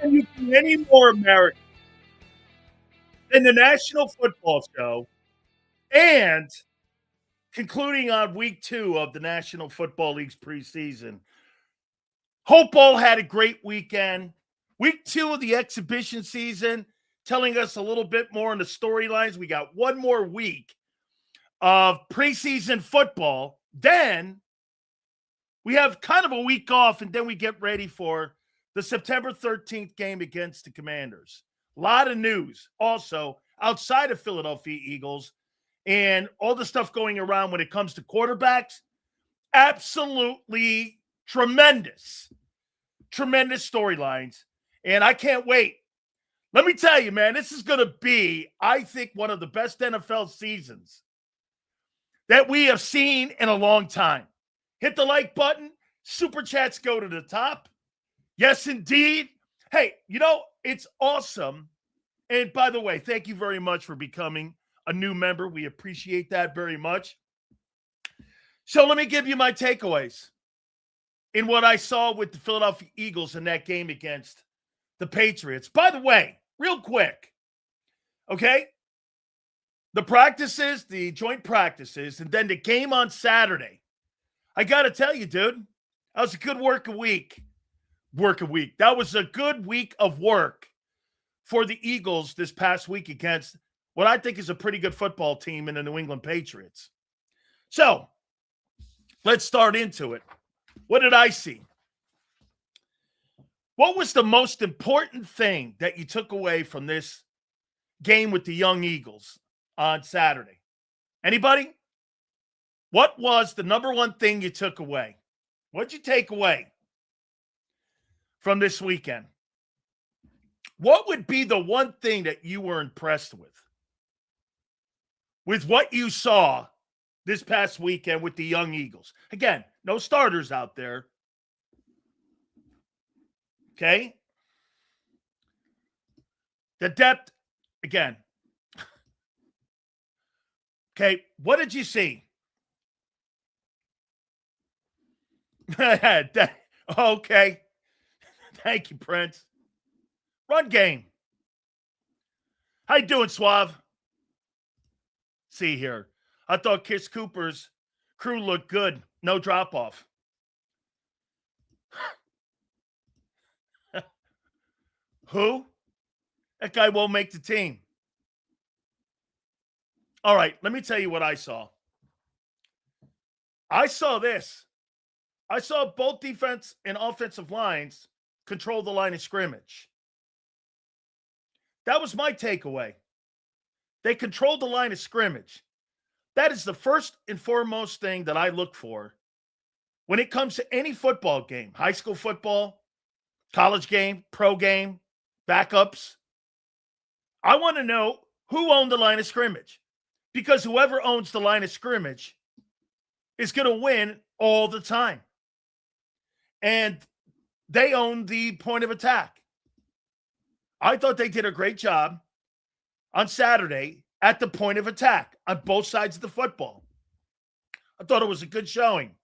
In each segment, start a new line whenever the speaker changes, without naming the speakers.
can you be any more American than the National Football Show and concluding on week 2 of the National Football League's preseason? Hope all had a great weekend. Week 2 of the exhibition season, telling us a little bit more on the storylines. We got one more week of preseason football. Then we have kind of a week off, and then we get ready for the September 13th game against the Commanders. A lot of news also outside of Philadelphia Eagles and all the stuff going around when it comes to quarterbacks. Absolutely tremendous storylines. And I can't wait. Let me tell you, man, this is going to be, I think, one of the best NFL seasons that we have seen in a long time. Hit the like button. Super chats go to the top. Yes, indeed. Hey, it's awesome. And by the way, thank you very much for becoming a new member. We appreciate that very much. So let me give you my takeaways in what I saw with the Philadelphia Eagles in that game against the Patriots. By the way, real quick, okay? The practices, the joint practices, and then the game on Saturday. I got to tell you, dude, that was a good work a week. That was a good week of work for the Eagles this past week against what I think is a pretty good football team in the New England Patriots. So, let's start into it. What did I see? What was the most important thing that you took away from this game with the young Eagles on Saturday? Anybody? What was the number one thing you took away? What'd you take away from this weekend? What would be the one thing that you were impressed with what you saw this past weekend with the young Eagles? Again, no starters out there. Okay? The depth, again. Okay, what did you see? Okay. Thank you, Prince. Run game. How you doing, Suave? See here. I thought Chris Cooper's crew looked good. No drop-off. Who? That guy won't make the team. All right, let me tell you what I saw. I saw this. I saw both defense and offensive lines control the line of scrimmage. That was my takeaway. They controlled the line of scrimmage. That is the first and foremost thing that I look for when it comes to any football game, high school football, college game, pro game, backups. I want to know who owned the line of scrimmage, because whoever owns the line of scrimmage is going to win all the time. And they own the point of attack. I thought they did a great job on Saturday at the point of attack on both sides of the football. I thought it was a good showing.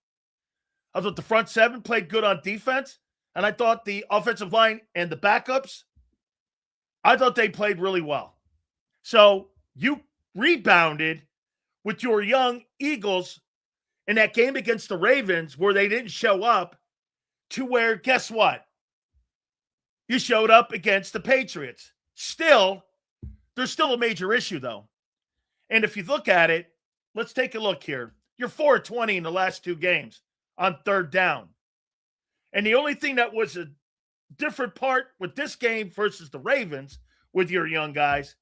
I thought the front seven played good on defense, and I thought the offensive line and the backups, I thought they played really well. So you rebounded with your young Eagles in that game against the Ravens where they didn't show up, to where, guess what? You showed up against the Patriots. There's still a major issue, though. And if you look at it, let's take a look here. You're 4-20 in the last 2 games on third down. And the only thing that was a different part with this game versus the Ravens with your young guys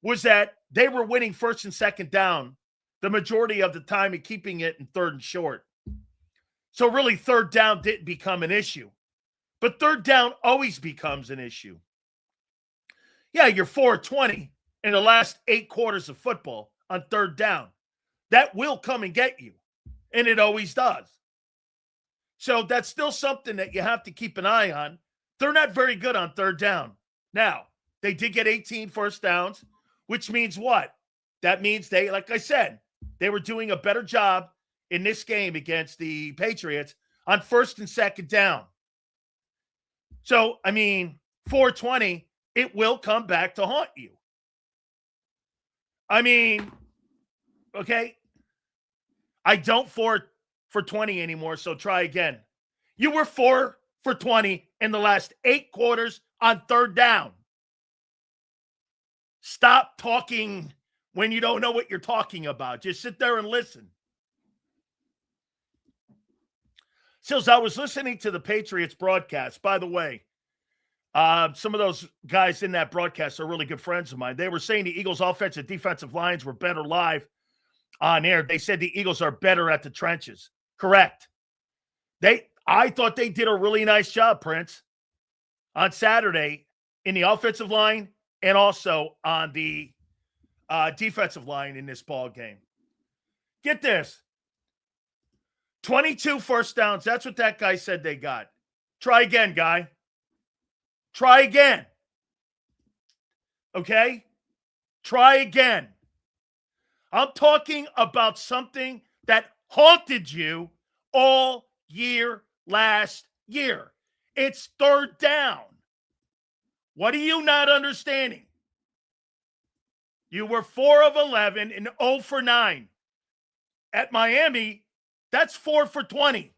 was that they were winning first and second down the majority of the time and keeping it in third and short. So really, third down didn't become an issue. But third down always becomes an issue. Yeah, you're 4-20 in the last 8 quarters of football on third down. That will come and get you, and it always does. So that's still something that you have to keep an eye on. They're not very good on third down. Now, they did get 18 first downs, which means what? That means they, like I said, they were doing a better job in this game against the Patriots on first and second down. So, I mean, 420, it will come back to haunt you. I mean, okay, I don't 4 for 20 anymore, so try again. You were 4 for 20 in the last 8 quarters on third down. Stop talking when you don't know what you're talking about. Just sit there and listen. Sills, I was listening to the Patriots broadcast. By the way, some of those guys in that broadcast are really good friends of mine. They were saying the Eagles' offensive defensive lines were better live on air. They said the Eagles are better at the trenches. Correct. I thought they did a really nice job, Prince, on Saturday in the offensive line and also on the defensive line in this ball game. Get this. 22 first downs. That's what that guy said they got. Try again, guy. Try again. Okay? Try again. I'm talking about something that haunted you all year last year. It's third down. What are you not understanding? You were 4 of 11 and 0 for 9. At Miami, that's 4 for 20.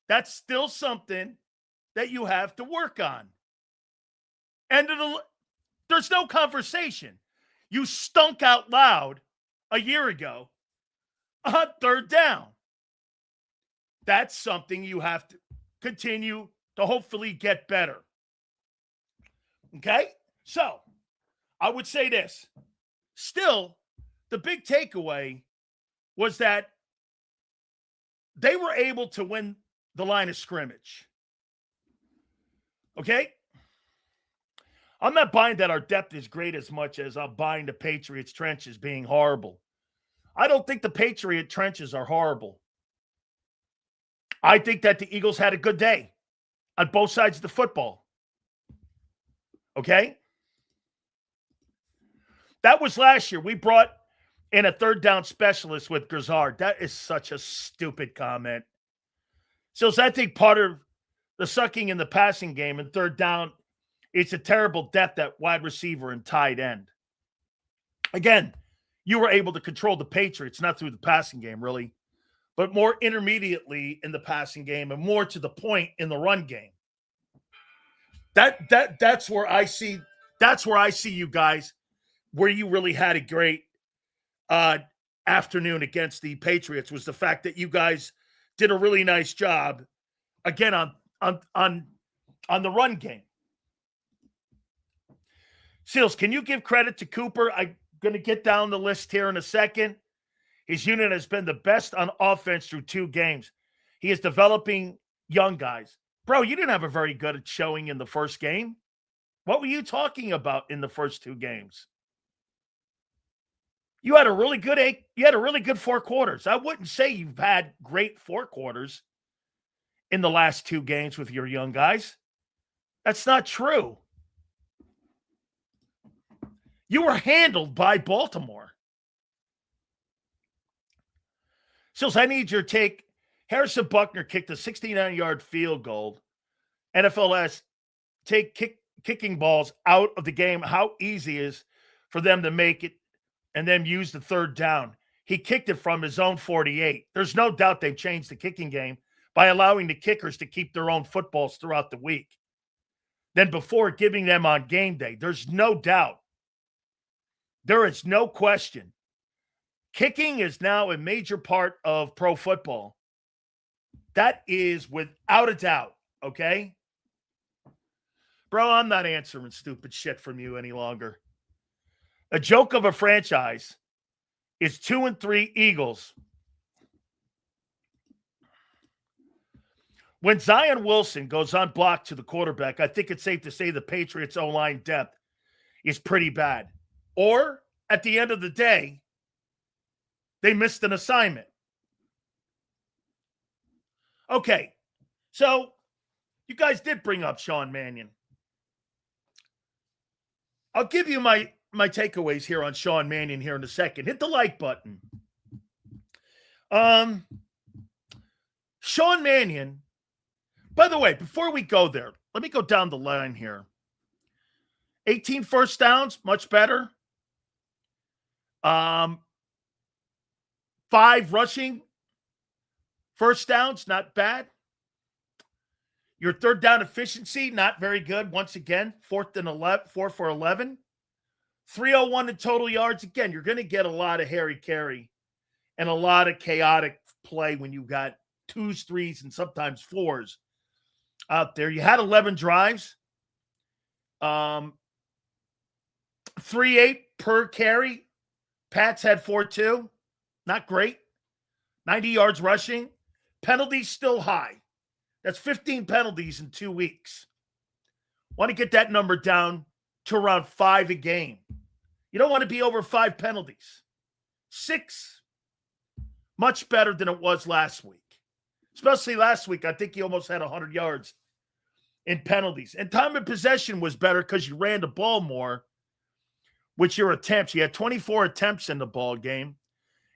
That's still something that you have to work on. There's no conversation. You stunk out loud a year ago on third down. That's something you have to continue to hopefully get better. Okay? So, I would say this. Still, the big takeaway was that they were able to win the line of scrimmage. Okay? I'm not buying that our depth is great as much as I'm buying the Patriots' trenches being horrible. I don't think the Patriot trenches are horrible. I think that the Eagles had a good day on both sides of the football. Okay? That was last year. We brought in a third down specialist with Grizzard. That is such a stupid comment. So I think part of the sucking in the passing game and third down, it's a terrible depth at wide receiver and tight end. Again, you were able to control the Patriots, not through the passing game, really, but more intermediately in the passing game and more to the point in the run game. That's where I see you guys, where you really had a great afternoon against the Patriots, was the fact that you guys did a really nice job again on the run game. Seals, can you give credit to Cooper? I'm going to get down the list here in a second. His unit has been the best on offense through 2 games. He is developing young guys. Bro, you didn't have a very good showing in the first game. What were you talking about in the first 2 games? You had a really good 4 quarters. I wouldn't say you've had great 4 quarters in the last 2 games with your young guys. That's not true. You were handled by Baltimore. Sills, I need your take. Harrison Buckner kicked a 69-yard field goal. NFLS take kicking balls out of the game. How easy it is for them to make it and then use the third down. He kicked it from his own 48. There's no doubt they've changed the kicking game by allowing the kickers to keep their own footballs throughout the week than before giving them on game day. There's no doubt. There is no question. Kicking is now a major part of pro football. That is without a doubt, okay? Bro, I'm not answering stupid shit from you any longer. A joke of a franchise is 2-3 Eagles. When Zion Wilson goes unblocked to the quarterback, I think it's safe to say the Patriots' O-line depth is pretty bad. Or, at the end of the day, they missed an assignment. Okay, so you guys did bring up Sean Mannion. I'll give you my takeaways here on Sean Mannion here in a second. Hit the like button. Sean Mannion, by the way, before we go there, let me go down the line here. 18 first downs, much better. 5 rushing first downs, not bad. Your third down efficiency, not very good. Once again, 4 for 11. 301 in total yards. Again, you're going to get a lot of hairy carry and a lot of chaotic play when you got 2s, 3s, and sometimes 4s out there. You had 11 drives. 3.8 per carry. Pats had 4.2. Not great. 90 yards rushing. Penalties still high. That's 15 penalties in 2 weeks. Want to get that number down to around 5 a game. You don't want to be over 5 penalties. 6, much better than it was last week. Especially last week, I think he almost had 100 yards in penalties. And time of possession was better because you ran the ball more with your attempts. You had 24 attempts in the ball game.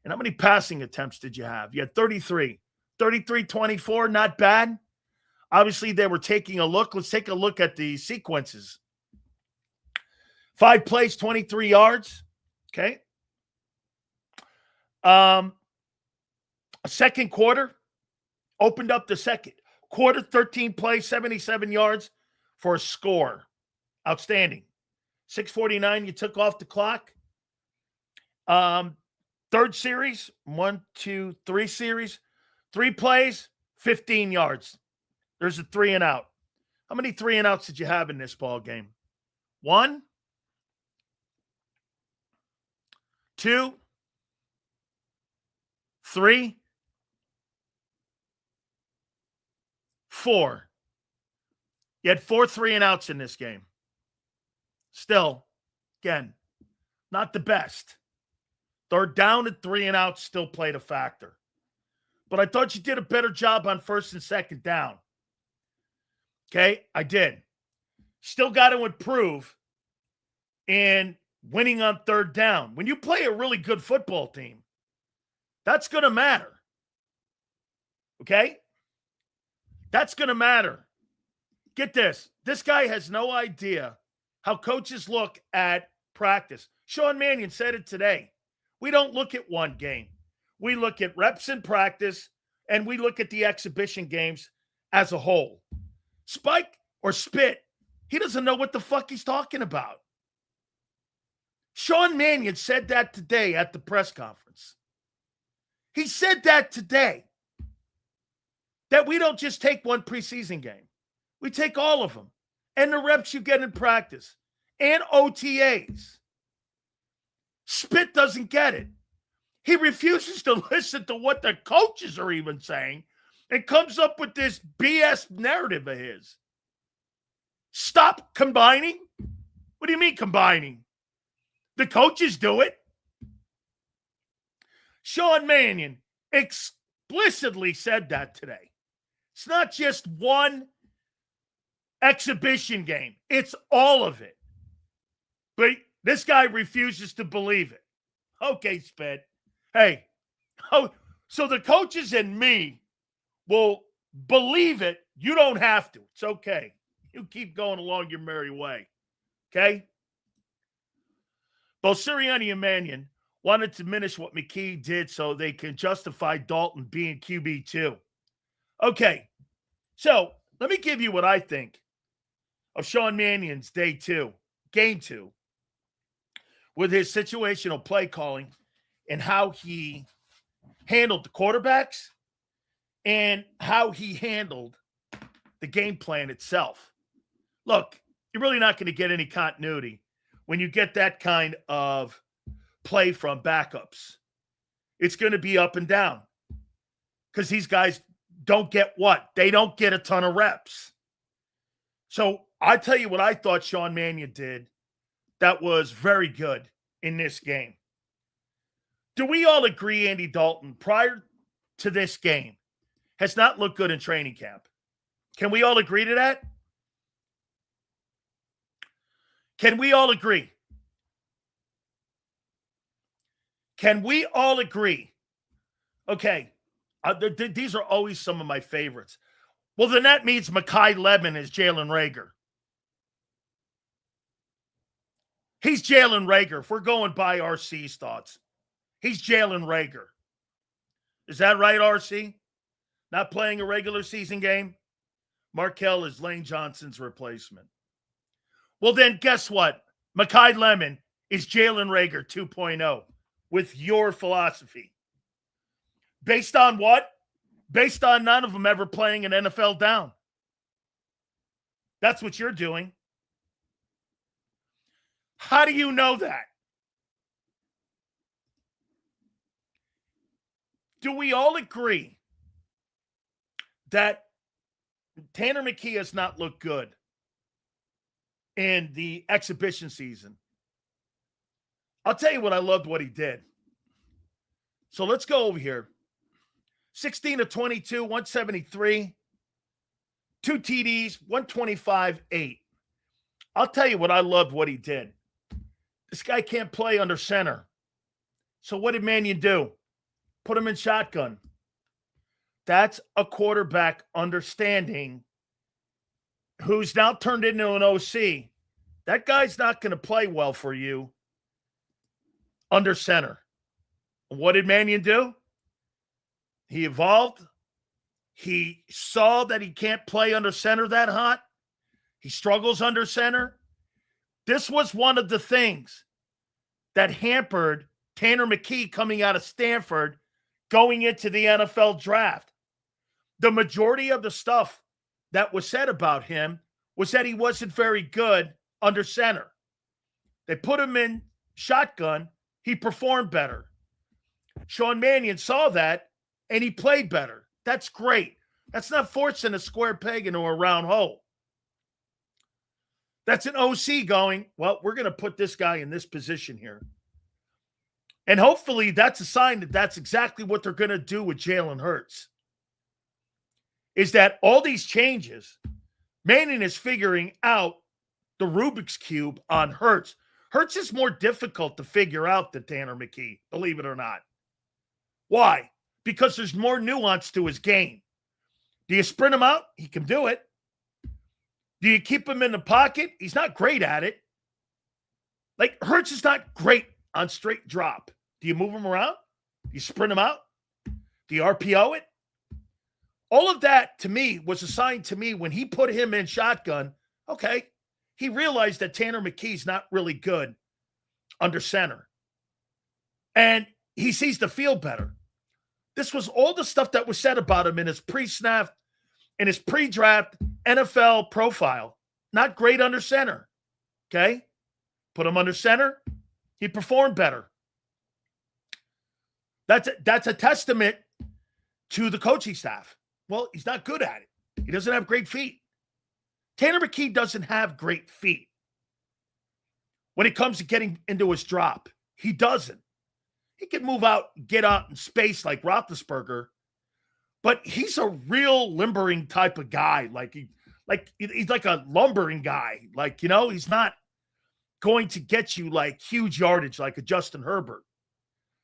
And how many passing attempts did you have? You had 33. 33-24, not bad. Obviously, they were taking a look. Let's take a look at the sequences. 5 plays, 23 yards. Okay. Second quarter, opened up the second quarter, 13 plays, 77 yards for a score. Outstanding. 6:49, you took off the clock. Third series, 1, 2, 3 series. 3 plays, 15 yards. There's a 3 and out. How many 3 and outs did you have in this ball game? 1, 2, 3, 4. You had 4 3 and outs in this game. Still, again, not the best. Third down and 3 and outs still played a factor. But I thought you did a better job on first and second down. Okay, I did. Still got to improve in winning on third down. When you play a really good football team, that's going to matter. Okay? That's going to matter. Get this. This guy has no idea how coaches look at practice. Sean Mannion said it today. We don't look at one game. We look at reps in practice, and we look at the exhibition games as a whole. Spike or Spit, he doesn't know what the fuck he's talking about. Sean Mannion said that today at the press conference. He said that today. That we don't just take one preseason game. We take all of them. And the reps you get in practice. And OTAs. Spit doesn't get it. He refuses to listen to what the coaches are even saying and comes up with this BS narrative of his. Stop combining? What do you mean combining? The coaches do it. Sean Mannion explicitly said that today. It's not just one exhibition game. It's all of it. But this guy refuses to believe it. Okay, Spit. Hey, so the coaches and me will believe it. You don't have to. It's okay. You keep going along your merry way. Okay? Both Sirianni and Mannion wanted to diminish what McKee did so they can justify Dalton being QB2. Okay, so let me give you what I think of Sean Mannion's game 2, with his situational play calling and how he handled the quarterbacks and how he handled the game plan itself. Look, you're really not going to get any continuity when you get that kind of play from backups. It's going to be up and down because these guys don't get what? They don't get a ton of reps. So I tell you what I thought Sean Mannion did that was very good in this game. Do we all agree Andy Dalton, prior to this game, has not looked good in training camp? Can we all agree to that? Can we all agree? Can we all agree? Okay, these are always some of my favorites. Well, then that means Makai Lemon is Jalen Reagor. He's Jalen Reagor. If we're going by RC's thoughts, he's Jalen Reagor. Is that right, RC? Not playing a regular season game? Markell is Lane Johnson's replacement. Well, then guess what? Makai Lemon is Jalen Reagor 2.0 with your philosophy. Based on what? Based on none of them ever playing an NFL down. That's what you're doing. How do you know that? Do we all agree that Tanner McKee has not looked good in the exhibition season? I'll tell you what I loved what he did. So let's go over here. 16 of 22, 173, 2 TDs, 125, 8. I'll tell you what I loved what he did. This guy can't play under center. So what did Mannion do? Put him in shotgun. That's a quarterback understanding who's now turned into an OC. That guy's not going to play well for you under center. What did Mannion do? He evolved. He saw that he can't play under center that hot. He struggles under center. This was one of the things that hampered Tanner McKee coming out of Stanford going into the NFL draft. The majority of the stuff that was said about him was that he wasn't very good under center. They put him in shotgun. He performed better. Sean Mannion saw that, and he played better. That's great. That's not forcing a square peg into a round hole. That's an OC going, well, we're going to put this guy in this position here. And hopefully that's a sign that that's exactly what they're going to do with Jalen Hurts. Is that all these changes, Mannion is figuring out the Rubik's Cube on Hurts. Hurts is more difficult to figure out than Tanner McKee, believe it or not. Why? Because there's more nuance to his game. Do you sprint him out? He can do it. Do you keep him in the pocket? He's not great at it. Like, Hurts is not great on straight drop. Do you move him around? Do you sprint him out? Do you RPO it? All of that, to me, was a sign to me when he put him in shotgun. Okay, he realized that Tanner McKee's not really good under center. And he sees the field better. This was all the stuff that was said about him in his pre-snap, in his pre-draft NFL profile. Not great under center. Okay? Put him under center. He performed better. That's a testament to the coaching staff. Well, he's not good at it. He doesn't have great feet. Tanner McKee doesn't have great feet. When it comes to getting into his drop, he doesn't. He can move out, get out in space like Roethlisberger, but he's a real limbering type of guy. He's like a lumbering guy. He's not going to get you like huge yardage like a Justin Herbert.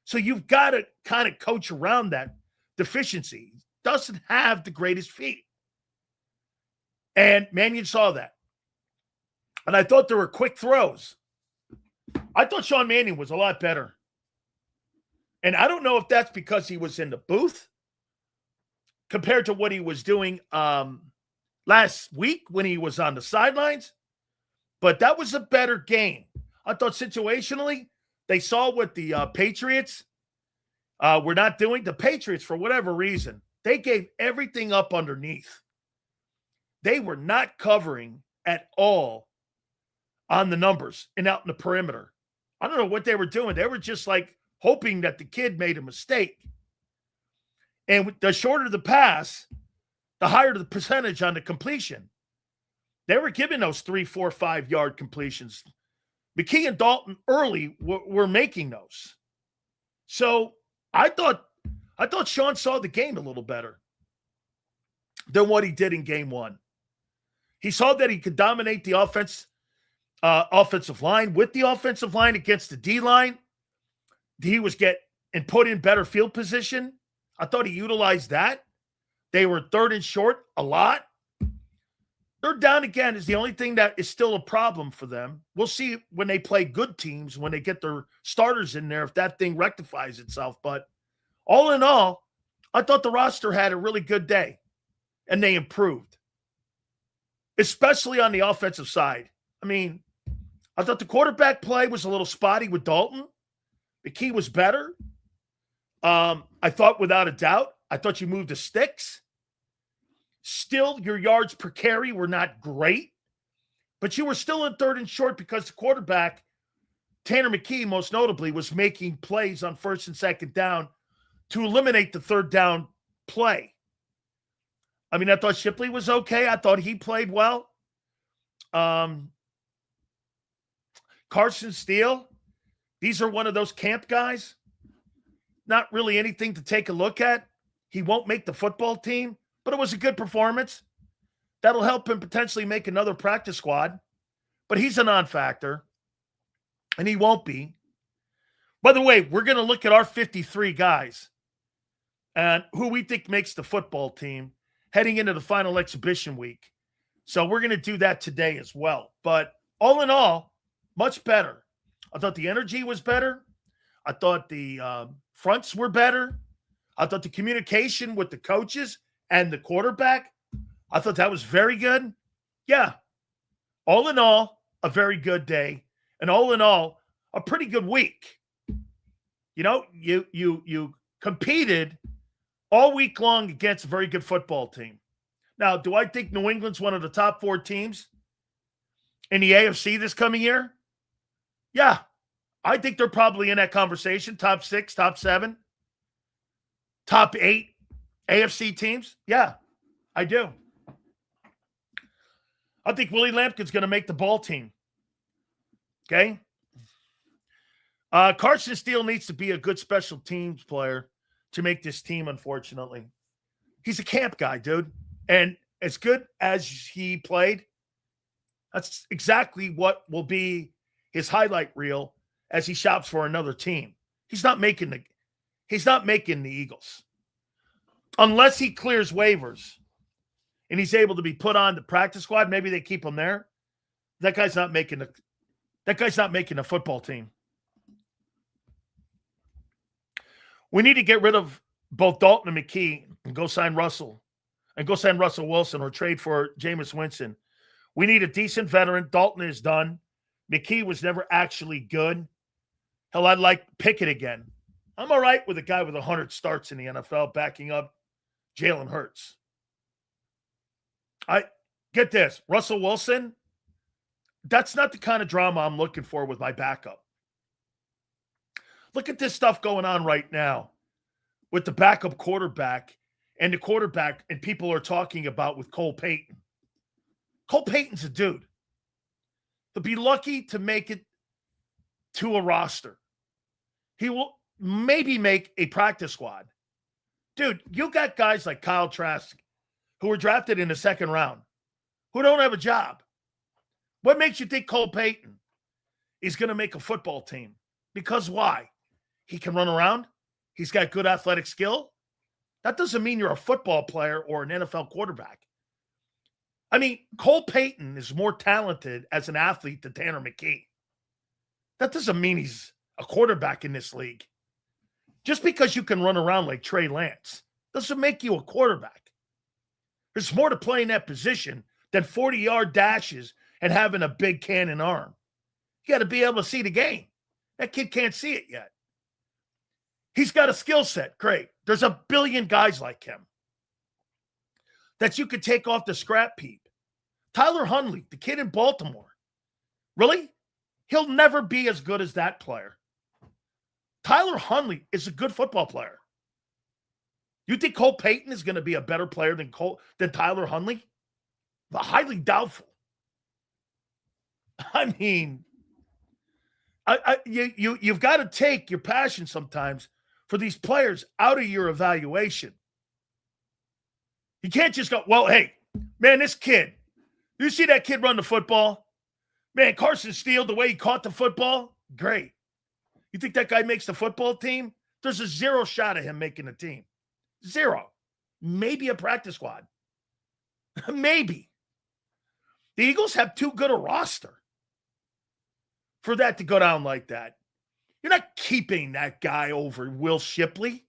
So you've got to kind of coach around that deficiency. He doesn't have the greatest feet. And Mannion saw that. And I thought there were quick throws. I thought Sean Mannion was a lot better. And I don't know if that's because he was in the booth compared to what he was doing last week when he was on the sidelines. But that was a better game. I thought situationally, they saw what the Patriots were not doing. The Patriots, for whatever reason, they gave everything up underneath. They were not covering at all on the numbers and out in the perimeter. I don't know what they were doing. They were just like hoping that the kid made a mistake. And the shorter the pass, the higher the percentage on the completion. They were giving those 3, 4, 5-yard completions. McKee and Dalton early were making those. So I thought Sean saw the game a little better than what he did in game one. He saw that he could dominate the offensive line with the offensive line against the D-line. He was put in better field position. I thought he utilized that. They were third and short a lot. Third down again is the only thing that is still a problem for them. We'll see when they play good teams, when they get their starters in there, if that thing rectifies itself. But all in all, I thought the roster had a really good day, and they improved, especially on the offensive side. I mean, I thought the quarterback play was a little spotty with Dalton. McKee was better. I thought, without a doubt, I thought you moved the sticks. Still, your yards per carry were not great, but you were still in third and short because the quarterback, Tanner McKee, most notably, was making plays on first and second down to eliminate the third down play. I mean, I thought Shipley was okay. I thought he played well. Carson Steele, these are one of those camp guys. Not really anything to take a look at. He won't make the football team, but it was a good performance. That'll help him potentially make another practice squad. But he's a non-factor, and he won't be. By the way, we're going to look at our 53 guys and who we think makes the football team heading into the final exhibition week. So we're going to do that today as well. But all in all, much better. I thought the energy was better. I thought the fronts were better. I thought the communication with the coaches and the quarterback, I thought that was very good. Yeah. All in all, a very good day. And all in all, a pretty good week. You know, you competed all week long against a very good football team. Now, do I think New England's one of the top 4 teams in the AFC this coming year? Yeah. I think they're probably in that conversation. Top 6, top 7, top 8 AFC teams. Yeah, I do. I think Willie Lampkin's going to make the ball team. Okay? Carson Steele needs to be a good special teams player to make this team, unfortunately. He's a camp guy, dude. And as good as he played, that's exactly what will be his highlight reel as he shops for another team. He's not making the Eagles. Unless he clears waivers and he's able to be put on the practice squad, maybe they keep him there. That guy's not making the football team. We need to get rid of both Dalton and McKee and go sign Russell Wilson or trade for Jameis Winston. We need a decent veteran. Dalton is done. McKee was never actually good. Hell, I'd like Pickett again. I'm all right with a guy with 100 starts in the NFL backing up Jalen Hurts. I get this. Russell Wilson, that's not the kind of drama I'm looking for with my backup. Look at this stuff going on right now with the backup quarterback and the quarterback and people are talking about with Cole Payton. Cole Payton's a dude. He'll be lucky to make it to a roster. He will maybe make a practice squad. Dude, you got guys like Kyle Trask who were drafted in the second round who don't have a job. What makes you think Cole Payton is going to make a football team? Because why? He can run around. He's got good athletic skill. That doesn't mean you're a football player or an NFL quarterback. I mean, Cole Payton is more talented as an athlete than Tanner McKee. That doesn't mean he's a quarterback in this league. Just because you can run around like Trey Lance doesn't make you a quarterback. There's more to playing that position than 40-yard dashes and having a big cannon arm. You got to be able to see the game. That kid can't see it yet. He's got a skill set. Great. There's a billion guys like him that you could take off the scrap heap. Tyler Huntley, the kid in Baltimore. Really? He'll never be as good as that player. Tyler Huntley is a good football player. You think Cole Payton is going to be a better player than Tyler Huntley? Highly doubtful. I mean, you've got to take your passion sometimes for these players out of your evaluation. You can't just go, well, hey, man, this kid, you see that kid run the football? Man, Carson Steele, the way he caught the football, great. You think that guy makes the football team? There's a 0 shot at him making the team. 0. Maybe a practice squad. Maybe. The Eagles have too good a roster for that to go down like that. You're not keeping that guy over Will Shipley.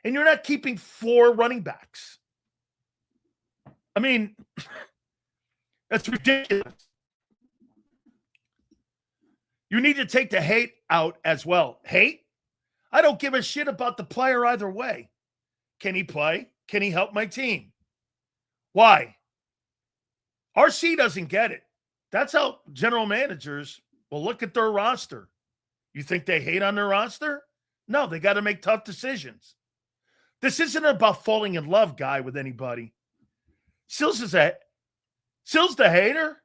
And you're not keeping 4 running backs. I mean, that's ridiculous. You need to take the hate out as well. Hate? I don't give a shit about the player either way. Can he play? Can he help my team? Why? RC doesn't get it. That's how general managers will look at their roster. You think they hate on their roster? No, they got to make tough decisions. This isn't about falling in love, guy, with anybody. Sills the hater?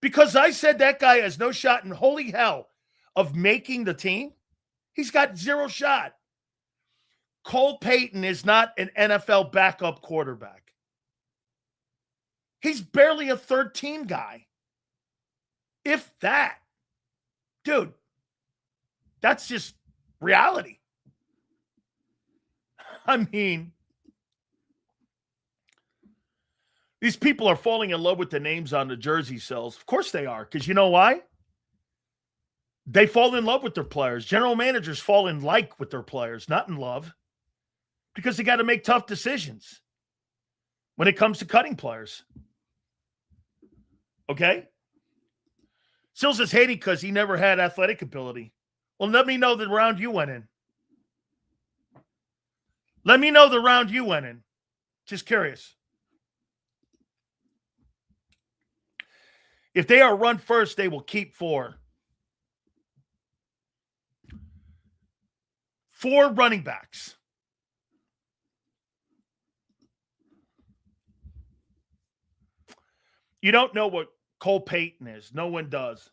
Because I said that guy has no shot in holy hell of making the team. He's got 0 shot. Cole Payton is not an NFL backup quarterback. He's barely a third-team guy. If that. Dude, that's just reality. I mean, these people are falling in love with the names on the jersey sales. Of course they are, because you know why? They fall in love with their players. General managers fall in like with their players, not in love, because they got to make tough decisions when it comes to cutting players. Okay? Sills is hating because he never had athletic ability. Well, let me know the round you went in. Let me know the round you went in. Just curious. If they are run first, they will keep 4. 4 running backs. You don't know what Cole Payton is. No one does.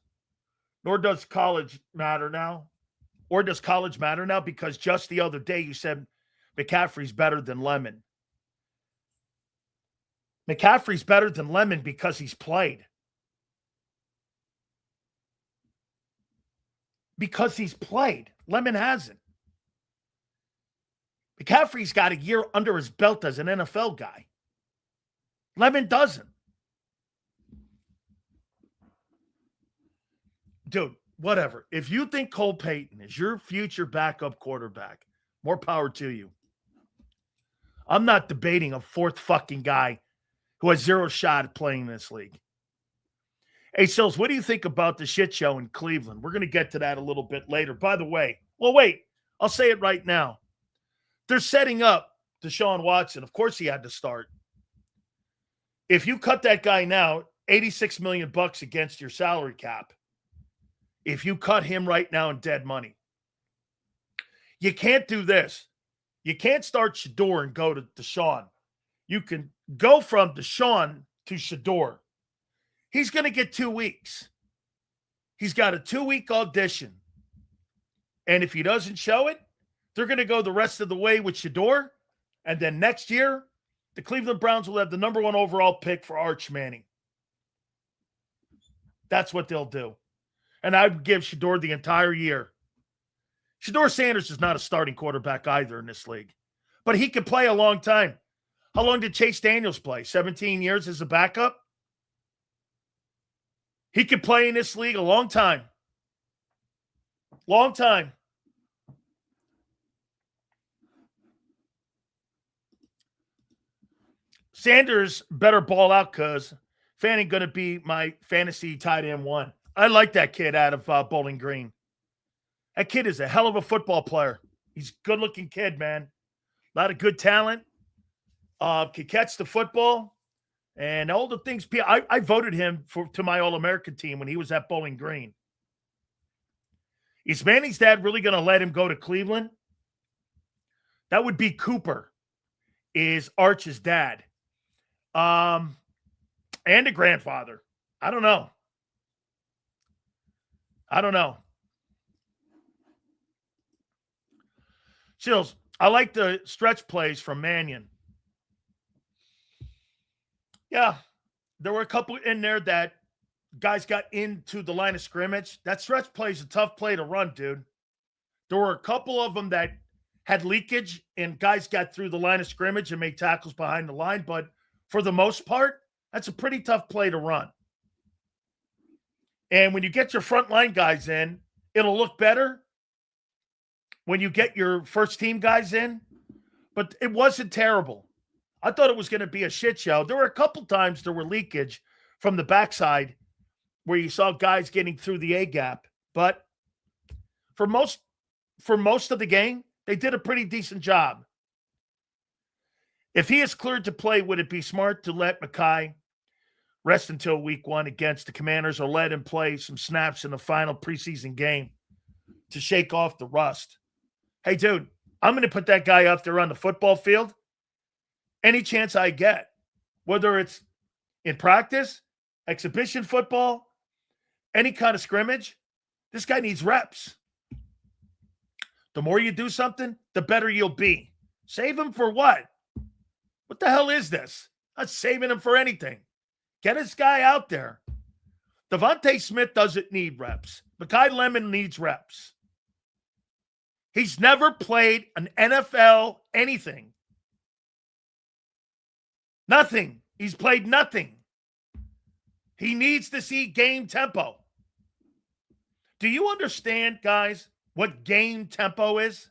Nor does college matter now. Or does college matter now? Because just the other day you said McCaffrey's better than Lemon. McCaffrey's better than Lemon because he's played. Because he's played. Lemon hasn't. McCaffrey's got a year under his belt as an NFL guy. Lemon doesn't. Dude, whatever. If you think Cole Payton is your future backup quarterback, more power to you. I'm not debating a 4th fucking guy who has 0 shot at playing in this league. Hey, Sills, what do you think about the shit show in Cleveland? We're going to get to that a little bit later. By the way, well, wait, I'll say it right now. They're setting up Deshaun Watson. Of course he had to start. If you cut that guy now, $86 million against your salary cap. If you cut him right now in dead money. You can't do this. You can't start Shador and go to Deshaun. You can go from Deshaun to Shador. He's going to get 2 weeks. He's got a 2-week audition. And if he doesn't show it, they're going to go the rest of the way with Shador. And then next year, the Cleveland Browns will have the number 1 overall pick for Arch Manning. That's what they'll do. And I would give Shador the entire year. Shador Sanders is not a starting quarterback either in this league. But he can play a long time. How long did Chase Daniels play? 17 years as a backup? He could play in this league a long time. Long time. Sanders better ball out because Fanning going to be my fantasy tight end 1. I like that kid out of Bowling Green. That kid is a hell of a football player. He's a good-looking kid, man. A lot of good talent. Can catch the football. And all the things. I voted him to my All-American team when he was at Bowling Green. Is Manning's dad really going to let him go to Cleveland? That would be Cooper, is Arch's dad. And a grandfather. I don't know. Chills, I like the stretch plays from Mannion. Yeah, there were a couple in there that guys got into the line of scrimmage. That stretch play is a tough play to run, dude. There were a couple of them that had leakage and guys got through the line of scrimmage and made tackles behind the line. But for the most part, That's a pretty tough play to run. And when you get your frontline guys in, it'll look better when you get your first team guys in. But it wasn't terrible. I thought it was going to be a shit show. There were a couple times there were leakage from the backside where you saw guys getting through the A gap. But for most of the game, they did a pretty decent job. If he is cleared to play, would it be smart to let Makai rest until week 1 against the Commanders or let him play some snaps in the final preseason game to shake off the rust? Hey, dude, I'm going to put that guy out there on the football field any chance I get, whether it's in practice, exhibition football, any kind of scrimmage. This guy needs reps. The more you do something, the better you'll be. Save him for what? What the hell is this? Not saving him for anything. Get this guy out there. Devontae Smith doesn't need reps. Makai Lemon needs reps. He's never played an NFL anything. Nothing. He's played nothing. He needs to see game tempo. Do you understand, guys, what game tempo is?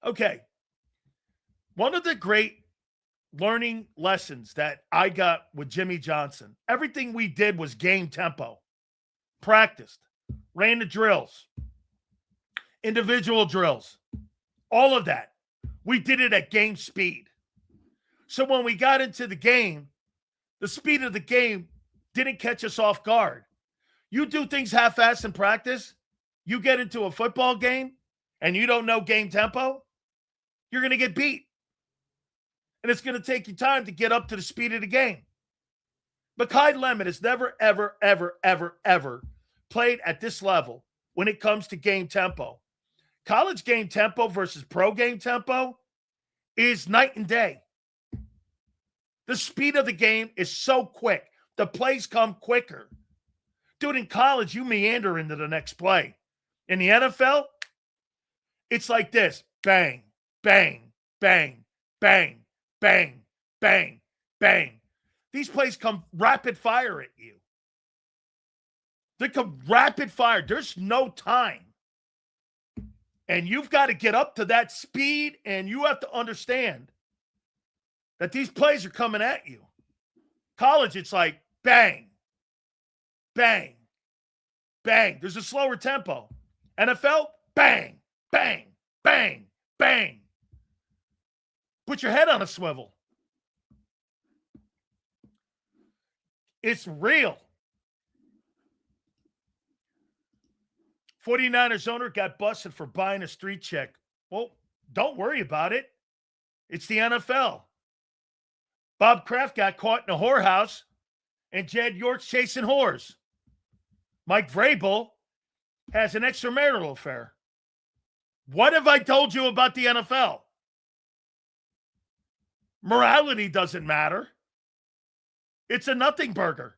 Okay. One of the great learning lessons that I got with Jimmy Johnson, everything we did was game tempo. Practiced, ran the drills, individual drills, all of that. We did it at game speed. So when we got into the game, the speed of the game didn't catch us off guard. You do things half-assed in practice, you get into a football game, and you don't know game tempo, you're going to get beat. And it's going to take you time to get up to the speed of the game. Makai Lemon has never, ever, ever, ever, ever played at this level when it comes to game tempo. College game tempo versus pro game tempo is night and day. The speed of the game is so quick. The plays come quicker. Dude, in college, you meander into the next play. In the NFL, it's like this. Bang, bang, bang, bang, bang, bang, bang. These plays come rapid fire at you. They come rapid fire. There's no time. And you've got to get up to that speed, and you have to understand that these plays are coming at you. College, it's like bang, bang, bang. There's a slower tempo. NFL, bang, bang, bang, bang. Put your head on a swivel. It's real. 49ers owner got busted for buying a street check. Well, don't worry about it. It's the NFL. Bob Kraft got caught in a whorehouse, and Jed York's chasing whores. Mike Vrabel has an extramarital affair. What have I told you about the NFL? Morality doesn't matter. It's a nothing burger.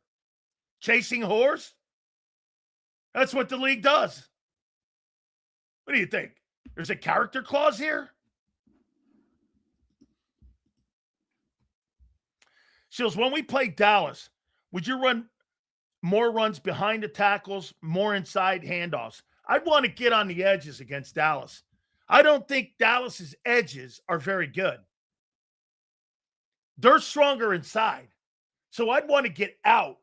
Chasing whores? That's what the league does. What do you think? There's a character clause here? Shields, when we play Dallas, would you run more runs behind the tackles, more inside handoffs? I'd want to get on the edges against Dallas. I don't think Dallas's edges are very good. They're stronger inside. So I'd want to get out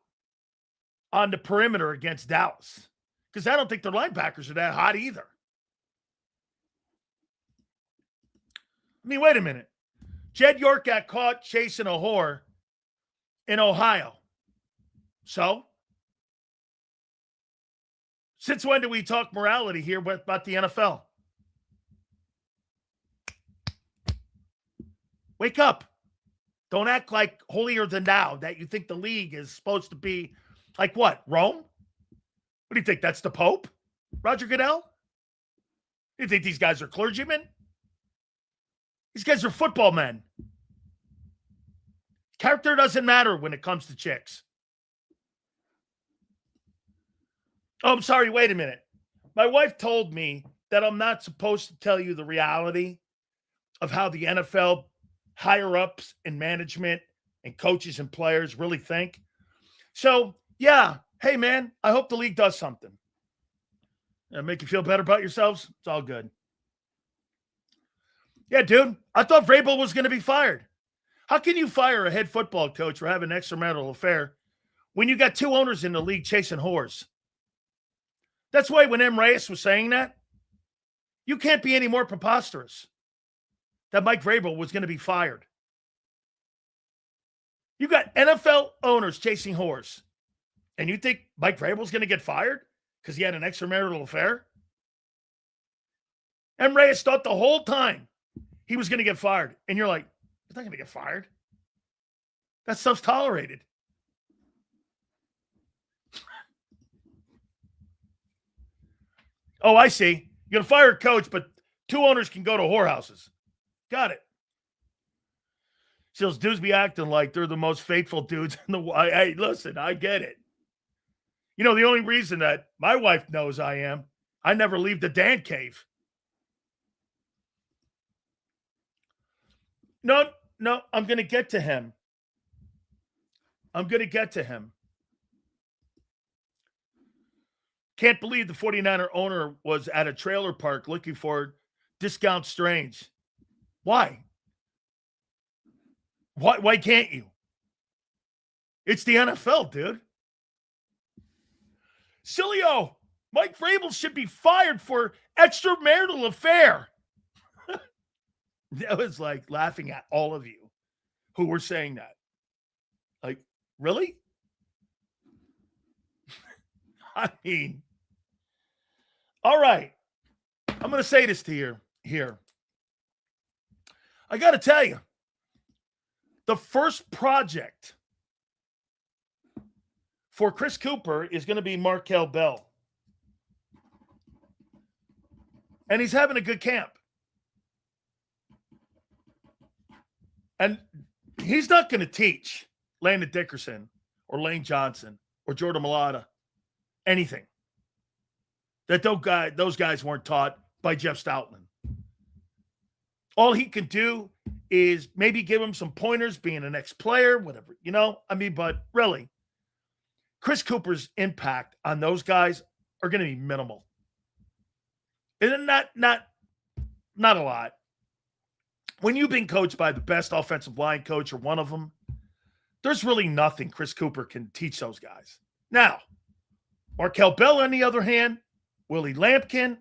on the perimeter against Dallas because I don't think their linebackers are that hot either. I mean, wait a minute. Jed York got caught chasing a whore in Ohio. So? Since when do we talk morality here about the NFL? Wake up. Don't act like holier than thou, that you think the league is supposed to be like what? Rome? What do you think? That's the Pope? Roger Goodell? You think these guys are clergymen? These guys are football men. Character doesn't matter when it comes to chicks. Oh, I'm sorry. Wait a minute. My wife told me that I'm not supposed to tell you the reality of how the NFL higher-ups in management and coaches and players really think. So, yeah, hey, man, I hope the league does something. Make you feel better about yourselves? It's all good. Yeah, dude, I thought Vrabel was going to be fired. How can you fire a head football coach for having an extramarital affair when you got 2 owners in the league chasing whores? That's why when M. Reyes was saying that, you can't be any more preposterous that Mike Vrabel was going to be fired. You got NFL owners chasing whores, and you think Mike Vrabel's going to get fired because he had an extramarital affair? M. Reyes thought the whole time he was going to get fired, and you're like, he's not going to get fired. That stuff's tolerated. Oh, I see. You're going to fire a coach, but 2 owners can go to whorehouses. Got it. So those dudes be acting like they're the most faithful dudes in the world. Hey, listen, I get it. You know, the only reason that my wife knows I never leave the Dan cave. No, I'm going to get to him. Can't believe the 49er owner was at a trailer park looking for discount strains. Why? Why can't you? It's the NFL, dude. Sileo, Mike Vrabel should be fired for extramarital affair. That was like laughing at all of you who were saying that. Like, really? I mean, all right. I'm going to say this to you here. I got to tell you, the first project for Chris Cooper is going to be Markel Bell. And he's having a good camp. And he's not going to teach Landon Dickerson or Lane Johnson or Jordan Mailata anything that those guys weren't taught by Jeff Stoutland. All he can do is maybe give him some pointers, being an ex-player, whatever, but really, Chris Cooper's impact on those guys are going to be minimal. And not a lot. When you've been coached by the best offensive line coach or one of them, there's really nothing Chris Cooper can teach those guys. Now, Markel Bell, on the other hand, Willie Lampkin,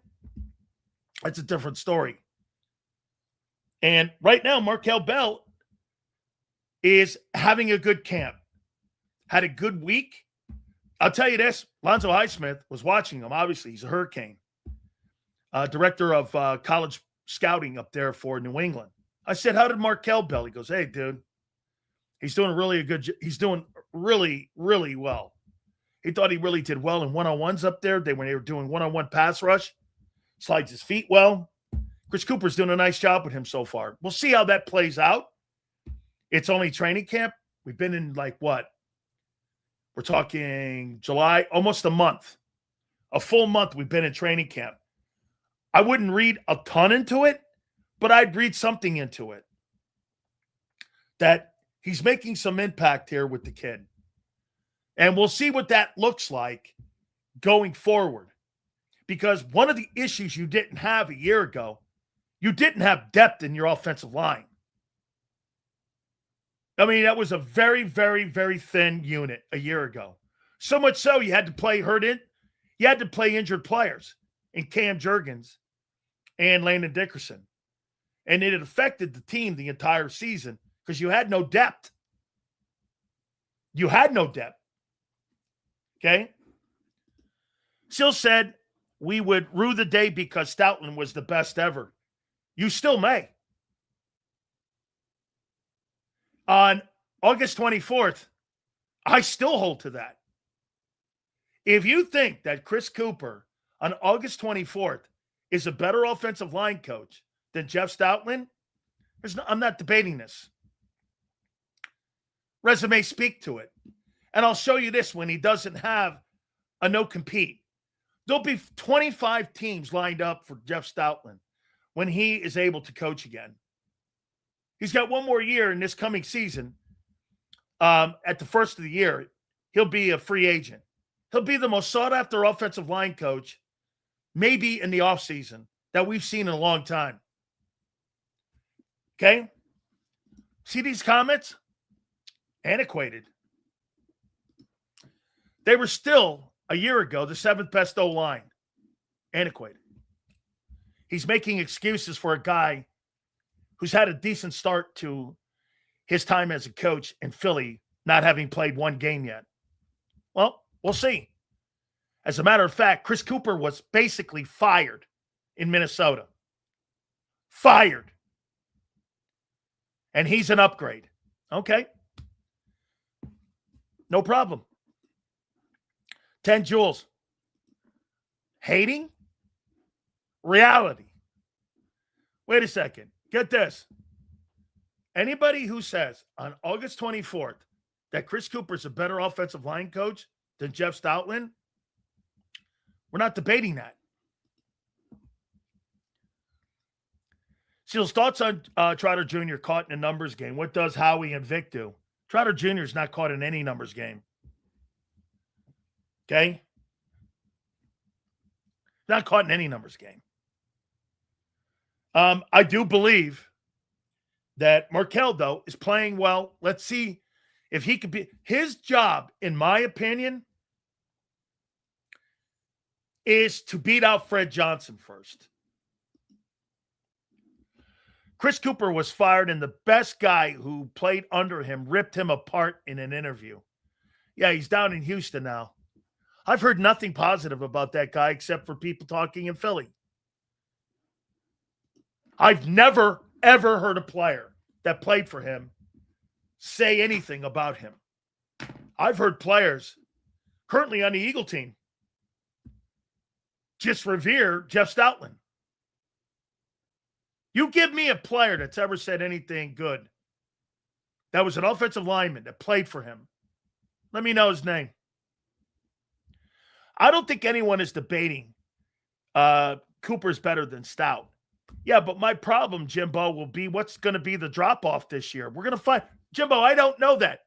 that's a different story. And right now, Markel Bell is having a good camp. Had a good week. I'll tell you this, Lonzo Highsmith was watching him. Obviously, he's a Hurricane. Director of college scouting up there for New England. I said, how did Markel Bell? He goes, hey, dude, he's doing he's doing really, really well. He thought he really did well in one-on-ones up there. When they were doing one-on-one pass rush, slides his feet well. Chris Cooper's doing a nice job with him so far. We'll see how that plays out. It's only training camp. We've been in We're talking July, almost a month. A full month we've been in training camp. I wouldn't read a ton into it, but I'd read something into it. That he's making some impact here with the kid. And we'll see what that looks like going forward. Because one of the issues you didn't have a year ago, you didn't have depth in your offensive line. I mean, that was a very, very, very thin unit a year ago. So much so you had to play you had to play injured players in Cam Jurgens and Landon Dickerson. And it affected the team the entire season because you had no depth. You had no depth. Okay? Still said we would rue the day because Stoutland was the best ever. You still may. On August 24th, I still hold to that. If you think that Chris Cooper on August 24th is a better offensive line coach than Jeff Stoutland, I'm not debating this. Resume speak to it. And I'll show you this when he doesn't have a no-compete. There'll be 25 teams lined up for Jeff Stoutland when he is able to coach again. He's got one more year in this coming season at the first of the year, he'll be a free agent. He'll be the most sought-after offensive line coach, maybe in the offseason, that we've seen in a long time. Okay? See these comments? Antiquated. They were still, a year ago, the 7th best O-line. Antiquated. He's making excuses for a guy who's had a decent start to his time as a coach in Philly, not having played one game yet. Well, we'll see. As a matter of fact, Chris Cooper was basically fired in Minnesota. Fired. And he's an upgrade. Okay. No problem. 10 Jules. Hating? Reality. Wait a second. Get this. Anybody who says on August 24th that Chris Cooper's a better offensive line coach than Jeff Stoutland, we're not debating that. Seals, thoughts on Trotter Jr. caught in a numbers game? What does Howie and Vic do? Trotter Jr. is not caught in any numbers game. Okay? Not caught in any numbers game. I do believe that Markel, though, is playing well. Let's see if he could be. His job, in my opinion, is to beat out Fred Johnson first. Chris Cooper was fired, and the best guy who played under him ripped him apart in an interview. Yeah, he's down in Houston now. I've heard nothing positive about that guy except for people talking in Philly. I've never, ever heard a player that played for him say anything about him. I've heard players currently on the Eagle team just revere Jeff Stoutland. You give me a player that's ever said anything good that was an offensive lineman that played for him. Let me know his name. I don't think anyone is debating Cooper's better than Stout. Yeah, but my problem, Jimbo, will be what's going to be the drop-off this year. We're going to find – Jimbo, I don't know that.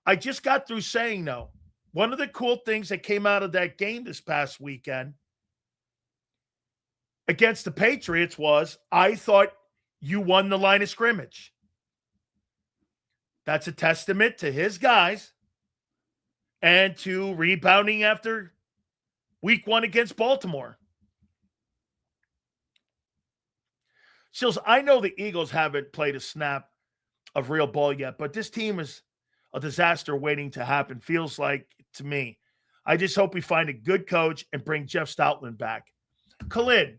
I just got through saying, no. One of the cool things that came out of that game this past weekend against the Patriots was I thought you won the line of scrimmage. That's a testament to his guys and to rebounding after week 1 against Baltimore. Sills, I know the Eagles haven't played a snap of real ball yet, but this team is a disaster waiting to happen, feels like to me. I just hope we find a good coach and bring Jeff Stoutland back. Khalid,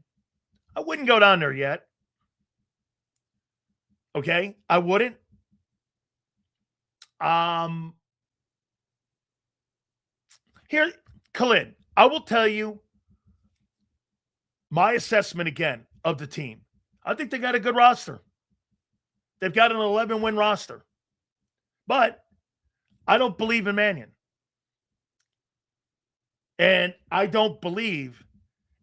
I wouldn't go down there yet. Okay? I wouldn't. Here, Khalid, I will tell you my assessment again of the team. I think they got a good roster. They've got an 11-win roster. But I don't believe in Mannion. And I don't believe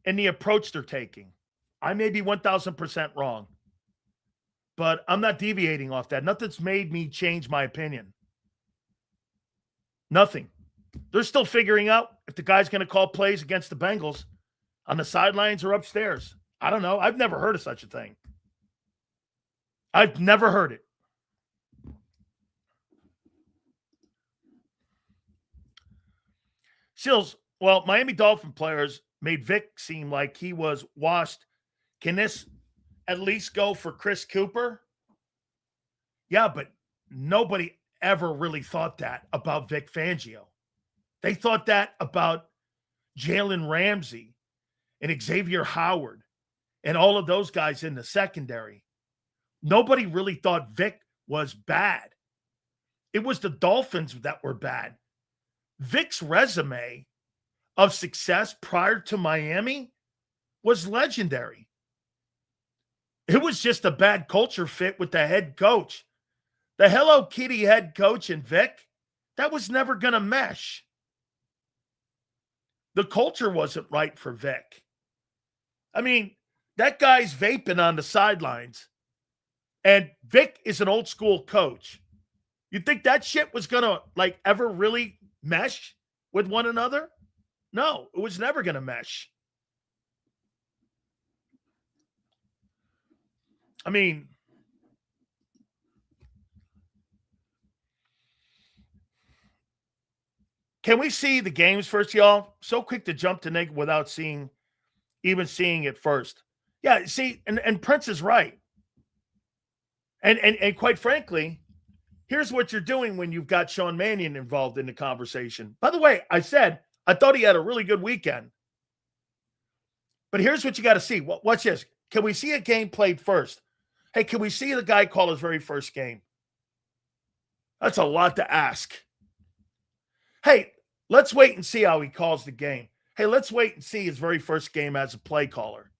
in the approach they're taking. I may be 1,000% wrong. But I'm not deviating off that. Nothing's made me change my opinion. Nothing. They're still figuring out if the guy's going to call plays against the Bengals on the sidelines or upstairs. I don't know. I've never heard of such a thing. I've never heard it. Sills, well, Miami Dolphin players made Vic seem like he was washed. Can this at least go for Chris Cooper? Yeah, but nobody ever really thought that about Vic Fangio. They thought that about Jalen Ramsey and Xavier Howard and all of those guys in the secondary. Nobody really thought Vic was bad. It was the Dolphins that were bad. Vic's resume of success prior to Miami was legendary. It was just a bad culture fit with the head coach. The Hello Kitty head coach and Vic, that was never going to mesh. The culture wasn't right for Vic. I mean, that guy's vaping on the sidelines. And Vic is an old school coach. You think that shit was going to, like, ever really mesh with one another? No, it was never going to mesh. I mean, can we see the games first, y'all? So quick to jump to Nick without even seeing it first. Yeah, see, and Prince is right. And quite frankly, here's what you're doing when you've got Sean Mannion involved in the conversation. By the way, I said I thought he had a really good weekend. But here's what you got to see. Watch this. Can we see a game played first? Hey, can we see the guy call his very first game? That's a lot to ask. Hey, let's wait and see how he calls the game. Hey, let's wait and see his very first game as a play caller.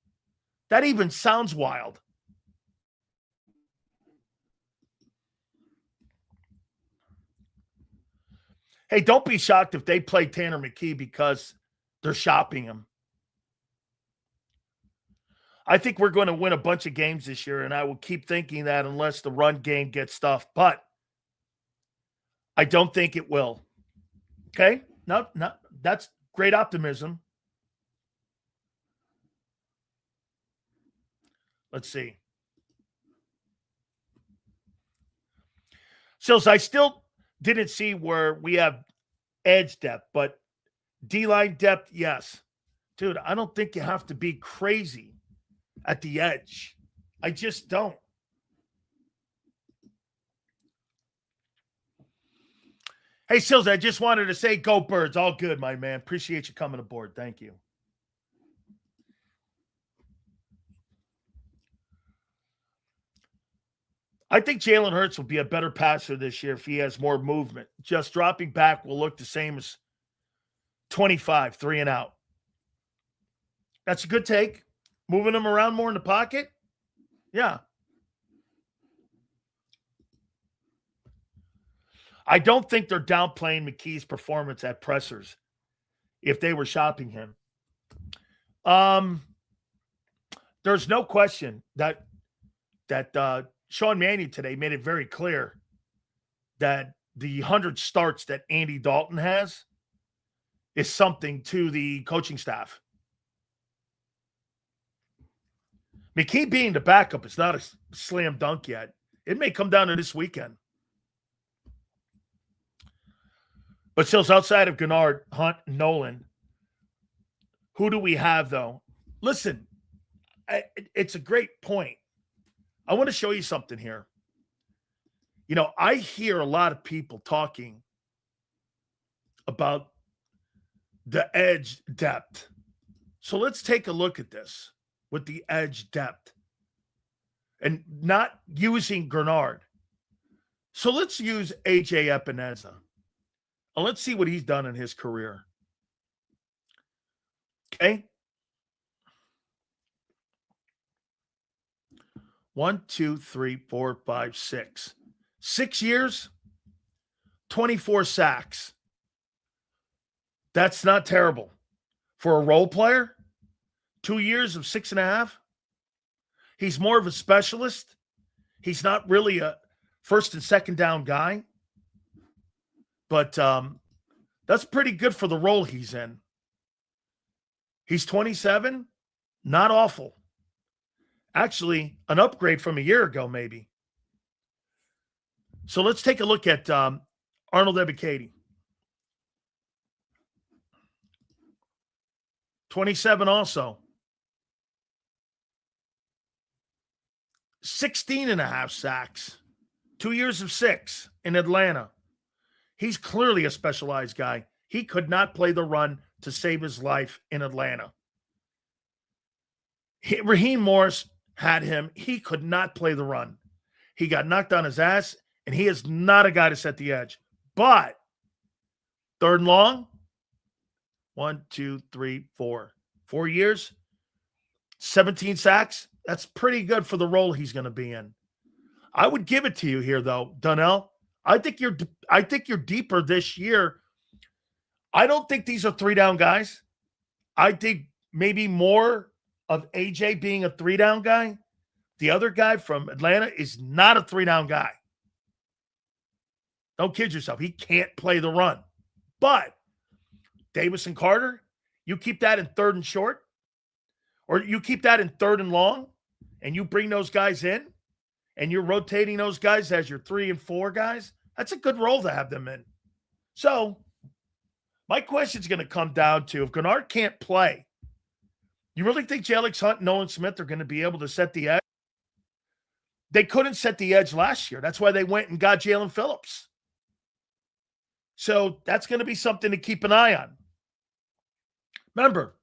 That even sounds wild. Hey, don't be shocked if they play Tanner McKee because they're shopping him. I think we're going to win a bunch of games this year, and I will keep thinking that unless the run game gets stuffed. But I don't think it will. Okay? No, that's great optimism. Let's see. Sills, I still didn't see where we have edge depth, but D-line depth, yes. Dude, I don't think you have to be crazy at the edge. I just don't. Hey, Sills, I just wanted to say go Birds. All good, my man. Appreciate you coming aboard. Thank you. I think Jalen Hurts will be a better passer this year if he has more movement. Just dropping back will look the same as 25, 3 and out. That's a good take. Moving him around more in the pocket? Yeah. I don't think they're downplaying McKee's performance at pressers if they were shopping him. There's no question that Sean Mannion today made it very clear that the 100 starts that Andy Dalton has is something to the coaching staff. McKee being the backup is not a slam dunk yet. It may come down to this weekend. But still, outside of Greenard, Hunt, Nolan, who do we have, though? Listen, it's a great point. I want to show you something here. You know, I hear a lot of people talking about the edge depth. So let's take a look at this with the edge depth and not using Greenard. So let's use A.J. Epineza. And let's see what he's done in his career. Okay? 1, 2, 3, 4, 5, 6. 6 years, 24 sacks. That's not terrible. For a role player, 2 years of 6.5. He's more of a specialist. He's not really a first and second down guy. But that's pretty good for the role he's in. He's 27. Not awful. Actually, an upgrade from a year ago, maybe. So let's take a look at Arnold Ebiketie. 27 also. 16.5 sacks. 2 years of 6 in Atlanta. He's clearly a specialized guy. He could not play the run to save his life in Atlanta. Raheem Morris had him. He could not play the run. He got knocked on his ass, and he is not a guy to set the edge. But third and long, 1, 2, 3, 4. 4 years, 17 sacks. That's pretty good for the role he's going to be in. I would give it to you here, though, Donnell. I think you're deeper this year. I don't think these are 3-down guys. I think maybe more of AJ being a 3-down guy. The other guy from Atlanta is not a 3-down guy. Don't kid yourself. He can't play the run. But Davis and Carter, you keep that in 3rd and short, or you keep that in 3rd and long, and you bring those guys in, and you're rotating those guys as your 3 and 4 guys, that's a good role to have them in. So my question is going to come down to, if Greenard can't play, you really think Alex Hunt and Nolan Smith are going to be able to set the edge? They couldn't set the edge last year. That's why they went and got Jalen Phillips. So that's going to be something to keep an eye on. Remember,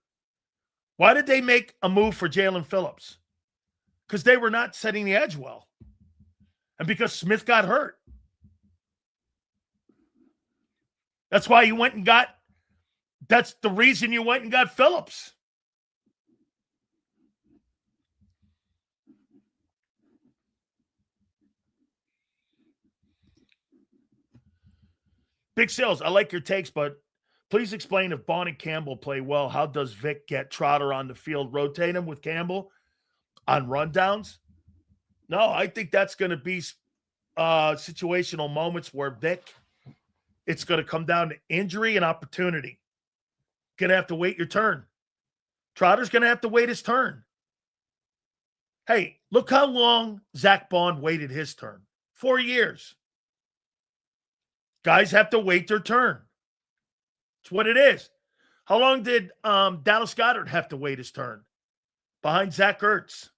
why did they make a move for Jalen Phillips? Because they were not setting the edge well. And because Smith got hurt. That's why you went and got, that's the reason you went and got Phillips. Big Sales, I like your takes, but please explain, if Bond and Campbell play well, how does Vic get Trotter on the field, rotate him with Campbell on rundowns? No, I think that's going to be situational moments where Vic, it's going to come down to injury and opportunity. Going to have to wait your turn. Trotter's going to have to wait his turn. Hey, look how long Zach Bond waited his turn. 4 years. Guys have to wait their turn. It's what it is. How long did Dallas Goedert have to wait his turn? Behind Zach Ertz.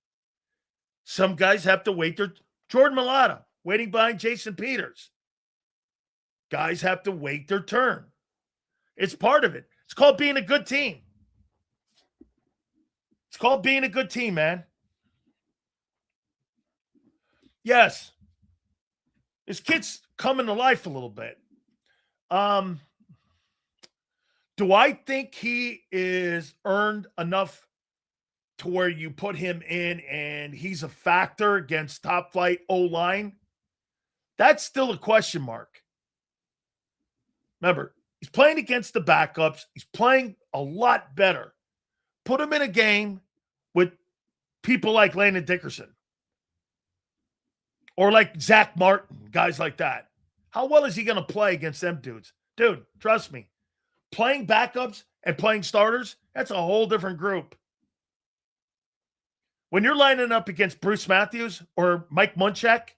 Some guys have to wait their Jordan Mailata, waiting behind Jason Peters. Guys have to wait their turn. It's part of it. It's called being a good team. It's called being a good team, man. Yes. His kid's coming to life a little bit. Do I think he is earned enough to where you put him in and he's a factor against top flight O-line? That's still a question mark. Remember, he's playing against the backups. He's playing a lot better. Put him in a game with people like Landon Dickerson or like Zach Martin, guys like that. How well is he going to play against them dudes? Dude, trust me. Playing backups and playing starters, that's a whole different group. When you're lining up against Bruce Matthews or Mike Munchak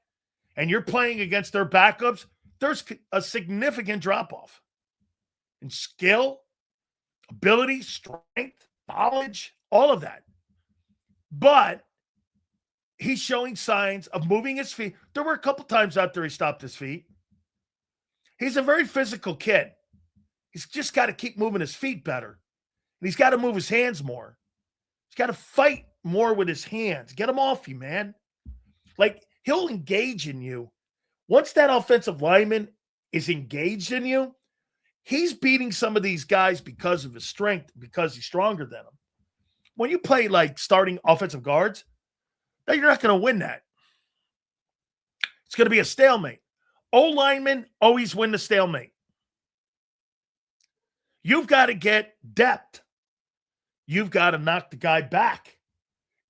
and you're playing against their backups, there's a significant drop-off in skill, ability, strength, knowledge, all of that. But he's showing signs of moving his feet. There were a couple times out there he stopped his feet. He's a very physical kid. He's just got to keep moving his feet better. And he's got to move his hands more. He's got to fight more with his hands. Get him off you, man. Like, he'll engage in you. Once that offensive lineman is engaged in you, he's beating some of these guys because of his strength, because he's stronger than them. When you play like starting offensive guards, you're not going to win that. It's going to be a stalemate. O-linemen always win the stalemate. You've got to get depth. You've got to knock the guy back.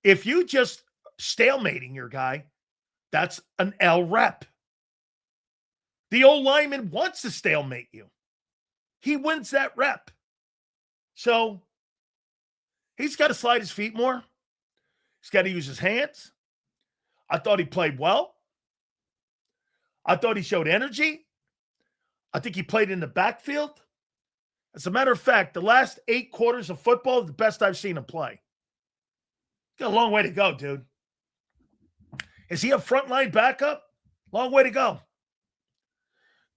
If you just stalemating your guy, that's an L rep. The O-lineman wants to stalemate you. He wins that rep. So he's got to slide his feet more. He's got to use his hands. I thought he played well. I thought he showed energy. I think he played in the backfield. As a matter of fact, the last 8 quarters of football is the best I've seen him play. Got a long way to go, dude. Is he a frontline backup? Long way to go.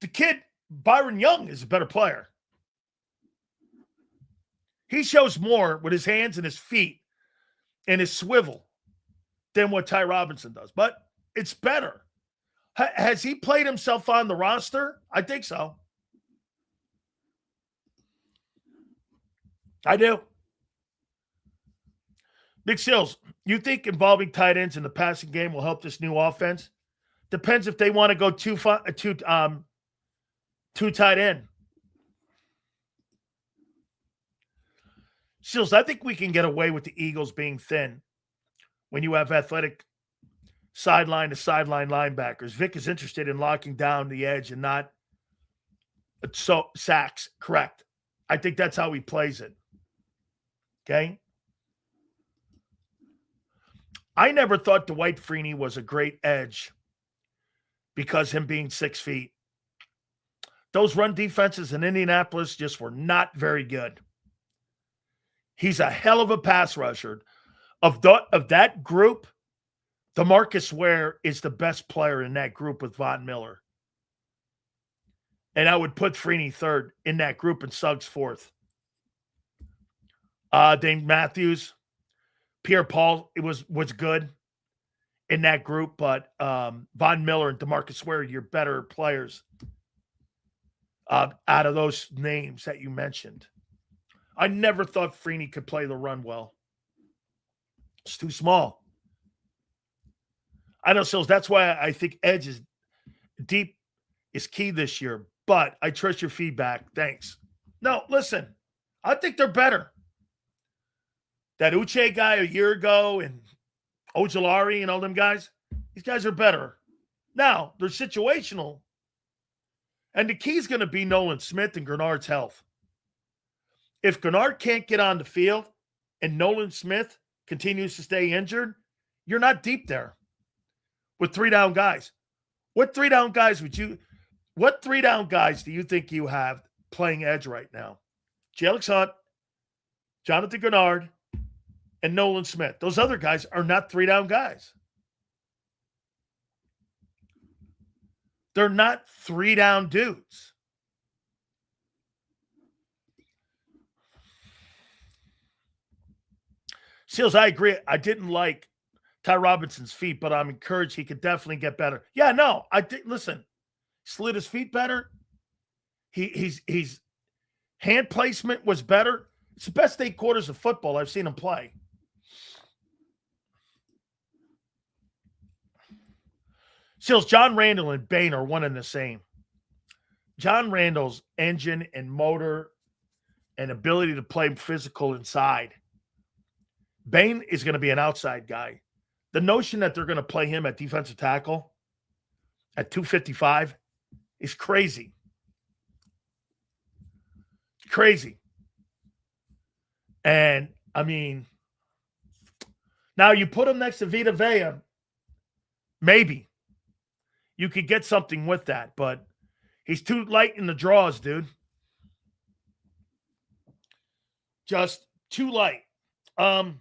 The kid, Byron Young, is a better player. He shows more with his hands and his feet and his swivel than what Ty Robinson does. But it's better. Has he played himself on the roster? I think so. I do. Big Sills, you think involving tight ends in the passing game will help this new offense? Depends if they want to go two tight end. Sills, I think we can get away with the Eagles being thin when you have athletic sideline to sideline linebackers. Vic is interested in locking down the edge and not So sacks, correct. I think that's how he plays it. Okay. I never thought Dwight Freeney was a great edge because him being 6 feet. Those run defenses in Indianapolis just were not very good. He's a hell of a pass rusher. Of that group, DeMarcus Ware is the best player in that group with Von Miller. And I would put Freeney third in that group and Suggs fourth. Dane Matthews, Pierre-Paul, it was good in that group, but Von Miller and DeMarcus Ware, you're better players out of those names that you mentioned. I never thought Freeney could play the run well. It's too small. I know, Sills. That's why I think edge is deep is key this year. But I trust your feedback. Thanks. No, listen. I think they're better. That Uche guy a year ago and Ojulari and all them guys, these guys are better. Now, they're situational. And the key is going to be Nolan Smith and Greenard's health. If Greenard can't get on the field and Nolan Smith continues to stay injured, you're not deep there with 3 down guys. What 3 down guys do you think you have playing edge right now? Jalix Hunt, Jonathan Greenard, and Nolan Smith. Those other guys are not 3 down guys. They're not 3 down dudes. Seals, I agree. I didn't like Ty Robinson's feet, but I'm encouraged he could definitely get better. Yeah, no, listen, slid his feet better. He's hand placement was better. It's the best 8 quarters of football I've seen him play. Seals, John Randall and Bain are one and the same. John Randall's engine and motor and ability to play physical inside. Bain is going to be an outside guy. The notion that they're going to play him at defensive tackle at 255 is crazy. Crazy. And, I mean, now you put him next to Vita Vea, maybe. You could get something with that, but he's too light in the draws, dude. Just too light. I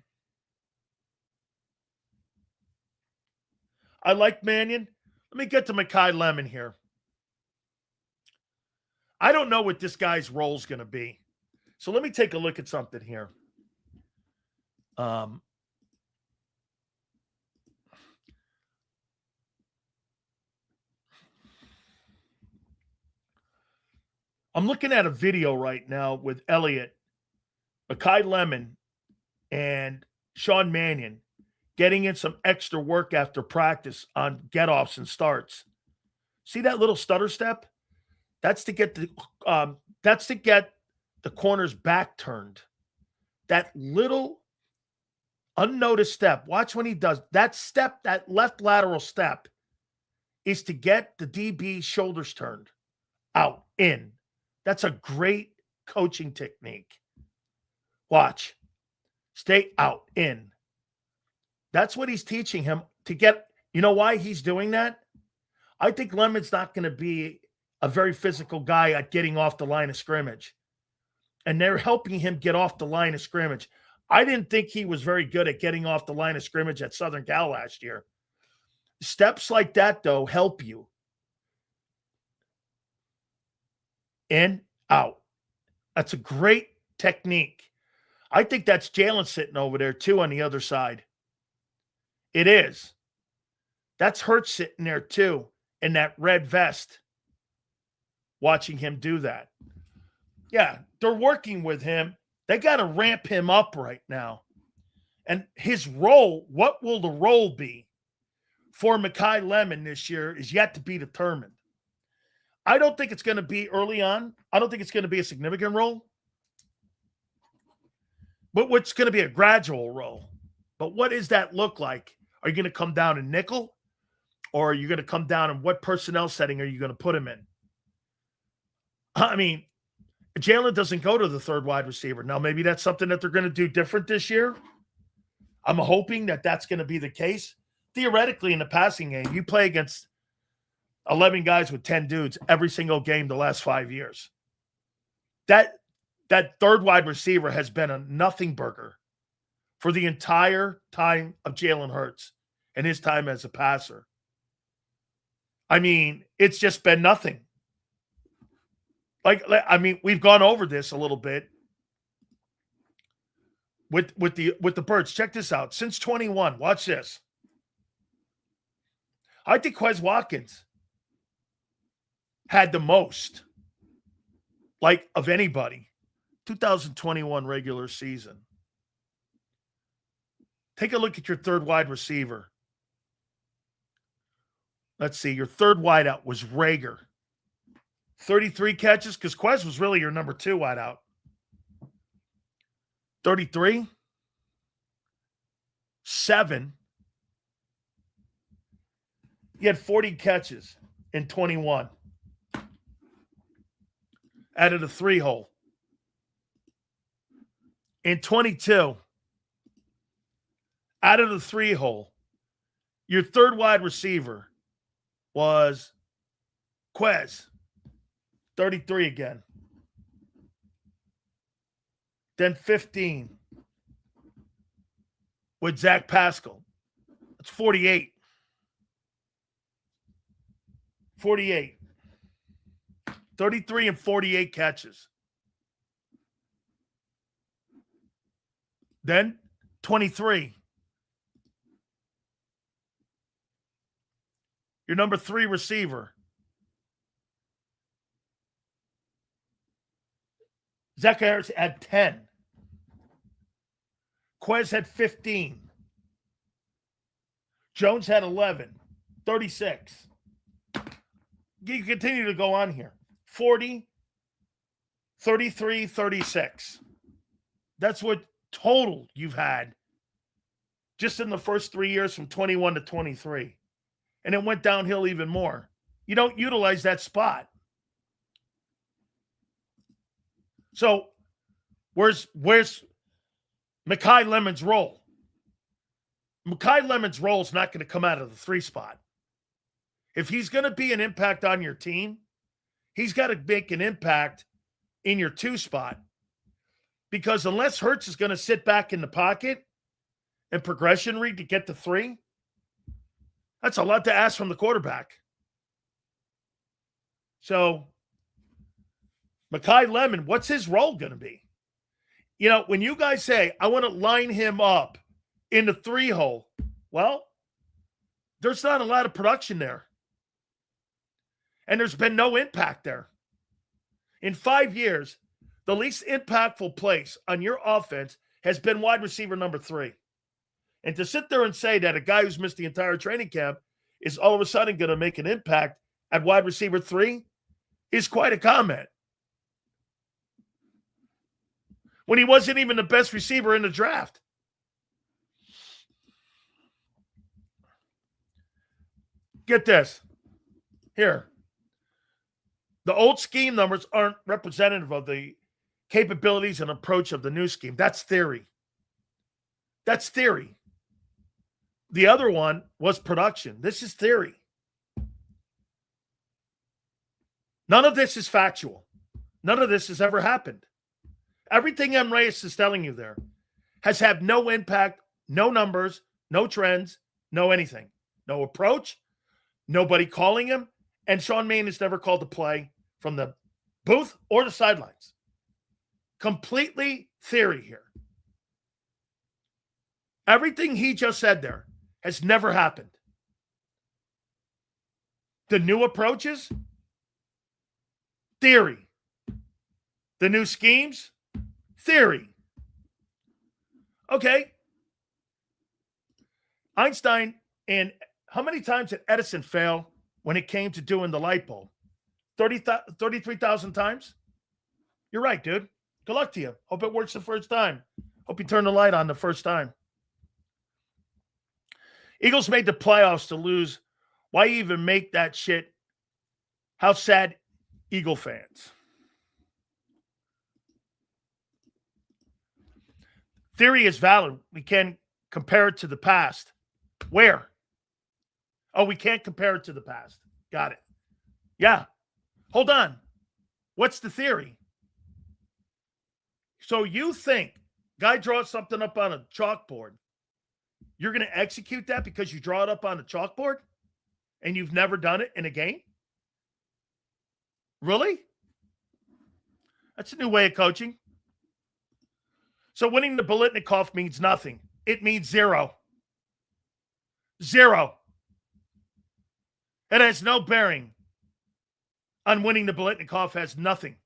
like Mannion. Let me get to Makai Lemon here. I don't know what this guy's role is going to be. So let me take a look at something here. I'm looking at a video right now with Elliott, Makai Lemon, and Sean Mannion getting in some extra work after practice on get-offs and starts. See that little stutter step? That's to get the corner's back turned. That little unnoticed step. Watch when he does that step, that left lateral step is to get the DB shoulders turned out, in. That's a great coaching technique. Watch. Stay out, in. That's what he's teaching him to get. You know why he's doing that? I think Lemon's not going to be a very physical guy at getting off the line of scrimmage. And they're helping him get off the line of scrimmage. I didn't think he was very good at getting off the line of scrimmage at Southern Cal last year. Steps like that, though, help you. In, out. That's a great technique. I think that's Jalen sitting over there, too, on the other side. It is. That's Hurts sitting there, too, in that red vest, watching him do that. Yeah, they're working with him. They got to ramp him up right now. And his role, what will the role be for Makai Lemon this year is yet to be determined. I don't think it's going to be early on. I don't think it's going to be a significant role. But what's going to be a gradual role. But what does that look like? Are you going to come down in nickel? Or are you going to come down in what personnel setting are you going to put him in? I mean, Jalen doesn't go to the third wide receiver. Now, maybe that's something that they're going to do different this year. I'm hoping that that's going to be the case. Theoretically, in the passing game, you play against 11 guys with 10 dudes every single game the last 5 years. That third wide receiver has been a nothing burger for the entire time of Jalen Hurts and his time as a passer. I mean, it's just been nothing. We've gone over this a little bit with the Birds. Check this out. Since 21, watch this. I think Quez Watkins had the most, of anybody. 2021 regular season. Take a look at your third wide receiver. Let's see. Your third wideout was Rager. 33 catches, because Quez was really your number 2 wideout. 33. 7. He had 40 catches in 21. Added a 3-hole. In 22, out of the 3-hole, your third wide receiver was Quez, 33 again. Then 15 with Zach Pascal. That's 48. 48. 33 and 48 catches. Then 23. Your number 3 receiver. Zach Harris had 10. Quez had 15. Jones had 11. 36. You continue to go on here. 40, 33, 36. That's what total you've had just in the first 3 years from 21 to 23. And it went downhill even more. You don't utilize that spot. So where's Makai Lemon's role? Makai Lemon's role is not going to come out of the 3 spot. If he's going to be an impact on your team, he's got to make an impact in your 2 spot. Because unless Hurts is going to sit back in the pocket and progression read to get to 3, that's a lot to ask from the quarterback. So, Makai Lemon, what's his role going to be? You know, when you guys say, I want to line him up in the 3-hole, well, there's not a lot of production there. And there's been no impact there. In 5 years, the least impactful place on your offense has been wide receiver number 3. And to sit there and say that a guy who's missed the entire training camp is all of a sudden going to make an impact at wide receiver 3 is quite a comment. When he wasn't even the best receiver in the draft. Get this. Here. The old scheme numbers aren't representative of the capabilities and approach of the new scheme. That's theory. That's theory. The other one was production. This is theory. None of this is factual. None of this has ever happened. Everything M. Reyes is telling you there has had no impact, no numbers, no trends, no anything. No approach, nobody calling him, and Sean Mannion has never called a play from the booth or the sidelines. Completely theory here. Everything he just said there has never happened. The new approaches, theory. The new schemes, theory. Okay. Einstein, and how many times did Edison fail when it came to doing the light bulb? 33,000 times? You're right, dude. Good luck to you. Hope it works the first time. Hope you turn the light on the first time. Eagles made the playoffs to lose. Why even make that shit? How sad, Eagle fans. Theory is valid. We can compare it to the past. Where? Oh, we can't compare it to the past. Got it. Yeah. Hold on. What's the theory? So you think guy draws something up on a chalkboard, you're going to execute that because you draw it up on a chalkboard and you've never done it in a game? Really? That's a new way of coaching. So winning the Biletnikoff means nothing. It means zero. Zero. It has no bearing on winning the Biletnikoff. Has nothing.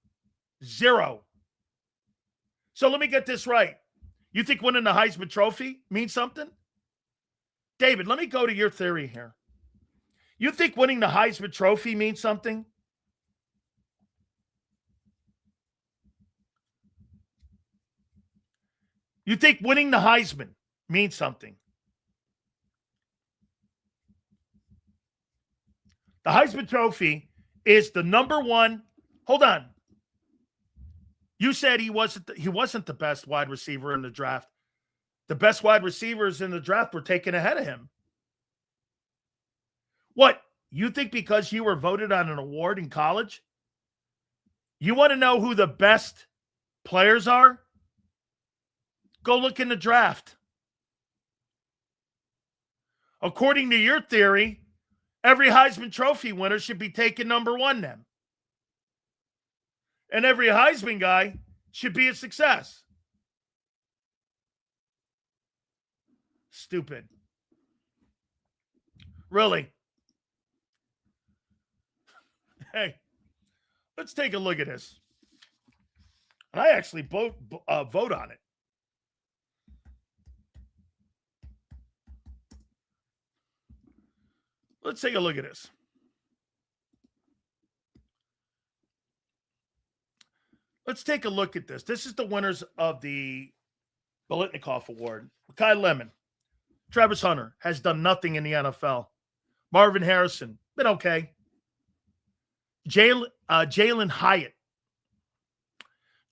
Zero. So let me get this right. You think winning the Heisman Trophy means something? David, let me go to your theory here. You think winning the Heisman Trophy means something? You think winning the Heisman means something? The Heisman Trophy is the number one. Hold on. You said he wasn't the best wide receiver in the draft. The best wide receivers in the draft were taken ahead of him. What? You think because you were voted on an award in college, you want to know who the best players are? Go look in the draft. According to your theory, every Heisman Trophy winner should be taken number one then. And every Heisman guy should be a success. Stupid. Really? Hey, let's take a look at this. And I actually vote on it. Let's take a look at this. Let's take a look at this. This is the winners of the Biletnikoff Award. Makai Lemon, Travis Hunter has done nothing in the NFL. Marvin Harrison, been okay. Jalen Hyatt.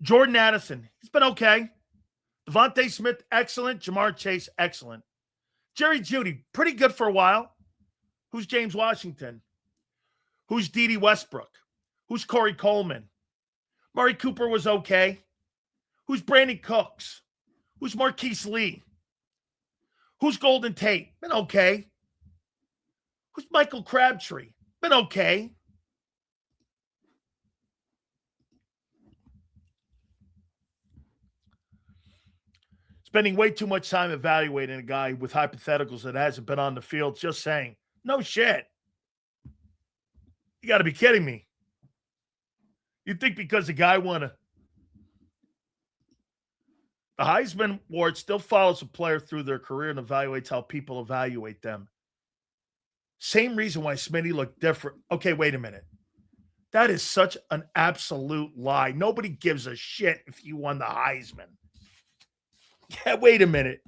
Jordan Addison, he's been okay. Devontae Smith, excellent. Jamar Chase, excellent. Jerry Jeudy, pretty good for a while. Who's James Washington? Who's Dede Westbrook? Who's Corey Coleman? Murray Cooper was okay. Who's Brandon Cooks? Who's Marquise Lee? Who's Golden Tate? Been okay. Who's Michael Crabtree? Been okay. Spending way too much time evaluating a guy with hypotheticals that hasn't been on the field, just saying, no shit. You got to be kidding me. You think because the guy won the Heisman Award still follows a player through their career and evaluates how people evaluate them. Same reason why Smitty looked different. Okay, wait a minute. That is such an absolute lie. Nobody gives a shit if you won the Heisman. Yeah, wait a minute.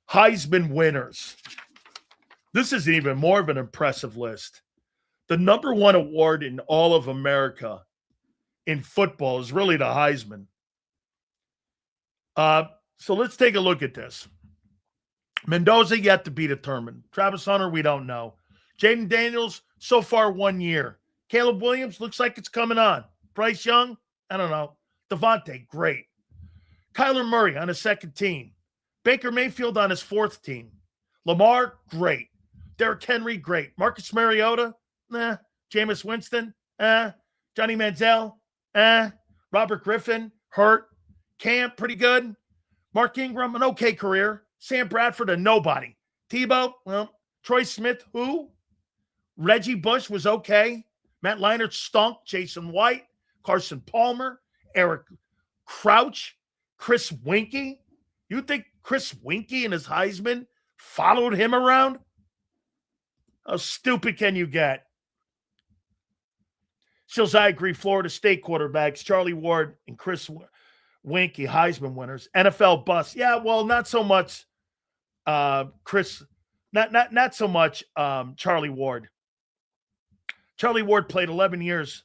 Heisman winners. This is even more of an impressive list. The number one award in all of America in football is really the Heisman. So let's take a look at this. Mendoza yet to be determined. Travis Hunter, we don't know. Jaden Daniels, so far 1 year. Caleb Williams, looks like it's coming on. Bryce Young, I don't know. Devontae, great. Kyler Murray on his second team. Baker Mayfield on his fourth team. Lamar, great. Derrick Henry, great. Marcus Mariota, Jameis Winston, Johnny Manziel, Robert Griffin, hurt. Cam, pretty good. Mark Ingram, an okay career. Sam Bradford, a nobody. Tebow, well, Troy Smith, who? Reggie Bush was okay. Matt Leinart stunk. Jason White, Carson Palmer, Eric Crouch, Chris Winkie. You think Chris Winkie and his Heisman followed him around? How stupid can you get? Sills, I agree. Florida State quarterbacks, Charlie Ward and Chris Winkie, Heisman winners. NFL bust. Yeah, well, not so much Chris, not so much Charlie Ward. Charlie Ward played 11 years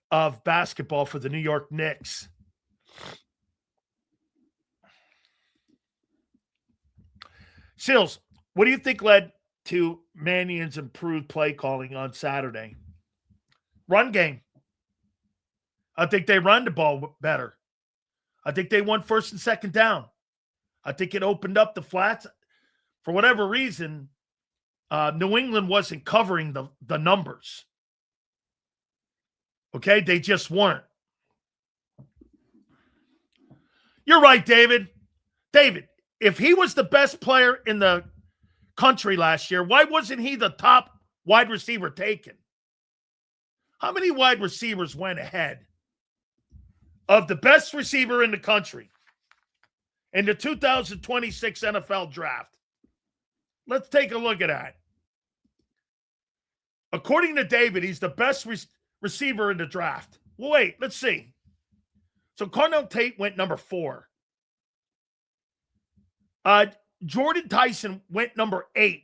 of basketball for the New York Knicks. Sills, what do you think led to Mannion's improved play calling on Saturday? Run game. I think they run the ball better. I think they won first and second down. I think it opened up the flats. For whatever reason, New England wasn't covering the numbers. Okay? They just weren't. You're right, David. David, if he was the best player in the country last year, why wasn't he the top wide receiver taken? How many wide receivers went ahead of the best receiver in the country in the 2026 NFL draft? Let's take a look at that. According to David, he's the best receiver in the draft. Well, wait, let's see. So Carnell Tate went number 4. Jordan Tyson went number 8.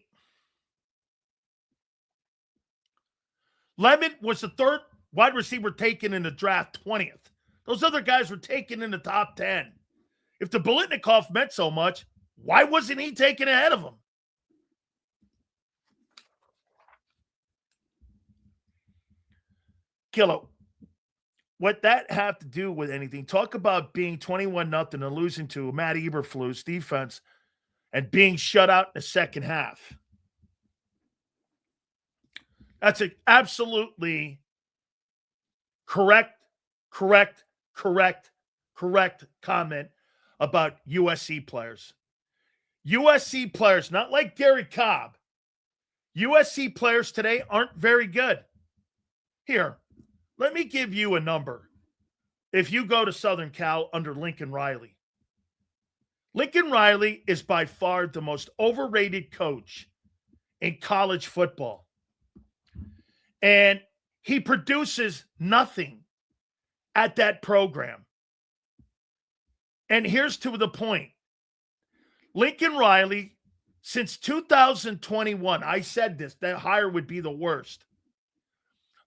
Lemon was the third wide receiver taken in the draft, 20th. Those other guys were taken in the top 10. If the Biletnikoff meant so much, why wasn't he taken ahead of him? Kilo, what that have to do with anything? Talk about being 21-0 and losing to Matt Eberflus defense and being shut out in the second half. That's an absolutely correct comment about USC players. USC players, not like Garry Cobb. USC players today aren't very good. Here, let me give you a number. If you go to Southern Cal under Lincoln Riley. Lincoln Riley is by far the most overrated coach in college football. And he produces nothing at that program. And here's to the point. Lincoln Riley, since 2021, I said this, that hire would be the worst.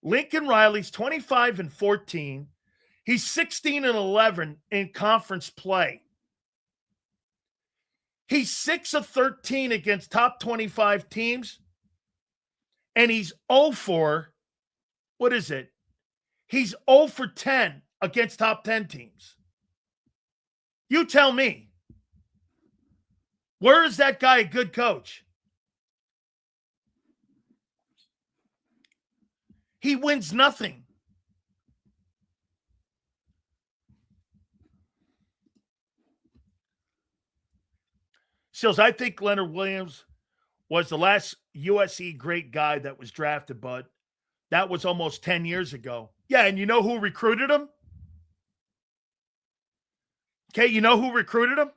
Lincoln Riley's 25-14. He's 16-11 in conference play. He's 6 of 13 against top 25 teams. And he's 0 for, what is it? He's 0 for 10 against top 10 teams. You tell me. Where is that guy a good coach? He wins nothing. Sills, I think Leonard Williams was the last USC great guy that was drafted, but that was almost 10 years ago. Yeah, and you know who recruited him? Okay, you know who recruited him?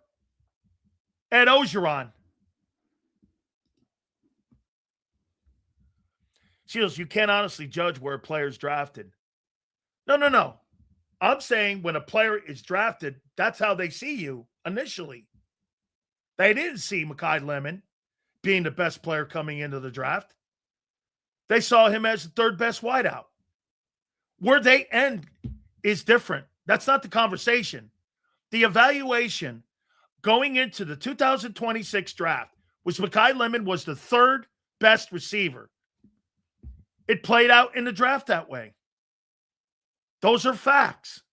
Ed Ogeron. Shields, you can't honestly judge where a player's drafted. No. I'm saying when a player is drafted, that's how they see you initially. They didn't see Makai Lemon being the best player coming into the draft. They saw him as the third best wideout. Where they end is different. That's not the conversation. The evaluation going into the 2026 draft was Makai Lemon was the third best receiver. It played out in the draft that way. Those are facts.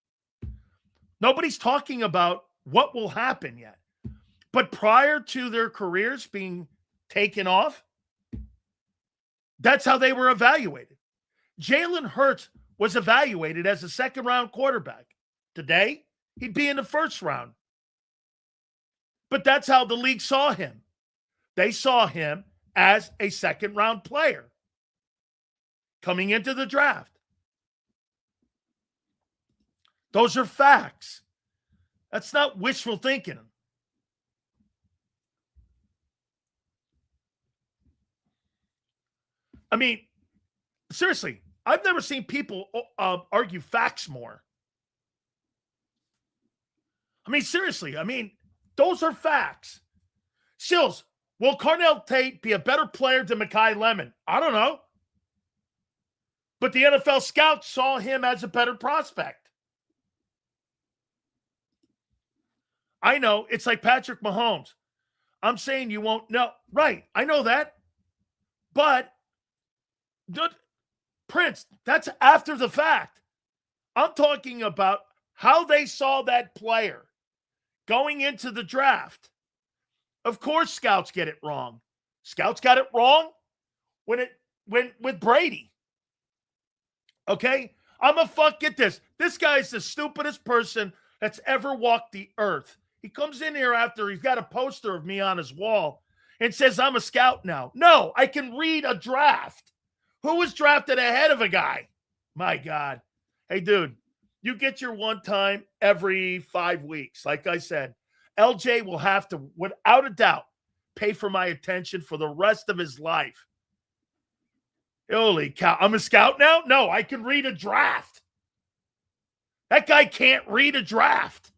Nobody's talking about what will happen yet. But prior to their careers being taken off, that's how they were evaluated. Jalen Hurts was evaluated as a second-round quarterback. Today, he'd be in the first round. But that's how the league saw him. They saw him as a second-round player coming into the draft. Those are facts. That's not wishful thinking. I mean, seriously, I've never seen people argue facts more. I mean, seriously, those are facts. Sills, will Carnell Tate be a better player than Makai Lemon? I don't know. But the NFL scouts saw him as a better prospect. I know, it's like Patrick Mahomes. I'm saying you won't know. Right. I know that. But, Prince, that's after the fact. I'm talking about how they saw that player going into the draft. Of course, scouts get it wrong. Scouts got it wrong when with Brady. Okay? Get this. This guy's the stupidest person that's ever walked the earth. He comes in here after he's got a poster of me on his wall and says, I'm a scout now. No, I can read a draft. Who was drafted ahead of a guy? My God. Hey, dude, you get your one time every 5 weeks. Like I said, LJ will have to, without a doubt, pay for my attention for the rest of his life. Holy cow. I'm a scout now? No, I can read a draft. That guy can't read a draft.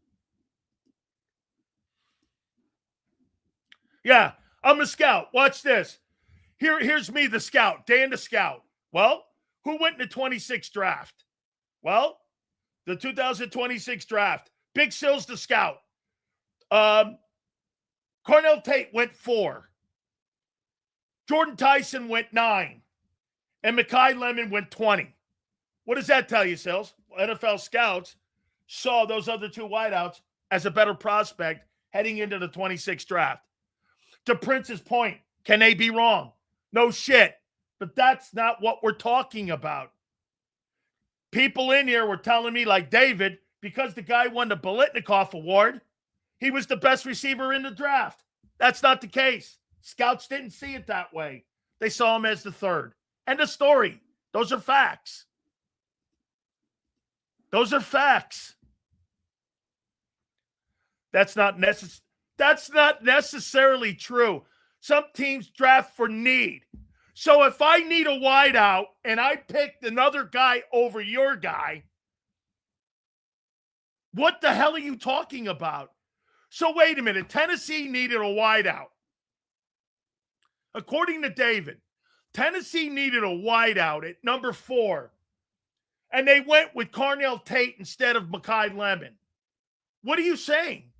Yeah, I'm a scout. Watch this. Here's me, the scout, Dan the scout. Well, who went in the 26th draft? Well, the 2026 draft. Big Sills the scout. Cornell Tate went 4. Jordan Tyson went 9. And Makai Lemon went 20. What does that tell you, Sills? NFL scouts saw those other 2 wideouts as a better prospect heading into the 26th draft. To Prince's point, can they be wrong? No shit. But that's not what we're talking about. People in here were telling me, like David, because the guy won the Biletnikoff Award, he was the best receiver in the draft. That's not the case. Scouts didn't see it that way. They saw him as the 3rd. End of story. Those are facts. Those are facts. That's not necessarily true. Some teams draft for need. So if I need a wideout and I picked another guy over your guy, what the hell are you talking about? So wait a minute. Tennessee needed a wideout. According to David, Tennessee needed a wideout at number 4. And they went with Cornell Tate instead of Makai Lemon. What are you saying?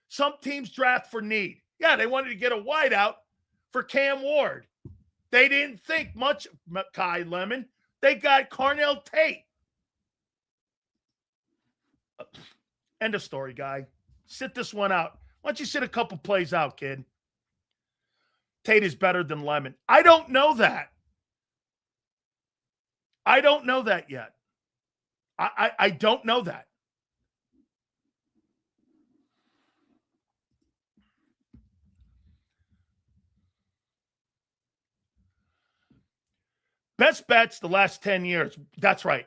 Some teams draft for need. Yeah, they wanted to get a wideout for Cam Ward. They didn't think much of Makai Lemon. They got Cornell Tate. End of story, guy. Sit this one out. Why don't you sit a couple plays out, kid? Tate is better than Lemon. I don't know that. I don't know that yet. I don't know that. Best bets the last 10 years. That's right.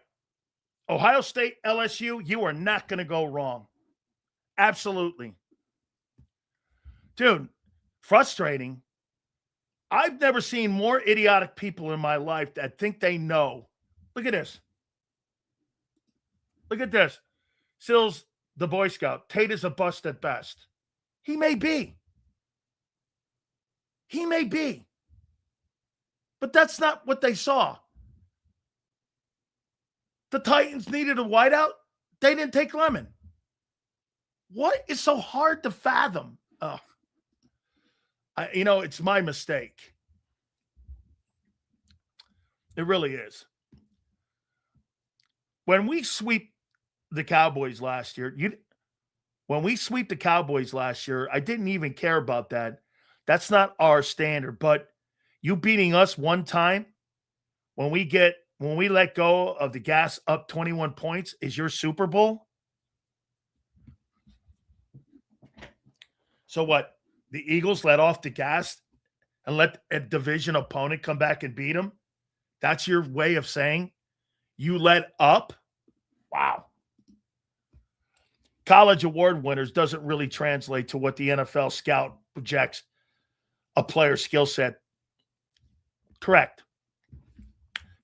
Ohio State, LSU, you are not going to go wrong. Absolutely. Dude, frustrating. I've never seen more idiotic people in my life that think they know. Look at this. Look at this. Sills, the Boy Scout. Tate is a bust at best. He may be. He may be. But that's not what they saw. The Titans needed a wideout. They didn't take Lemon. What is so hard to fathom? It's my mistake. It really is. When we sweep the Cowboys last year, I didn't even care about that. That's not our standard. But you beating us one time when we let go of the gas up 21 points is your Super Bowl? So what? The Eagles let off the gas and let a division opponent come back and beat them? That's your way of saying you let up? Wow. College award winners doesn't really translate to what the NFL scout projects a player's skill set. Correct.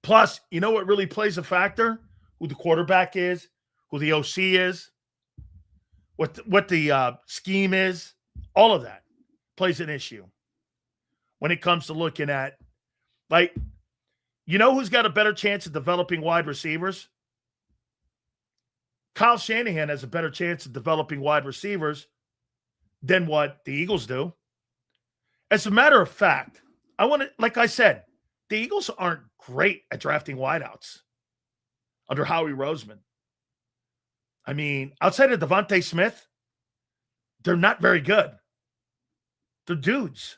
Plus, you know what really plays a factor? Who the quarterback is, who the OC is, what the scheme is. All of that plays an issue when it comes to looking at, like, you know who's got a better chance of developing wide receivers? Kyle Shanahan has a better chance of developing wide receivers than what the Eagles do. As a matter of fact, like I said, the Eagles aren't great at drafting wideouts under Howie Roseman. I mean, outside of Devontae Smith, they're not very good. They're dudes.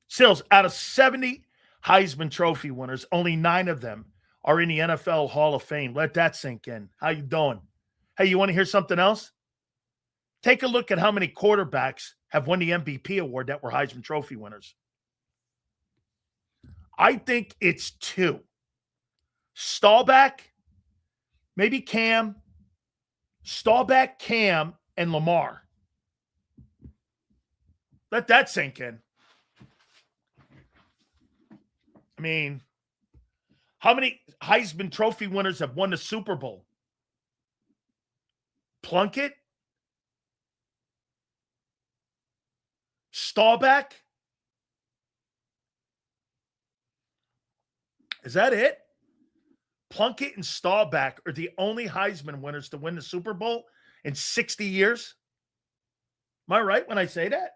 Sills, out of 70 Heisman Trophy winners, only 9 of them are in the NFL Hall of Fame. Let that sink in. How you doing? Hey, you want to hear something else? Take a look at how many quarterbacks have won the MVP award that were Heisman Trophy winners. I think it's 2. Staubach, maybe Cam. Staubach, Cam, and Lamar. Let that sink in. I mean, how many Heisman Trophy winners have won the Super Bowl? Plunkett? Staubach? Is that it? Plunkett and Staubach are the only Heisman winners to win the Super Bowl in 60 years? Am I right when I say that?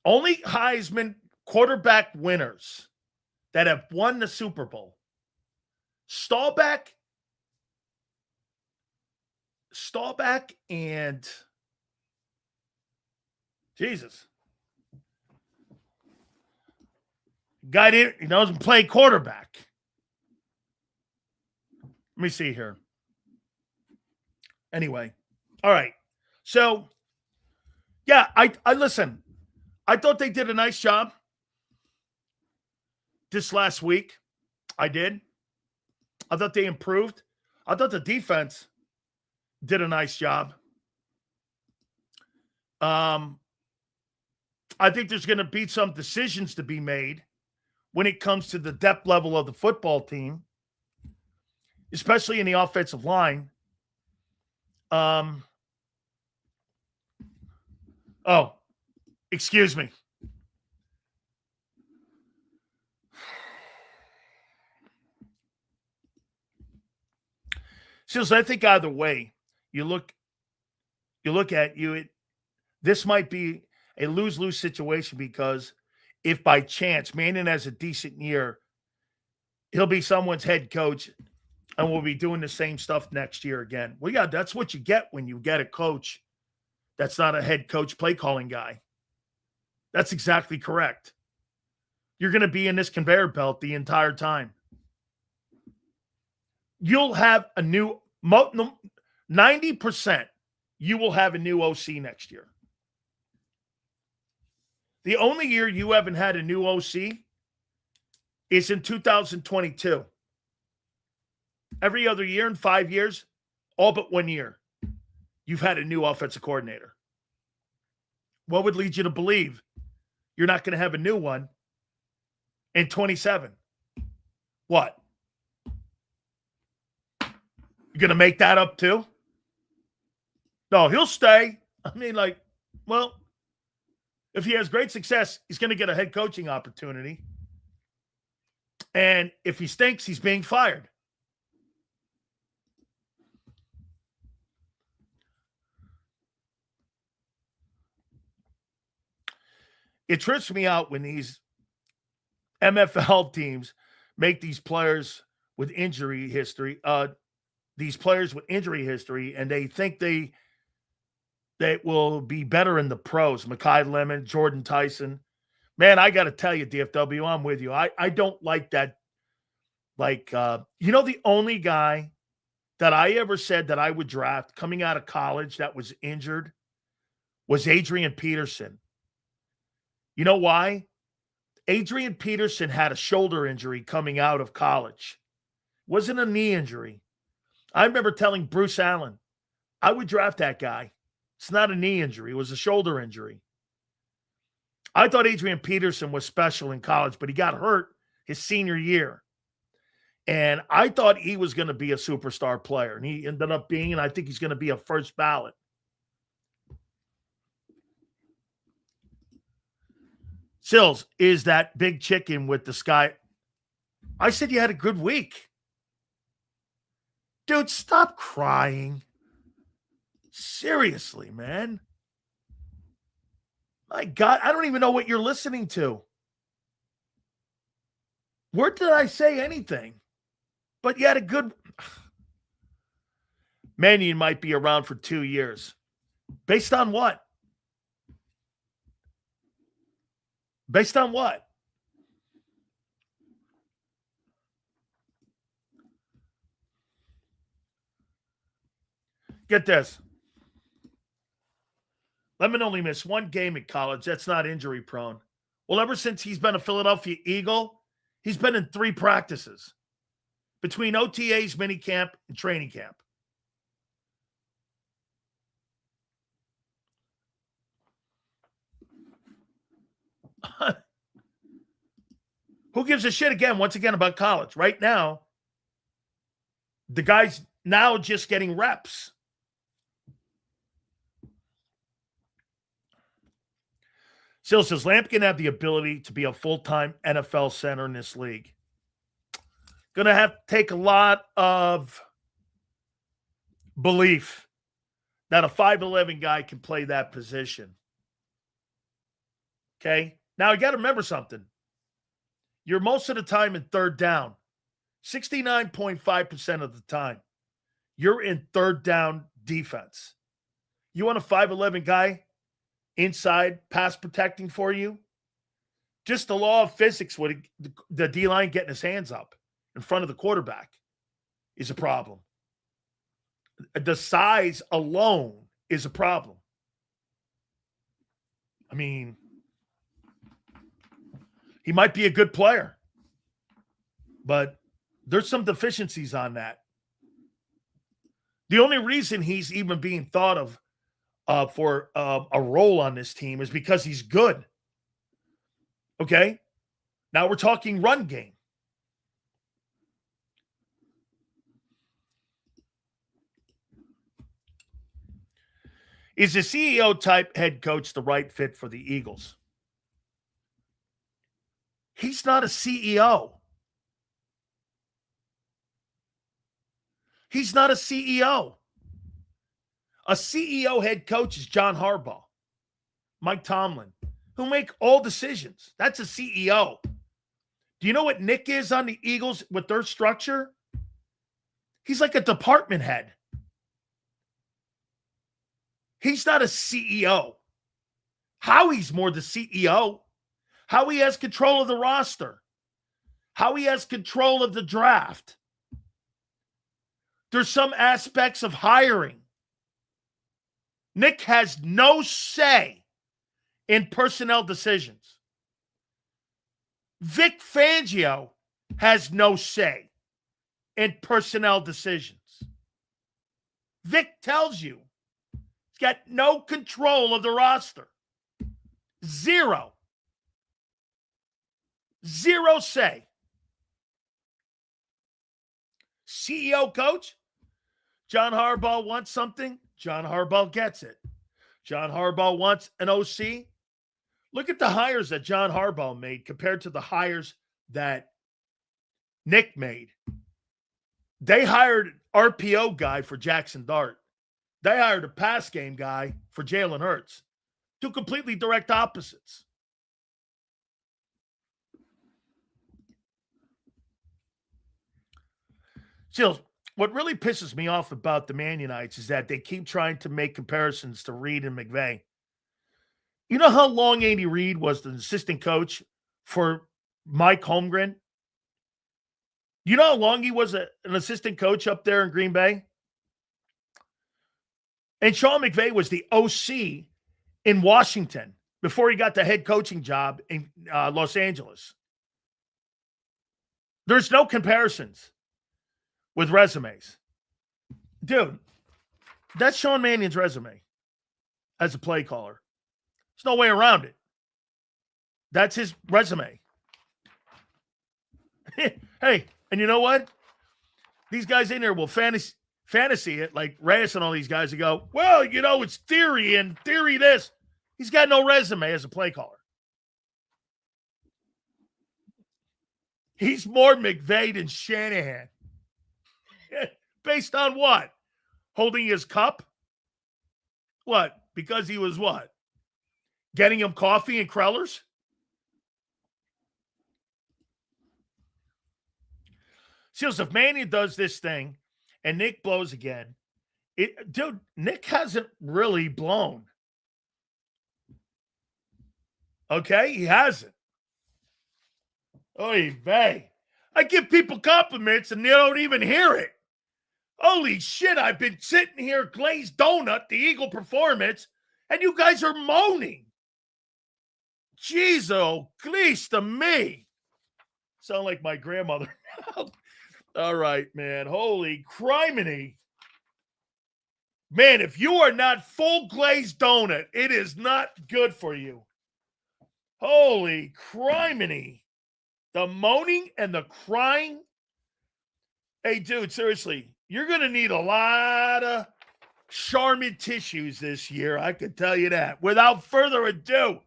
Only Heisman quarterback winners that have won the Super Bowl. Staubach and Jesus. Guy didn't, he doesn't play quarterback. Let me see here. Anyway, all right. So, yeah, I listen. I thought they did a nice job this last week. I did. I thought they improved. I thought the defense did a nice job. I think there's going to be some decisions to be made when it comes to the depth level of the football team, especially in the offensive line. Excuse me. So I think either way, you look at this might be a lose-lose situation, because if by chance Mannion has a decent year, he'll be someone's head coach and we'll be doing the same stuff next year again. Well, yeah, that's what you get when you get a coach that's not a head coach play calling guy. That's exactly correct. You're going to be in this conveyor belt the entire time. You'll have a new 90%. You will have a new OC next year. The only year you haven't had a new OC is in 2022. Every other year in 5 years, all but 1 year, you've had a new offensive coordinator. What would lead you to believe you're not going to have a new one in 27? What? You're going to make that up too? No, he'll stay. I mean, well, if he has great success, he's going to get a head coaching opportunity. And if he stinks, he's being fired. It trips me out when these MFL teams make these players with injury history, and they think they will be better in the pros. Makai Lemon, Jordan Tyson. Man, I got to tell you, DFW, I'm with you. I don't like that. The only guy that I ever said that I would draft coming out of college that was injured was Adrian Peterson. You know why? Adrian Peterson had a shoulder injury coming out of college. It wasn't a knee injury. I remember telling Bruce Allen, I would draft that guy. It's not a knee injury. It was a shoulder injury. I thought Adrian Peterson was special in college, but he got hurt his senior year. And I thought he was going to be a superstar player. And he ended up being, and I think he's going to be a first ballot. Sills, is that big chicken with the sky. I said you had a good week. Dude, stop crying. Seriously, man. My God, I don't even know what you're listening to. Where did I say anything? But you had a good... Mannion might be around for 2 years. Based on what? Based on what? Get this. Lemon only missed one game at college. That's not injury prone. Well, ever since he's been a Philadelphia Eagle, he's been in 3 practices between OTAs, minicamp, and training camp. Who gives a shit once again about college? Right now, the guy's now just getting reps. Still says Lamp can have the ability to be a full-time NFL center in this league. Going to have to take a lot of belief that a 5'11 guy can play that position. Okay? Now, you got to remember something. You're most of the time in third down. 69.5% of the time, you're in third down defense. You want a 5'11 guy inside pass protecting for you? Just the law of physics with the D-line getting his hands up in front of the quarterback is a problem. The size alone is a problem. I mean, he might be a good player, but there's some deficiencies on that. The only reason he's even being thought of for a role on this team is because he's good. Okay? Now we're talking run game. Is the CEO type head coach the right fit for the Eagles? He's not a CEO. He's not a CEO. A CEO head coach is John Harbaugh, Mike Tomlin, who make all decisions. That's a CEO. Do you know what Nick is on the Eagles with their structure? He's like a department head. He's not a CEO. Howie's more the CEO. Howie has control of the roster. Howie has control of the draft. There's some aspects of hiring. Nick has no say in personnel decisions. Vic Fangio has no say in personnel decisions. Vic tells you he's got no control of the roster. Zero say. CEO coach, John Harbaugh wants something. John Harbaugh gets it. John Harbaugh wants an OC. Look at the hires that John Harbaugh made compared to the hires that Nick made. They hired an RPO guy for Jackson Dart. They hired a pass game guy for Jalen Hurts. Two completely direct opposites. Still, what really pisses me off about the Mannionites is that they keep trying to make comparisons to Reed and McVay. You know how long Andy Reid was the assistant coach for Mike Holmgren? You know how long he was an assistant coach up there in Green Bay? And Sean McVay was the OC in Washington before he got the head coaching job in Los Angeles. There's no comparisons with resumes. Dude, that's Sean Mannion's resume as a play caller. There's no way around it. That's his resume. Hey, and you know what? These guys in there will fantasy it like Reyes and all these guys who go, well, you know, it's theory and theory this. He's got no resume as a play caller. He's more McVay than Shanahan. Based on what? Holding his cup? What? Because he was what? Getting him coffee and Krellers? See, if Mannion does this thing and Nick blows again, dude, Nick hasn't really blown. Okay? He hasn't. Oy vey. I give people compliments and they don't even hear it. Holy shit, I've been sitting here glazed donut, the Eagle performance, and you guys are moaning. Jeez, oh, please to me. Sound like my grandmother. All right, man. Holy criminy. Man, if you are not full glazed donut, it is not good for you. Holy criminy. The moaning and the crying. Hey, dude, seriously, you're going to need a lot of Charmin tissues this year. I can tell you that. Without further ado,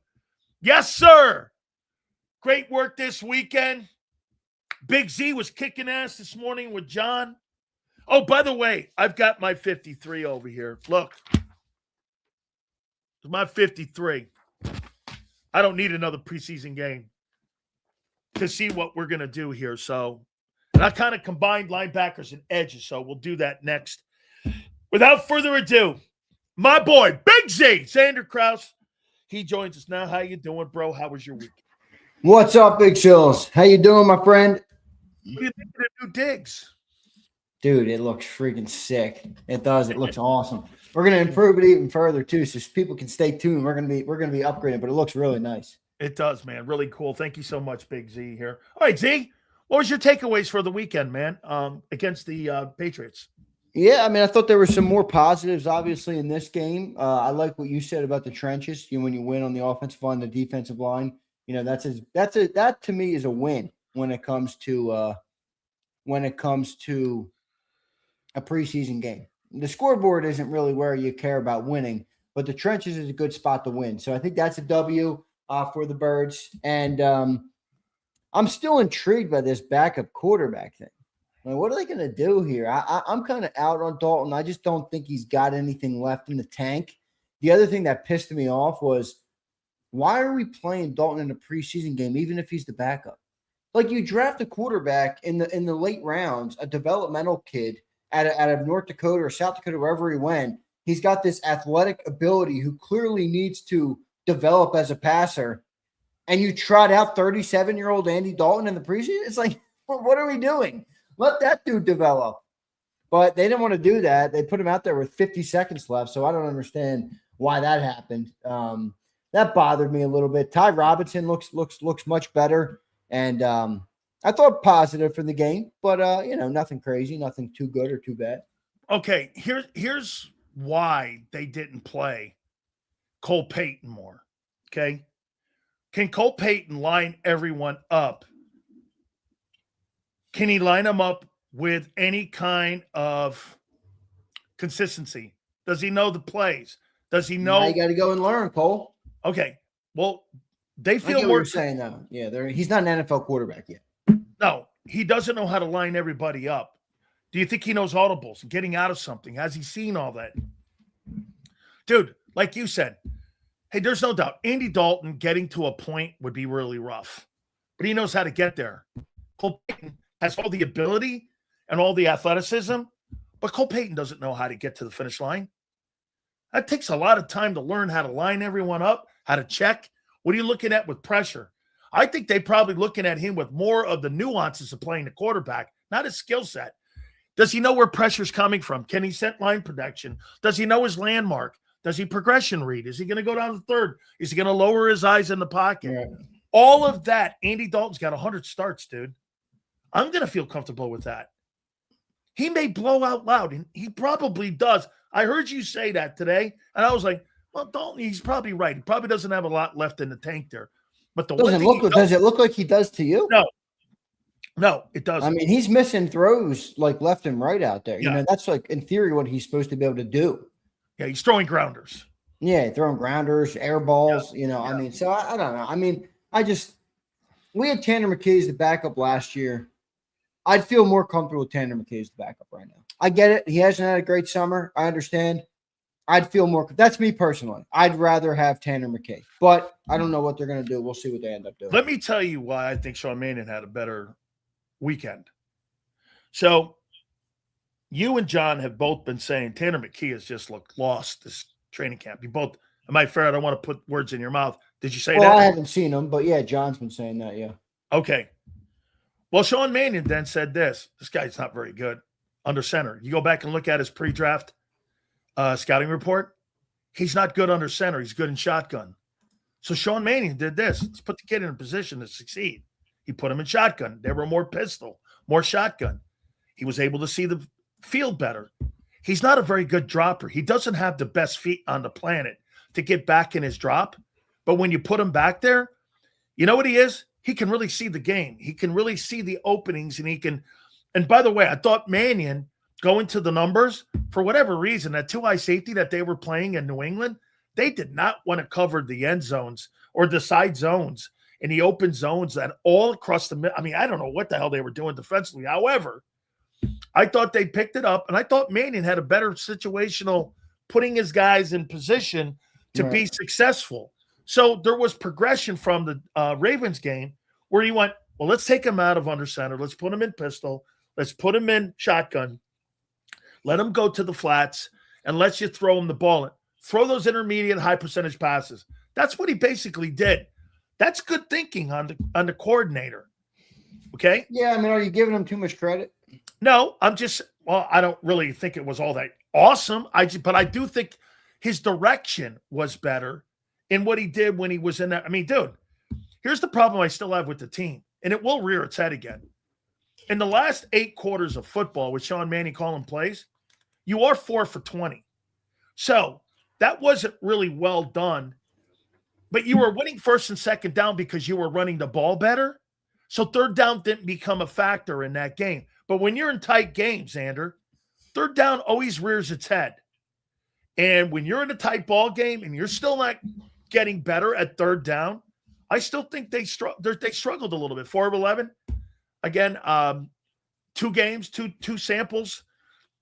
yes, sir. Great work this weekend. Big Z was kicking ass this morning with John. Oh, by the way, I've got my 53 over here. Look. It's my 53. I don't need another preseason game to see what we're going to do here. So, and I kind of combined linebackers and edges, so we'll do that next. Without further ado, my boy, Big Z, Zander Krause. He joins us now. How you doing, bro? How was your week?
What's up, Big Shills? How you doing, my friend?
What do you think of the new digs?
Dude, it looks freaking sick. It does. It looks awesome. We're gonna improve it even further too, so people can stay tuned. We're gonna be upgrading, but it looks really nice.
It does, man. Really cool. Thank you so much, Big Z here. All right, Z, what was your takeaways for the weekend, man, against the Patriots?
Yeah, I mean, I thought there were some more positives, obviously, in this game. I like what you said about the trenches. When you win on the offensive line, the defensive line, that to me is a win when it comes to a preseason game. The scoreboard isn't really where you care about winning, but the trenches is a good spot to win. So I think that's a W for the Birds. And I'm still intrigued by this backup quarterback thing. Like, what are they going to do here? I'm kind of out on Dalton. I just don't think he's got anything left in the tank. The other thing that pissed me off was, why are we playing Dalton in a preseason game, even if he's the backup? Like, you draft a quarterback in the late rounds, a developmental kid out of North Dakota or South Dakota, wherever he went. He's got this athletic ability who clearly needs to develop as a passer. And you trot out 37-year-old Andy Dalton in the preseason? It's like, what are we doing? Let that dude develop. But they didn't want to do that. They put him out there with 50 seconds left, so I don't understand why that happened. That bothered me a little bit. Ty Robinson looks much better, and I thought positive for the game, but nothing crazy, nothing too good or too bad.
Okay, here's why they didn't play Cole Payton more. Okay, can Cole Payton line everyone up? Can he line them up with any kind of consistency? Does he know the plays? Does he know?
Now you got to go and learn, Cole.
Okay. Well, they feel
more.
What
you're saying though. Yeah, he's not an NFL quarterback yet.
No, he doesn't know how to line everybody up. Do you think he knows audibles and getting out of something? Has he seen all that? Dude, like you said, hey, there's no doubt Andy Dalton getting to a point would be really rough, but he knows how to get there. Cole Payton has all the ability and all the athleticism, but Cole Payton doesn't know how to get to the finish line. That takes a lot of time to learn how to line everyone up, how to check. What are you looking at with pressure? I think they're probably looking at him with more of the nuances of playing the quarterback, not his skill set. Does he know where pressure's coming from? Can he set line protection? Does he know his landmark? Does he progression read? Is he going to go down to third? Is he going to lower his eyes in the pocket? Yeah. All of that. Andy Dalton's got 100 starts, dude. I'm going to feel comfortable with that. He may blow out loud, and he probably does. I heard you say that today, and I was like, well, Dalton, he's probably right. He probably doesn't have a lot left in the tank there. But
does it look like he does to you?
No, it doesn't.
I mean, he's missing throws like left and right out there. Yeah. That's like in theory what he's supposed to be able to do.
Yeah, he's throwing grounders.
Yeah, throwing grounders, air balls. Yeah. I mean, so I don't know. I mean, we had Tanner McKee as the backup last year. I'd feel more comfortable with Tanner McKee as the backup right now. I get it. He hasn't had a great summer. I understand. I'd feel more. That's me personally. I'd rather have Tanner McKee, but I don't know what they're going to do. We'll see what they end up doing.
Let me tell you why I think Sean Mannion had a better weekend. So you and John have both been saying Tanner McKee has just looked lost this training camp. You both, am I fair? I don't want to put words in your mouth. Did you say that?
Well, I haven't seen him, but yeah, John's been saying that, yeah.
Okay. Well, Sean Mannion then said this guy's not very good under center. You go back and look at his pre-draft scouting report. He's not good under center. He's good in shotgun. So Sean Mannion did this. Let's put the kid in a position to succeed. He put him in shotgun. There were more pistol, more shotgun. He was able to see the field better. He's not a very good dropper. He doesn't have the best feet on the planet to get back in his drop. But when you put him back there, you know what he is? He can really see the game. He can really see the openings, and he can. And by the way, I thought Mannion, going to the numbers, for whatever reason, that 2-high safety that they were playing in New England, they did not want to cover the end zones or the side zones and the open zones that all across the. I mean, I don't know what the hell they were doing defensively. However, I thought they picked it up, and I thought Mannion had a better situational putting his guys in position to be successful. So there was progression from the Ravens game where he went, well, let's take him out of under center. Let's put him in pistol. Let's put him in shotgun. Let him go to the flats, and let's just throw him the ball in. Throw those intermediate high percentage passes. That's what he basically did. That's good thinking on the coordinator. Okay?
Yeah, I mean, are you giving him too much credit?
No, I don't really think it was all that awesome. But I do think his direction was better in what he did when he was in that. I mean, dude, here's the problem I still have with the team, and it will rear its head again. In the last 8 quarters of football with Sean Mannion calling plays, you are 4 for 20. So that wasn't really well done, but you were winning first and second down because you were running the ball better. So third down didn't become a factor in that game. But when you're in tight games, Zander, third down always rears its head. And when you're in a tight ball game and you're still not getting better at third down, I still think they struggled a little bit. 4 of 11. Again, 2 games, two samples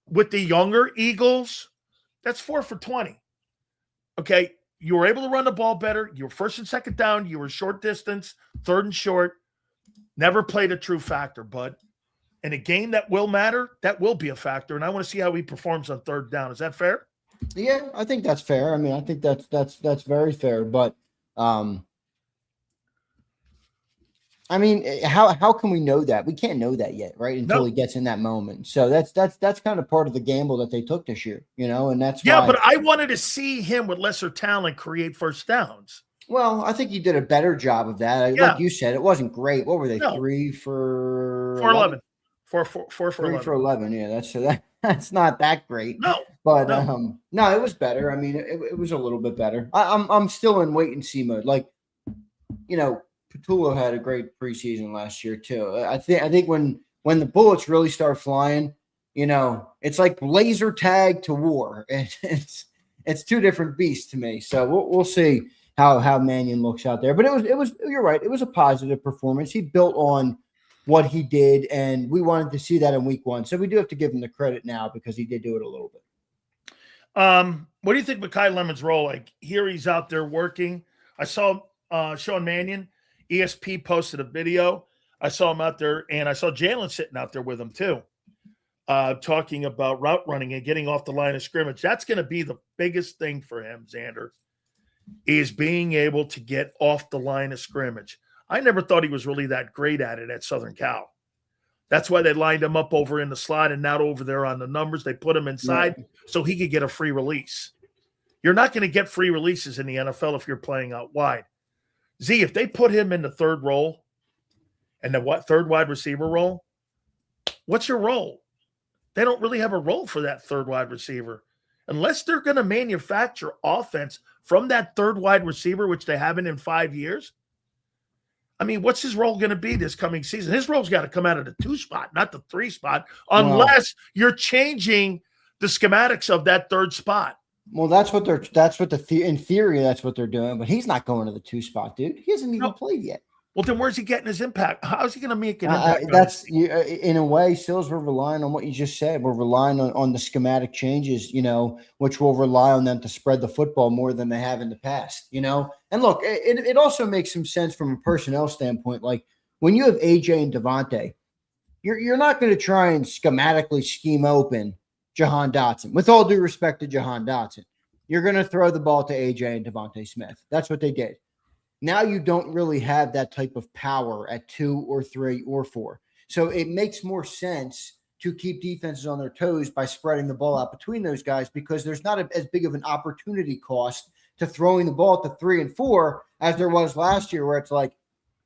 with the younger Eagles. That's 4 for 20. Okay, you were able to run the ball better. You were first and second down. You were short distance, third and short. Never played a true factor, bud. In a game that will matter, that will be a factor. And I want to see how he performs on third down. Is that fair?
Yeah, I think that's fair. I mean, I think that's very fair. But I mean, how can we know that? We can't know that yet, right? Until he gets in that moment. So that's kind of part of the gamble that they took this year, you know, and that's why.
But I wanted to see him with lesser talent create first downs.
Well, I think he did a better job of that. Like you said, it wasn't great. What were they? 3 for
11? 4 for
3
11.
for 11. Yeah, that's not that great.
No,
but no, it was better. I mean, it was a little bit better. I'm still in wait and see mode. Like, you know, Petulo had a great preseason last year too. I think when the bullets really start flying, you know, it's like laser tag to war. It's 2 different beasts to me. So we'll see how Mannion looks out there. But it was you're right. It was a positive performance. He built on what he did, and we wanted to see that in week 1. So we do have to give him the credit now because he did do it a little bit.
What do you think Makai Lemon's role? Like, here he's out there working. I saw Sean Mannion, ESP posted a video. I saw him out there, and I saw Jalen sitting out there with him too, talking about route running and getting off the line of scrimmage. That's going to be the biggest thing for him, Zander, is being able to get off the line of scrimmage. I never thought he was really that great at it at Southern Cal. That's why they lined him up over in the slot and not over there on the numbers. They put him inside so he could get a free release. You're not going to get free releases in the NFL if you're playing out wide. Z, if they put him in the third role and the third wide receiver role, what's your role? They don't really have a role for that third wide receiver. Unless they're going to manufacture offense from that third wide receiver, which they haven't in 5 years. I mean, what's his role going to be this coming season? His role's got to come out of the 2 spot, not the 3 spot, unless you're changing the schematics of that third spot.
Well, in theory, that's what they're doing, but he's not going to the 2 spot, dude. He hasn't even played yet.
Well, then where's he getting his impact? How is he going to make an impact?
That's in a way, Sills, we're relying on what you just said. We're relying on the schematic changes, which will rely on them to spread the football more than they have in the past, And look, it also makes some sense from a personnel standpoint. Like when you have AJ and Devontae, you're not going to try and schematically scheme open Jahan Dotson. With all due respect to Jahan Dotson, you're going to throw the ball to AJ and Devontae Smith. That's what they did. Now you don't really have that type of power at 2 or 3 or 4. So it makes more sense to keep defenses on their toes by spreading the ball out between those guys because there's not as big of an opportunity cost to throwing the ball to 3 and 4 as there was last year, where it's like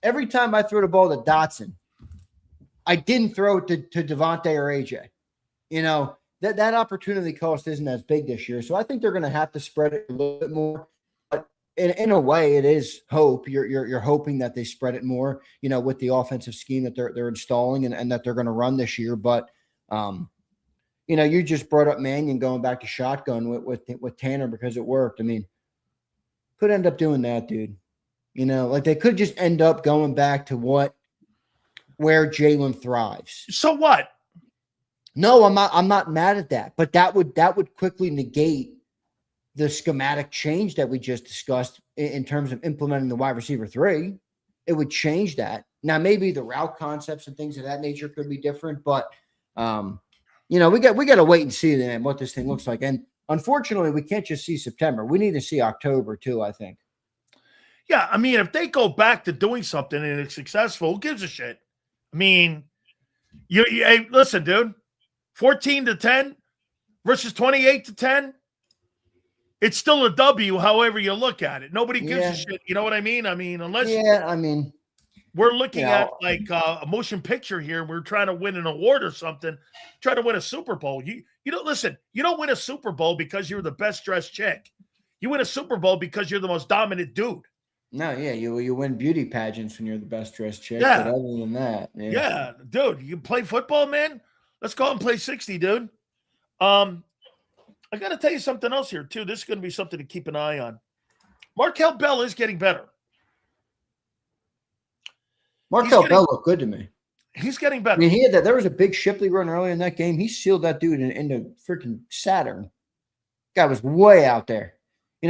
every time I throw the ball to Dotson, I didn't throw it to Devontae or AJ. That opportunity cost isn't as big this year. So I think they're going to have to spread it a little bit more. In a way, it is hope. You're hoping that they spread it more, with the offensive scheme that they're installing and that they're going to run this year. But, you just brought up Mannion going back to shotgun with Tanner because it worked. I mean, could end up doing that, dude. Like they could just end up going back to where Jalen thrives.
So what?
No, I'm not mad at that, but that would quickly negate the schematic change that we just discussed in terms of implementing the wide receiver 3. It would change that. Now, maybe the route concepts and things of that nature could be different, but we got to wait and see then what this thing looks like. And unfortunately, we can't just see September. We need to see October too, I think.
Yeah, I mean, if they go back to doing something and it's successful, who gives a shit? I mean, hey, listen, dude, 14-10 versus 28-10. It's still a W, however you look at it. Nobody gives a shit. You know what I mean? I mean, we're looking at like a motion picture here. We're trying to win an award or something, trying to win a Super Bowl. You don't listen. You don't win a Super Bowl because you're the best dressed chick. You win a Super Bowl because you're the most dominant dude.
No, yeah, you win beauty pageants when you're the best dressed chick.
Yeah.
But other than that,
yeah, dude, you play football, man. Let's go out and play 60, dude. I got to tell you something else here, too. This is going to be something to keep an eye on. Markel Bell is getting better.
Markel Bell looked good to me.
He's getting better.
I mean, he had that. There was a big Shipley run early in that game. He sealed that dude into freaking Saturn. Guy was way out there.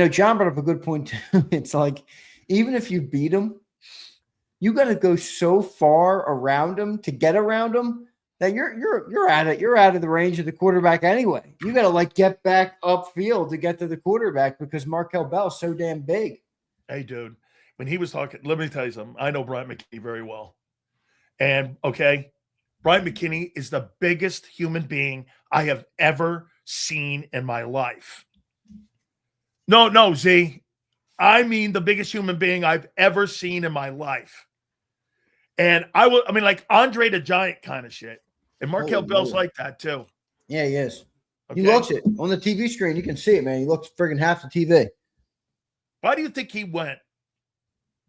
John brought up a good point, too. It's like, even if you beat him, you got to go so far around him to get around him that you're out of the range of the quarterback anyway. You got to get back upfield to get to the quarterback because Markel Bell's so damn big.
Hey, dude, when he was talking, let me tell you something. I know Brian McKee very well. And, okay, Brian McKinney is the biggest human being I have ever seen in my life. No, Z. I mean the biggest human being I've ever seen in my life. And like Andre the Giant kind of shit. And Markel Bell's like that, too.
Yeah, he is.
Okay?
He looks it. On the TV screen, you can see it, man. He looks friggin' half the TV.
Why do you think he went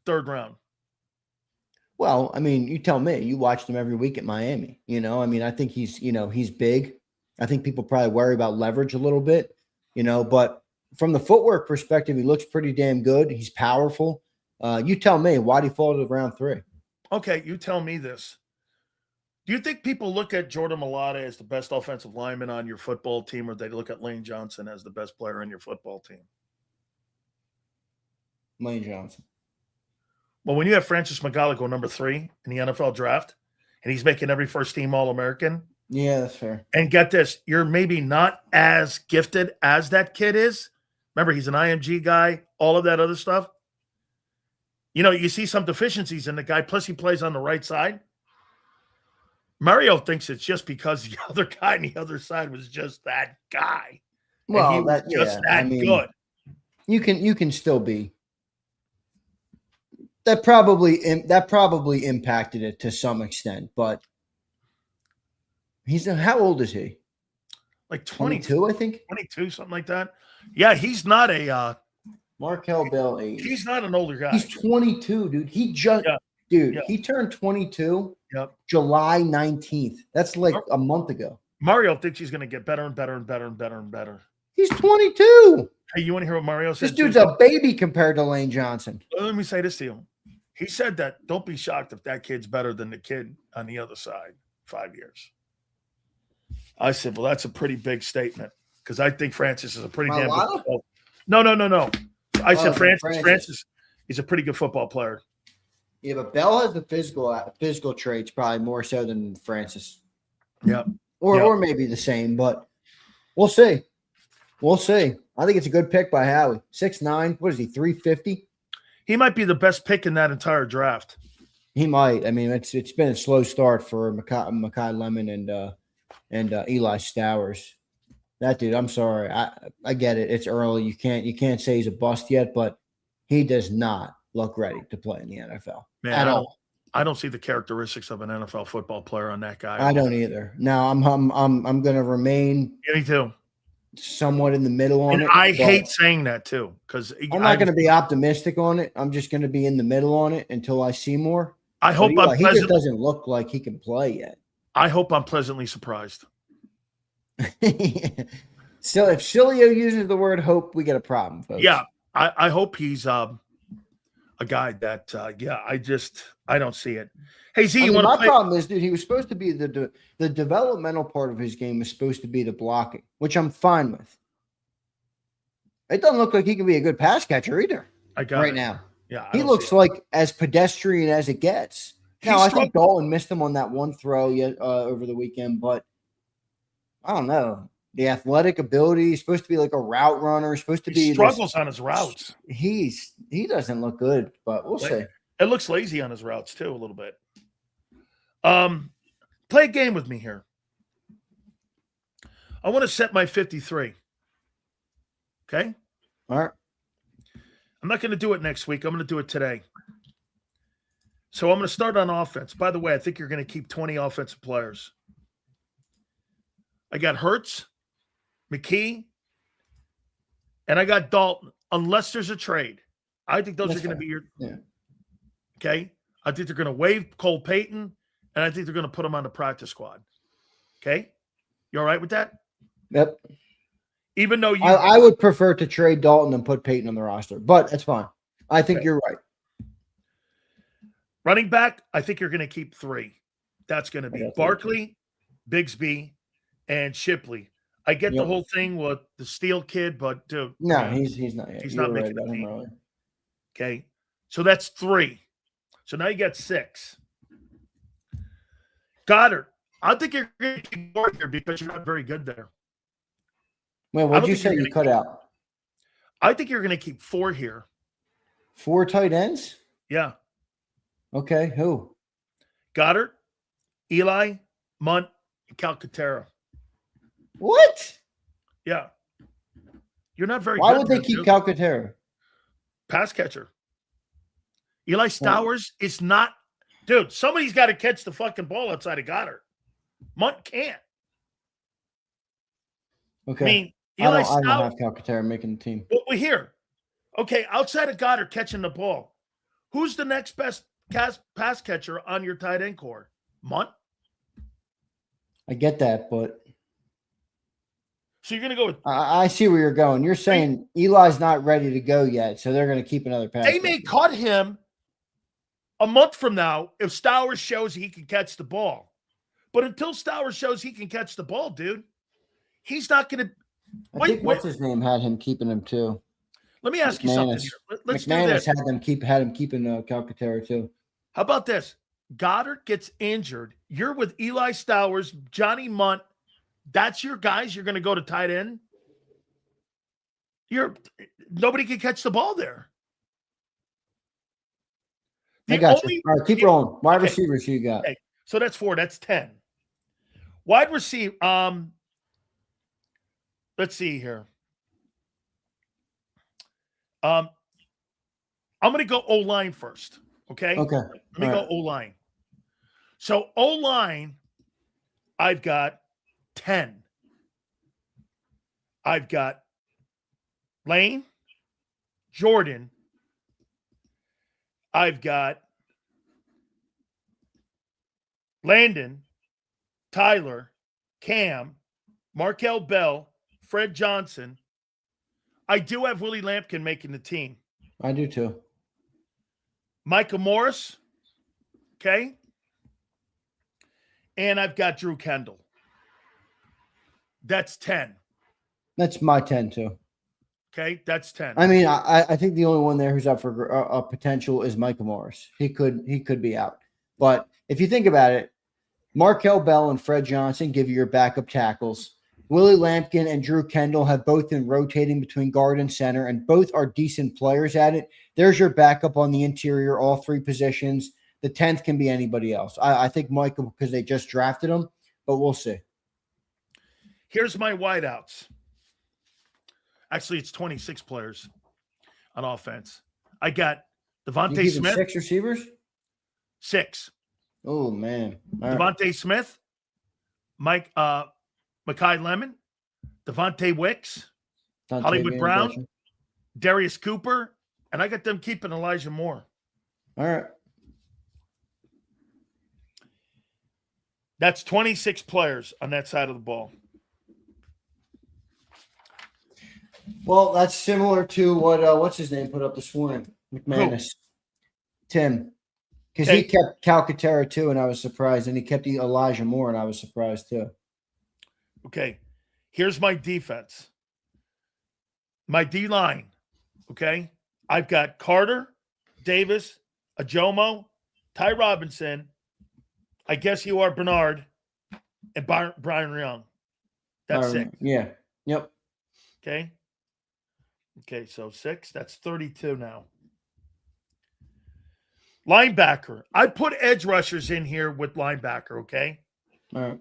3rd round?
Well, I mean, you tell me. You watched him every week at Miami. I think he's big. I think people probably worry about leverage a little bit, but from the footwork perspective, he looks pretty damn good. He's powerful. You tell me, why'd he fall to round 3?
Okay, you tell me this. Do you think people look at Jordan Mailata as the best offensive lineman on your football team, or they look at Lane Johnson as the best player on your football team?
Lane Johnson.
Well, when you have Francis Magala go number 3 in the NFL draft, and he's making every first-team All-American.
Yeah, that's fair.
And get this, you're maybe not as gifted as that kid is. Remember, he's an IMG guy, all of that other stuff. You see some deficiencies in the guy, plus he plays on the right side. Mario thinks it's just because the other guy on the other side was just that guy.
Well,
he was good.
You can still be. That probably impacted it to some extent, but how old is he?
Like 22,
I think.
22, something like that. Yeah, he's not a
Markel Bell age.
He's not an older guy.
He's 22, dude. He just he turned 22 July 19th. That's like a month ago.
Mario thinks he's going to get better and better and better and better and better.
He's 22.
Hey, you want to hear what Mario said?
This dude's a baby compared to Lane Johnson.
Let me say this to you. He said that. Don't be shocked if that kid's better than the kid on the other side. 5 years. I said, well, that's a pretty big statement because I think Francis is a pretty damn good football. No. I said Francis is a pretty good football player.
Yeah, but Bell has the physical traits probably more so than Francis.
Yeah.
Or maybe the same, but we'll see. We'll see. I think it's a good pick by Howie. 6'9". What is he, 350?
He might be the best pick in that entire draft.
He might. I mean, it's been a slow start for Makai Lemon and Eli Stowers. That dude, I'm sorry. I get it. It's early. You can't say he's a bust yet, but he does not look ready to play in the NFL at all.
I don't see the characteristics of an NFL football player on that guy.
I don't either. Now I'm going to remain.
Me too.
Somewhat in the middle on it.
I hate saying that too because
I'm not going to be optimistic on it. I'm just going to be in the middle on it until I see more.
I hope
he just doesn't look like he can play yet.
I hope I'm pleasantly surprised.
So if Sileo uses the word hope, we get a problem, folks.
Yeah, I hope he's a guy that I don't see it. Hey Z, you want to play?
My problem is, dude, he was supposed to be the developmental part of his game was supposed to be the blocking, which I'm fine with. It doesn't look like he can be a good pass catcher either. Now.
Yeah,
he looks like as pedestrian as it gets. Now, I think Dalton missed him on that one throw over the weekend, but I don't know. The athletic ability, he's supposed to be like a route runner, supposed to be
struggles on his routes.
He doesn't look good, but we'll see.
It looks lazy on his routes too, a little bit. Play a game with me here. I want to set my 53. Okay?
All right.
I'm not going to do it next week. I'm going to do it today. So I'm going to start on offense. By the way, I think you're going to keep 20 offensive players. I got Hurts, McKee, and I got Dalton, unless there's a trade. I think those are going to be your okay. I think they're going to waive Cole Payton, and I think they're going to put him on the practice squad. Okay? You all right with that?
Yep.
Even though
I would prefer to trade Dalton and put Payton on the roster, but that's fine. I think you're right.
Running back, I think you're going to keep 3. That's going to be Barkley, Bigsby, and Shipley. I get the whole thing with the Steel kid, but dude,
no, he's not.
He's not making the team. Okay, so that's 3. So now you got 6. Goddard, I think you're going to keep more here because you're not very good there.
Wait, what did you say you cut out?
I think you're going to keep 4 here.
4 tight ends?
Yeah.
Okay, who?
Goddard, Eli, Munt, and Calcaterra.
What?
Yeah. You're not very
Why
good.
Would they keep Calcaterra?
Pass catcher. Eli Stowers is not. Dude, somebody's got to catch the fucking ball outside of Goddard. Munt can't.
Okay.
I mean,
I don't have Calcaterra making the team.
Well, we're here. Okay, outside of Goddard catching the ball, who's the next best pass catcher on your tight end core? Munt?
I get that, but
so you're going to go with
I see where you're going. You're saying Eli's not ready to go yet, so they're going to keep another pass.
They may cut him a month from now if Stowers shows he can catch the ball. But until Stowers shows he can catch the ball, dude, he's not going to
I think what's his name had him keeping him too.
Let me ask you something here. Let's do this.
had him keeping Calcaterra too.
How about this? Goddard gets injured. You're with Eli Stowers, Johnny Munt. That's your guys. You're going to go to tight end. Nobody can catch the ball there.
I got you. All right, keep rolling. Wide receivers you got.
Okay. So that's 4. That's 10. Wide receiver. Let's see here. I'm going to go O-line first. Okay.
Okay.
Let me go O-line. So O-line, I've got 10. I've got Lane, Jordan. I've got Landon, Tyler, Cam, Markel Bell, Fred Johnson. I do have Willie Lampkin making the team.
I do too.
Micah Morris. Okay. And I've got Drew Kendall. That's 10.
That's my 10 too.
Okay, that's 10.
I mean, I think the only one there who's up for a potential is Micah Morris. He could be out. But if you think about it, Markel Bell and Fred Johnson give you your backup tackles. Willie Lampkin and Drew Kendall have both been rotating between guard and center, and both are decent players at it. There's your backup on the interior, all three positions. The 10th can be anybody else. I think Michael, because they just drafted him, but we'll see.
Here's my wideouts. Actually, it's 26 players on offense. I got Devontae Smith.
6 receivers?
6.
Oh, man.
Devontae Smith, Makai Lemon, Devontae Wicks, Hollywood Brown,
gotcha.
Darius Cooper, and I got them keeping Elijah Moore.
All right.
That's 26 players on that side of the ball.
Well, that's similar to what what's his name put up this morning, McManus. Tim. Because he kept Calcaterra too, and I was surprised. And he kept Elijah Moore, and I was surprised too.
Okay. Here's my defense. My D-line. Okay. I've got Carter, Davis, Ajomo, Ty Robinson. I guess you are Bernard, and Brian Young. That's 6.
Yeah. Yep.
Okay. Okay, so 6. That's 32 now. Linebacker. I put edge rushers in here with linebacker, okay?
All right.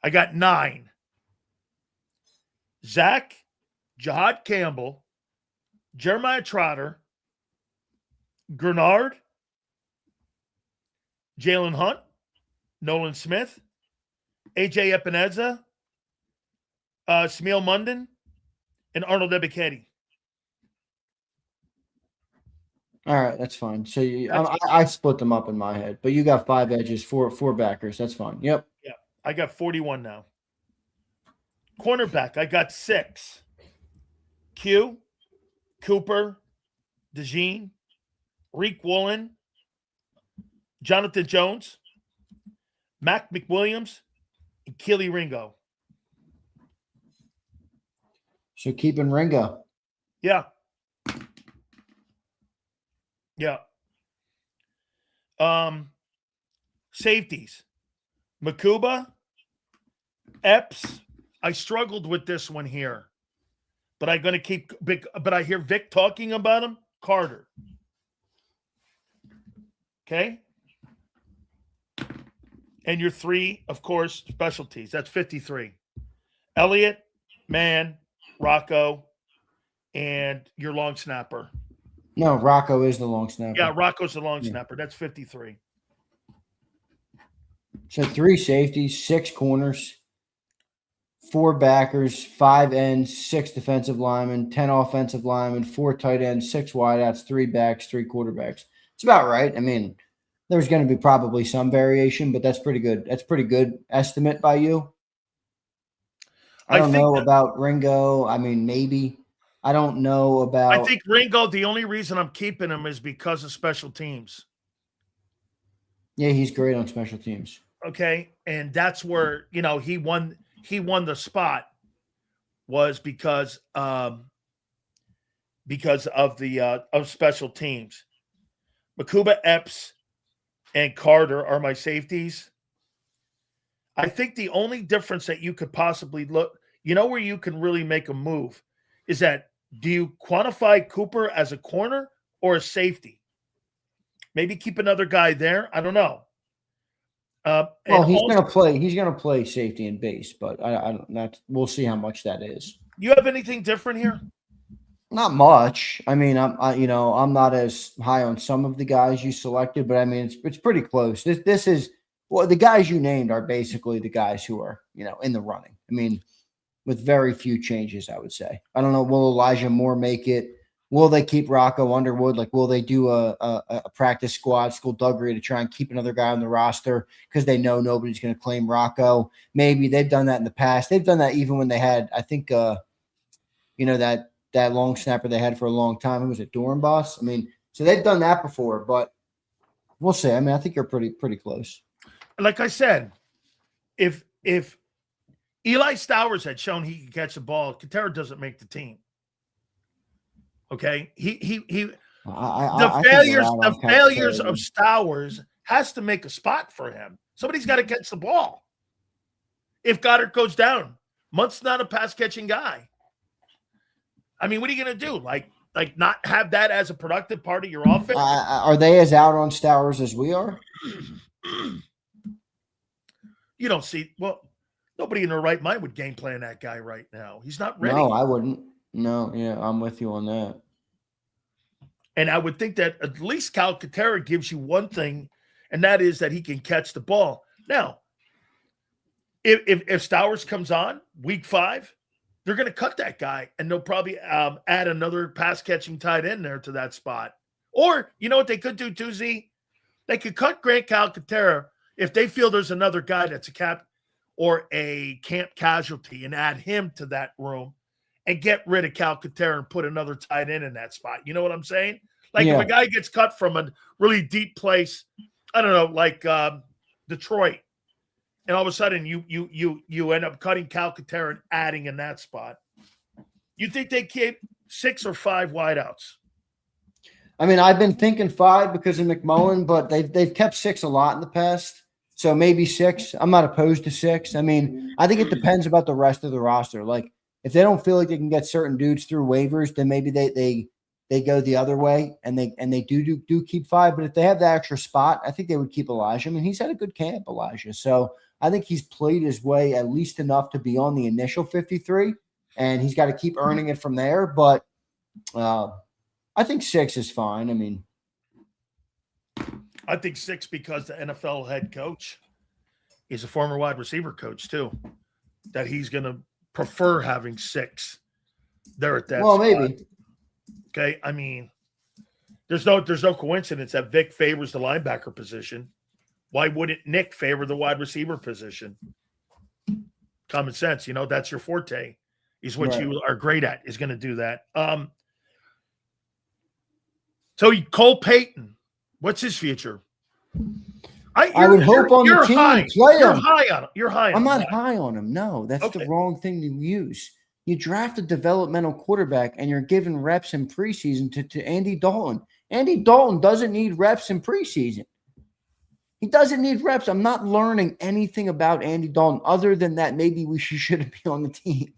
I got 9. Zach, Jahad Campbell, Jeremiah Trotter, Greenard, Jalen Hunt, Nolan Smith, AJ Epineza, Smeal Munden, and Arnold Ebiketie.
All right, that's fine. So I split them up in my head, but you got 5 edges, four backers. That's fine. Yep.
Yeah, I got 41 now. Cornerback, I got 6. Q, Cooper, DeJean, Reek Woolen, Jonathan Jones, Mac McWilliams, and Keely Ringo.
So keeping Ringo.
Yeah. Yeah. Safeties. Makuba, Epps. I struggled with this one here, but I'm going to keep big. But I hear Vic talking about him. Carter. Okay. And your 3, of course, specialties. That's 53. Elliott, Mann, Rocco, and your long snapper.
No, Rocco is the long snapper.
Yeah, Rocco's the long snapper. That's 53.
So 3 safeties, 6 corners, 4 backers, 5 ends, 6 defensive linemen, 10 offensive linemen, 4 tight ends, 6 wideouts, 3 backs, 3 quarterbacks. It's about right. I mean, there's going to be probably some variation, but that's pretty good. That's pretty good estimate by you. I don't know about Ringo. I mean, maybe. I don't know about.
I think Ringo, the only reason I'm keeping him is because of special teams.
Yeah, he's great on special teams.
Okay. And that's where, he won the spot was because of the of special teams. Makuba, Epps, and Carter are my safeties. I think the only difference that you could possibly look, where you can really make a move is that do you quantify Cooper as a corner or a safety? Maybe keep another guy there. I don't know.
Well, he's going to play. He's going to play safety and base, but I don't. We'll see how much that is.
You have anything different here?
Not much. I mean, I'm not as high on some of the guys you selected, but I mean, it's pretty close. This is the guys you named are basically the guys who are in the running. I mean, with very few changes, I would say. I don't know. Will Elijah Moore make it? Will they keep Rocco Underwood? Like, will they do a practice squad, skullduggery to try and keep another guy on the roster because they know nobody's going to claim Rocco? Maybe they've done that in the past. They've done that even when they had, I think, that long snapper they had for a long time. Who was it? Dornbos? I mean, So they've done that before, but we'll see. I mean, I think you're pretty close.
Like I said, if Eli Stowers had shown he could catch the ball, Katera doesn't make the team. Okay, the failures of Stowers has to make a spot for him. Somebody's got to catch the ball. If Goddard goes down, Munt's not a pass catching guy. I mean, what are you going to do? Like not have that as a productive part of your offense?
Are they as out on Stowers as we are?
You don't see. Well, nobody in their right mind would game plan that guy right now. He's not ready.
No, I wouldn't. No, yeah, I'm with you on that.
And I would think that at least Cal Katera gives you one thing, and that is that he can catch the ball. Now, if Stowers comes on week 5, they're going to cut that guy, and they'll probably add another pass-catching tight end there to that spot. Or, you know what they could do too, Z? They could cut Grant Calcaterra if they feel there's another guy that's a cap or a camp casualty and add him to that room and get rid of Calcaterra and put another tight end in that spot. You know what I'm saying? Like if a guy gets cut from a really deep place, I don't know, like Detroit, and all of a sudden you end up cutting Calcaterra and adding in that spot. You think they keep 6 or 5 wideouts?
I mean, I've been thinking 5 because of McMullen, but they've kept 6 a lot in the past. So maybe 6. I'm not opposed to 6. I mean, I think it depends about the rest of the roster. Like if they don't feel like they can get certain dudes through waivers, then maybe they go the other way and they do keep 5. But if they have that extra spot, I think they would keep Elijah. I mean, he's had a good camp, Elijah. So I think he's played his way at least enough to be on the initial 53, and he's got to keep earning it from there. But I think 6 is fine. I mean,
I think 6 because the NFL head coach is a former wide receiver coach too, that he's going to prefer having 6 there at that.
Well,
spot.
Maybe.
Okay, I mean, there's no coincidence that Vic favors the linebacker position. Why wouldn't Nick favor the wide receiver position? Common sense, that's your forte. Is what you are great at. Is going to do that. So Cole Payton, what's his future?
I would hope on the team.
You're high on him. You're high on him.
I'm not high on him. No, that's the wrong thing to use. You draft a developmental quarterback and you're giving reps in preseason to Andy Dalton. Andy Dalton doesn't need reps in preseason. He doesn't need reps. I'm not learning anything about Andy Dalton other than that maybe we shouldn't be on the team.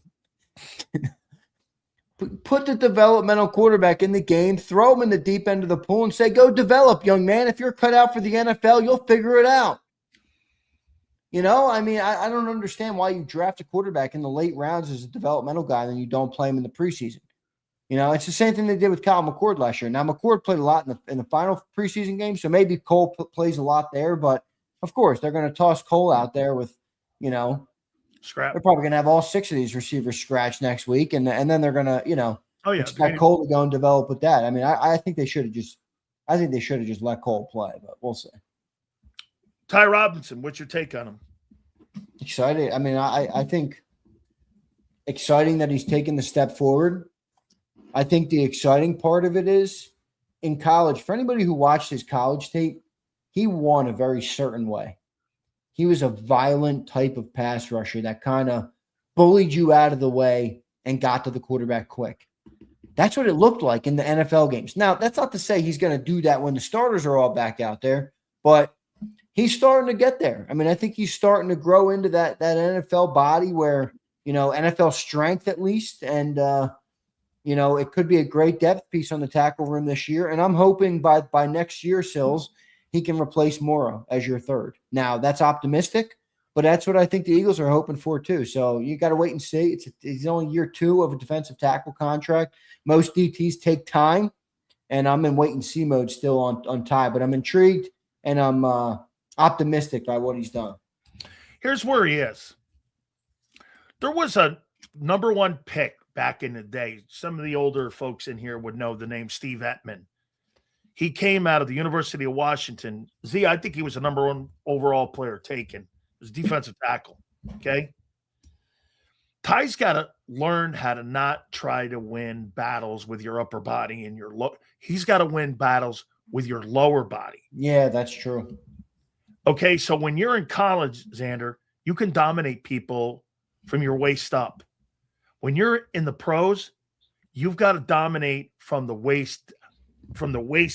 Put the developmental quarterback in the game, throw him in the deep end of the pool and say, go develop, young man. If you're cut out for the NFL, you'll figure it out. I mean, I don't understand why you draft a quarterback in the late rounds as a developmental guy and you don't play him in the preseason. It's the same thing they did with Kyle McCord last year. Now, McCord played a lot in the final preseason game, so maybe Cole plays a lot there. But, of course, they're going to toss Cole out there with,
scrap.
They're probably going to have all 6 of these receivers scratched next week, and then they're going to, expect Cole to go and develop with that. I mean, I think they should have just let Cole play, but we'll see.
Ty Robinson, what's your take on him?
Excited. I mean, I think exciting that he's taken the step forward. I think the exciting part of it is in college, for anybody who watched his college tape, he won a very certain way. He was a violent type of pass rusher that kind of bullied you out of the way and got to the quarterback quick. That's what it looked like in the NFL games. Now, that's not to say he's going to do that when the starters are all back out there, but he's starting to get there. I mean, I think he's starting to grow into that NFL body where, NFL strength at least, and it could be a great depth piece on the tackle room this year. And I'm hoping by next year, Sills, he can replace Morrow as your third. Now, that's optimistic, but that's what I think the Eagles are hoping for too. So you got to wait and see. It's only year 2 of a defensive tackle contract. Most DTs take time, and I'm in wait-and-see mode still on Ty. But I'm intrigued, and I'm optimistic by what he's done.
Here's where he is. There was a number 1 pick back in the day. Some of the older folks in here would know the name Steve Ettman. He came out of the University of Washington. Z, I think he was the number 1 overall player taken. He was defensive tackle, okay? Ty's got to learn how to not try to win battles with your upper body and your low. He's got to win battles with your lower body.
Yeah, that's true.
Okay, so when you're in college, Zander, you can dominate people from your waist up. When you're in the pros, you've got to dominate from the waist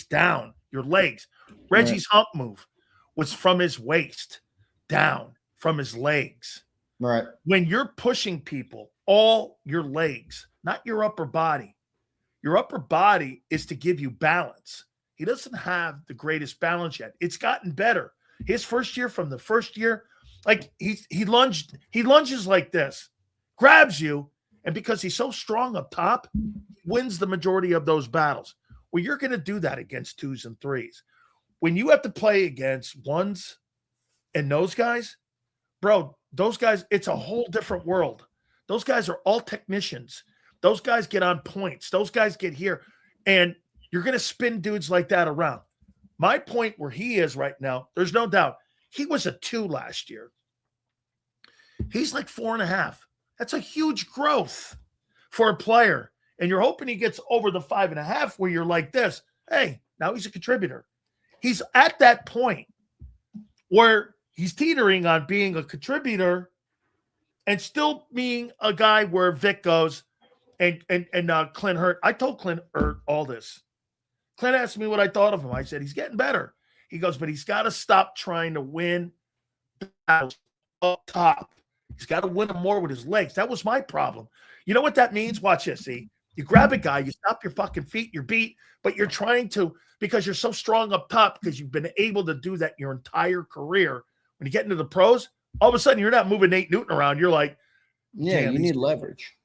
down, your legs. Reggie's hump move was from his waist down, from his legs.
Right.
When you're pushing people, all your legs, not your upper body. Your upper body is to give you balance. He doesn't have the greatest balance yet. It's gotten better. His first year, from the first year, like he lunges like this, grabs you, and because he's so strong up top, he wins the majority of those battles. Well, you're going to do that against 2s and 3s. When you have to play against 1s and those guys, bro, those guys, it's a whole different world. Those guys are all technicians. Those guys get on points. Those guys get here. And you're going to spin dudes like that around. My point where he is right now, there's no doubt. He was a 2 last year. He's like 4.5. That's a huge growth for a player. And you're hoping he gets over the 5.5 where you're like this. Hey, now he's a contributor. He's at that point where he's teetering on being a contributor and still being a guy where Vic goes and Clint Hurt. I told Clint Hurt all this. Clint asked me what I thought of him. I said, he's getting better. He goes, but he's got to stop trying to win battles up top. He's got to win them more with his legs. That was my problem. You know what that means? Watch this, see? You grab a guy, you stop your fucking feet, you're beat, but you're trying to, because you're so strong up top, because you've been able to do that your entire career. When you get into the pros, all of a sudden you're not moving Nate Newton around. You're like,
yeah, you need leverage.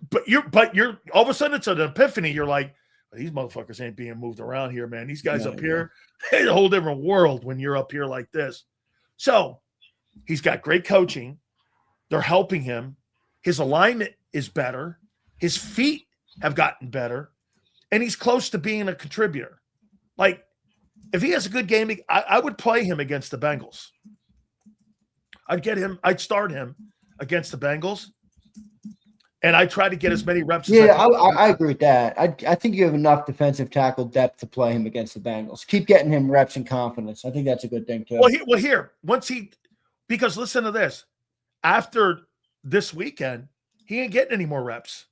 But you're all of a sudden it's an epiphany. You're like, these motherfuckers ain't being moved around here, man. These guys up here, it's a whole different world when you're up here like this. So he's got great coaching. They're helping him. His alignment is better. His feet have gotten better. And he's close to being a contributor. Like, if he has a good game, I would play him against the Bengals. I'd start him against the Bengals. And I try to get as many reps as I can.
I agree with that. I think you have enough defensive tackle depth to play him against the Bengals. Keep getting him reps and confidence. I think that's a good thing, too.
Because listen to this. After this weekend, he ain't getting any more reps.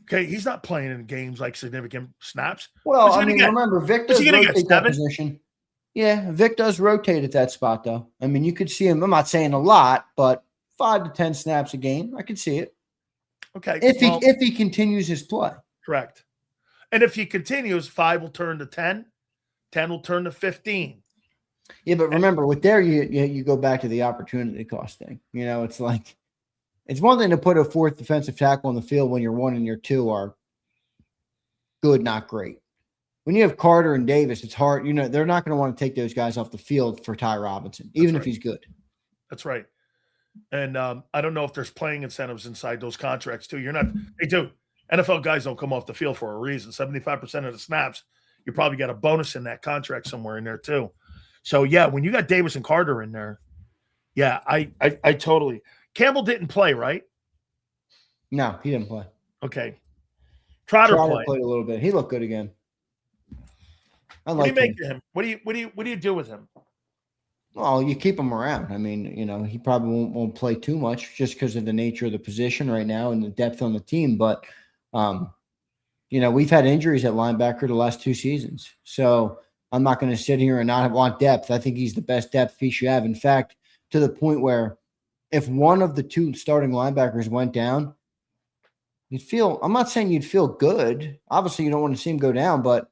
Okay, he's not playing in games like significant snaps.
Well, I mean, remember, Vic does rotate that position. Yeah, Vic does rotate at that spot, though. I mean, you could see him. I'm not saying a lot, but 5 to 10 snaps a game. I could see it.
Okay.
If he continues his play.
Correct. And if he continues, 5 will turn to 10. 10 will turn to 15.
Yeah, but remember, with there, you go back to the opportunity cost thing. You know, it's like, it's one thing to put a 4th defensive tackle on the field when your 1 and your 2 are good, not great. When you have Carter and Davis, it's hard. You know, they're not going to want to take those guys off the field for Ty Robinson, even if he's good. That's
right. And I don't know if there's playing incentives inside those contracts, too. They do. NFL guys don't come off the field for a reason. 75% of the snaps, you probably got a bonus in that contract somewhere in there, too. So, yeah, when you got Davis and Carter in there, yeah, I totally – Campbell didn't play, right?
No, he didn't play.
Okay. Trotter
played a little bit. He looked good again.
What do you make of him? What do you do with him?
Well, you keep him around. I mean, you know, he probably won't play too much just because of the nature of the position right now and the depth on the team. But, you know, we've had injuries at linebacker the last 2 seasons. So I'm not going to sit here and not want depth. I think he's the best depth piece you have. In fact, to the point where if one of the 2 starting linebackers went down, I'm not saying you'd feel good. Obviously, you don't want to see him go down, but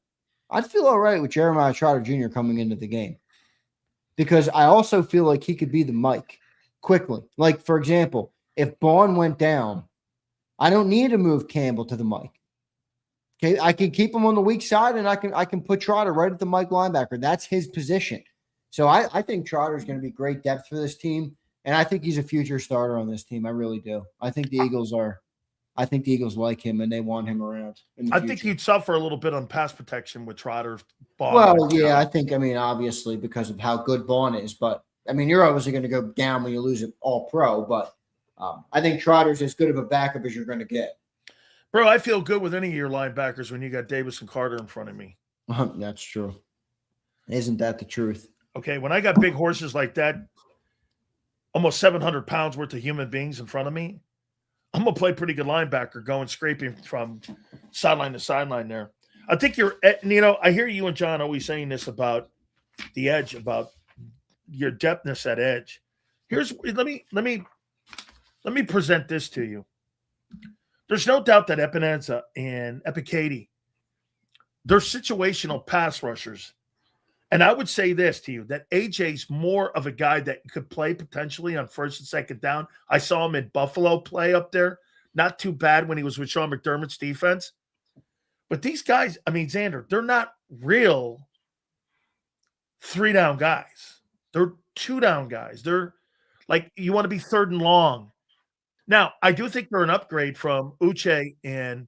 I'd feel all right with Jeremiah Trotter Jr. coming into the game. Because I also feel like he could be the Mike quickly. Like, for example, if Bond went down, I don't need to move Campbell to the Mike. Okay, I can keep him on the weak side, and I can put Trotter right at the Mike linebacker. That's his position. So I think Trotter is going to be great depth for this team, and I think he's a future starter on this team. I really do. I think the Eagles like him, and they want him around.
I think he'd suffer a little bit on pass protection with Trotter.
Well, yeah, I think, obviously because of how good Vaughn is, but, you're obviously going to go down when you lose it all pro, but I think Trotter's as good of a backup as you're going to get.
Bro, I feel good with any of your linebackers when you got Davis and Carter in front of me.
That's true. Isn't that the truth?
Okay, when I got big horses like that, almost 700 pounds worth of human beings in front of me, I'm going to play pretty good linebacker going scraping from sideline to sideline there. I think I hear you and John always saying this about the edge, about your depthness at edge. Let me present this to you. There's no doubt that Epineza and Epikady, they're situational pass rushers. And I would say this to you, that AJ's more of a guy that could play potentially on first and second down. I saw him in Buffalo play up there. Not too bad when he was with Sean McDermott's defense. But these guys, Zander, they're not real 3-down guys. They're 2-down guys. They're like, you want to be third and long. Now, I do think they're an upgrade from Uche and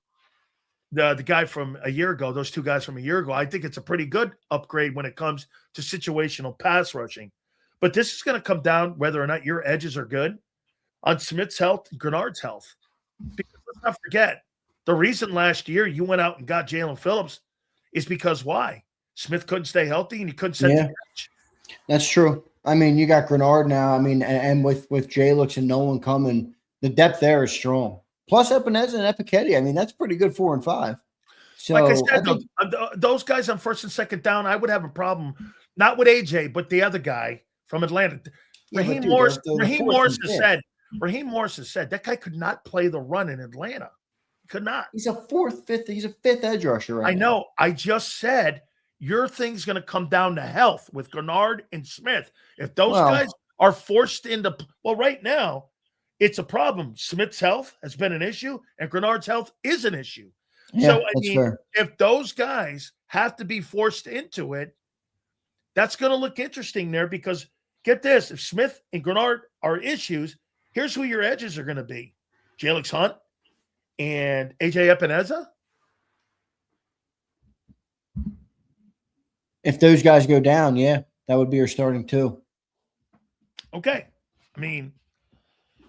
the guy from a year ago, those two guys from a year ago. I think it's a pretty good upgrade when it comes to situational pass rushing. But this is going to come down whether or not your edges are good on Smith's health and Greenard's health. Because let's not forget, the reason last year you went out and got Jalen Phillips is because why? Smith couldn't stay healthy and he couldn't set the edge.
That's true. You got Greenard now. And with J-Lux and Nolan coming, the depth there is strong. Plus Epineza and Epikady. That's pretty good 4 and 5. So
like I said, those guys on first and second down, I would have a problem, not with AJ, but the other guy from Atlanta. Raheem Morris has said that guy could not play the run in Atlanta. He could not.
He's a fifth edge rusher right now.
I know. I just said your thing's going to come down to health with Greenard and Smith. If those guys are forced into – right now, it's a problem. Smith's health has been an issue, and Greenard's health is an issue.
Yeah,
so, if those guys have to be forced into it, that's going to look interesting there because get this, if Smith and Greenard are issues, here's who your edges are going to be. Jalix Hunt and AJ Epineza.
If those guys go down, that would be your starting two.
Okay.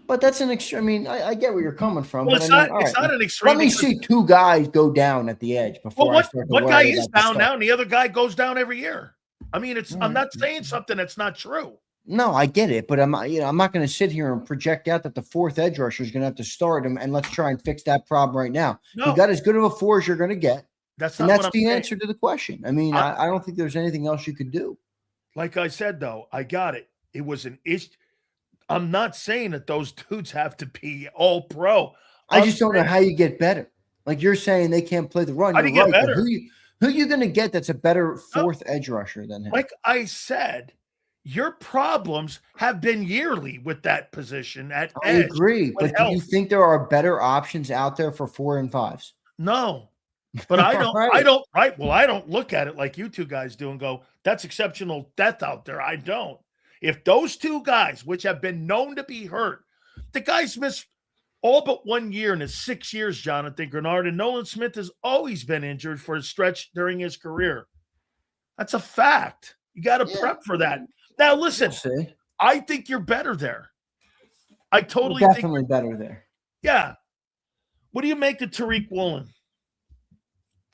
But that's an extreme. I get where you're coming from.
Well, it's not an extreme.
Let me see two guys go down at the edge before I start to
what guy is down now, and the other guy goes down every year. I'm not saying something that's not true.
No, I get it, but I'm not going to sit here and project out that the fourth edge rusher is going to have to start him, and let's try and fix that problem right now. No. You got as good of a 4 as you're going to get. That's the answer to the question. I don't think there's anything else you could do.
Like I said, though, I got it. It was an issue. I'm not saying that those dudes have to be all pro.
I just don't know how you get better. Like you're saying they can't play the run.
How do you get better?
Who are you going to get that's a better fourth edge rusher than him?
Like I said, your problems have been yearly with that position at edge.
I agree, but do you think there are better options out there for 4 and 5s?
No, but I don't. Right. I don't look at it like you two guys do and go, "That's exceptional depth out there." I don't. If those two guys, which have been known to be hurt, the guys missed all but 1 year in his 6 years, Jonathan Greenard, and Nolan Smith has always been injured for a stretch during his career. That's a fact. You got to prep for that. Now, listen, I think you're better there. I totally
think definitely better there.
Yeah. What do you make of Tariq Woolen?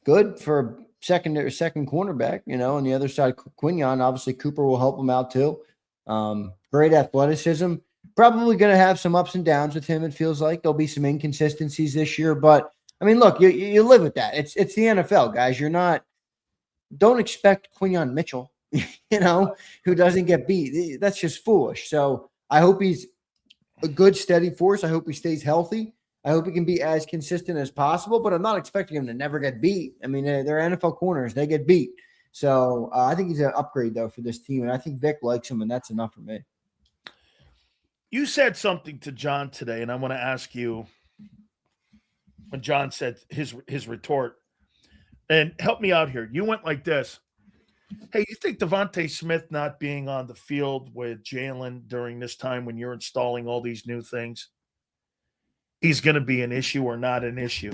Good for second cornerback, on the other side, Quinion. Obviously, Cooper will help him out too. Great athleticism. Probably going to have some ups and downs with him. It feels like there'll be some inconsistencies this year, but look, you live with that. It's the NFL, guys. Don't expect Quinion Mitchell, who doesn't get beat. That's just foolish. So I hope he's a good, steady force. I hope he stays healthy. I hope he can be as consistent as possible, but I'm not expecting him to never get beat. They're NFL corners. They get beat. So I think he's an upgrade, though, for this team, and I think Vic likes him, and that's enough for me.
You said something to John today, and I want to ask you when John said his retort. And help me out here. You went like this. Hey, you think Devontae Smith not being on the field with Jalen during this time when you're installing all these new things, he's going to be an issue or not an issue?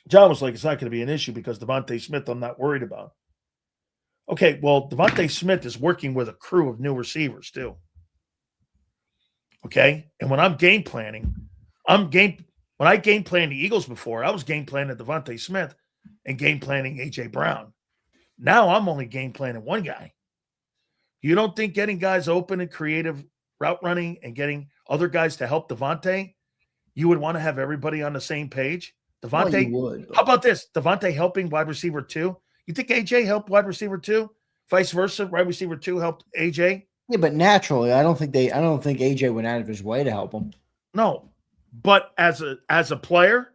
John was like, it's not going to be an issue because Devontae Smith I'm not worried about. Okay, well, Devontae Smith is working with a crew of new receivers too. Okay. And when I'm game planning, when I game planned the Eagles before, I was game planning Devontae Smith and game planning A.J. Brown. Now I'm only game planning one guy. You don't think getting guys open and creative route running and getting other guys to help Devontae, you would want to have everybody on the same page? Devontae, how about this? Devontae helping wide receiver 2. You think A.J. helped wide receiver 2? Vice versa, wide receiver 2 helped A.J.?
Yeah, but naturally, I don't think AJ went out of his way to help him.
No, but as a player,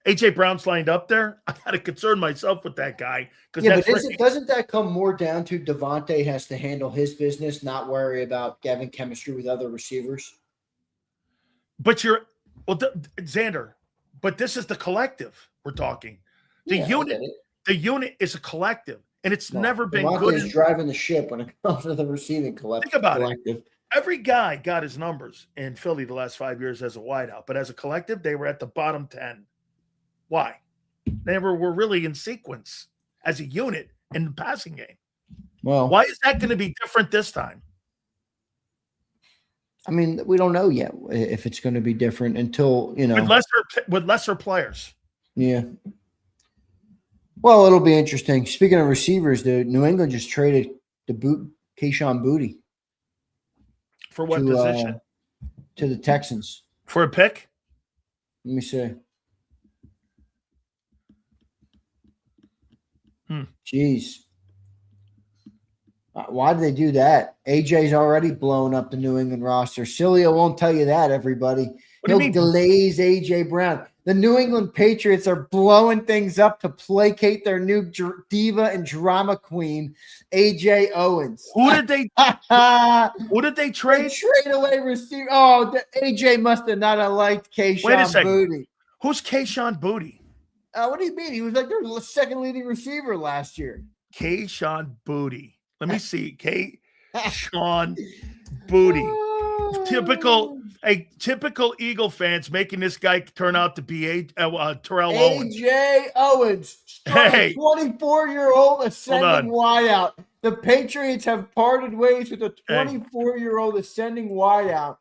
A.J. Brown's lined up there. I got to concern myself with that guy.
Yeah, but doesn't that come more down to Devontae has to handle his business, not worry about having chemistry with other receivers?
But Zander, but this is the collective we're talking. The unit is a collective. And it's never been good.
Devontae's driving the ship when it comes to the receiving collective.
Think about it. Every guy got his numbers in Philly the last 5 years as a wideout, but as a collective, they were at the bottom 10. Why? They never were really in sequence as a unit in the passing game.
Well,
why is that going to be different this time?
I mean, we don't know yet if it's going to be different until,
with lesser players.
Yeah. Well, it'll be interesting. Speaking of receivers, the New England just traded Kayshon Boutte.
For what position?
To the Texans.
For a pick?
Let me see. Jeez. Why did they do that? AJ's already blown up the New England roster. Sileo won't tell you that, everybody. He'll glaze AJ Brown. The New England Patriots are blowing things up to placate their new diva and drama queen, AJ Owens.
Who did they trade?
They trade away receiver. Oh, AJ must have not liked Kayshon Boutte.
Who's Kayshon Boutte?
What do you mean? He was like their second leading receiver last year.
Kayshon Boutte. Let me see. Kayshon Boutte. Typical Eagle fans making this guy turn out to be Terrell Owens.
AJ Owens, 24-year-old ascending wideout. The Patriots have parted ways with a 24-year-old ascending wideout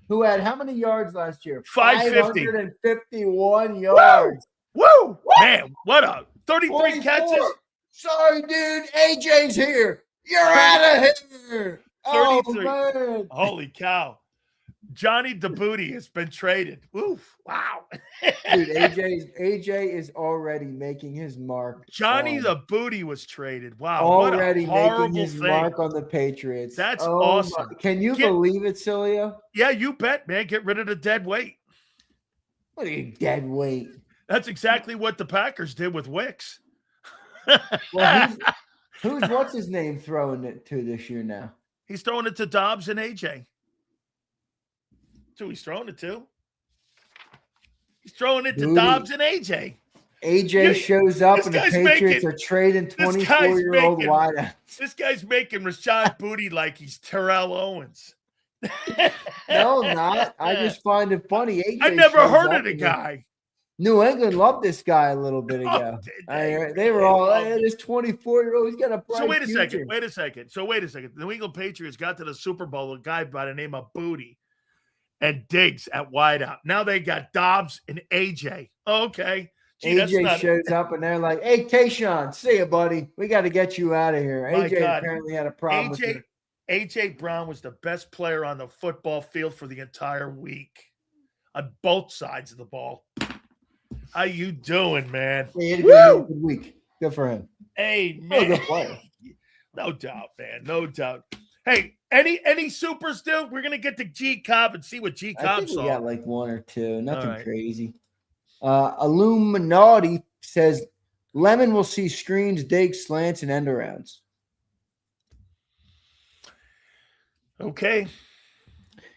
who had how many yards last year? 551 yards.
Woo! Man, what a 33 catches.
Sorry, dude. AJ's here. You're out of here.
33.
Oh, man.
Holy cow. Johnny DeBooty has been traded. Oof. Wow.
Dude, AJ is already making his mark.
Johnny DeBooty was traded. Wow.
Already making his mark on the Patriots.
That's awesome.
Can you believe it, Sileo?
Yeah, you bet, man. Get rid of the dead weight.
What are you, dead weight?
That's exactly what the Packers did with Wicks.
Well, who's what's his name throwing it to this year now?
He's throwing it to Dobbs and AJ. That's who he's throwing it to. He's throwing it to Dobbs and AJ.
AJ shows up and the Patriots are trading 24-year-old wideouts.
This guy's making Rashad Boutte like he's Terrell Owens.
No, not. I just find it funny. AJ
I never heard of the guy.
New England loved this guy a little bit ago. They were all, this 24-year-old, he's got a bright
future. Wait a second. The New England Patriots got to the Super Bowl with a guy by the name of Boutte and Diggs at wideout. Now they got Dobbs and AJ. Okay. Gee,
AJ shows up and they're like, hey, Kayshon, see ya, buddy. We got to get you out of here. AJ apparently had a problem with it.
AJ Brown was the best player on the football field for the entire week on both sides of the ball. How you doing, man?
He had a good week. Good for him.
Hey, man.
Good player.
No doubt, man. No doubt. Hey, any supers, dude? We're gonna get to Cobb and see what Cobb
I think
saw.
We got like one or two. Nothing crazy. Illuminati says Lemon will see screens, digs, slants, and end arounds.
Okay.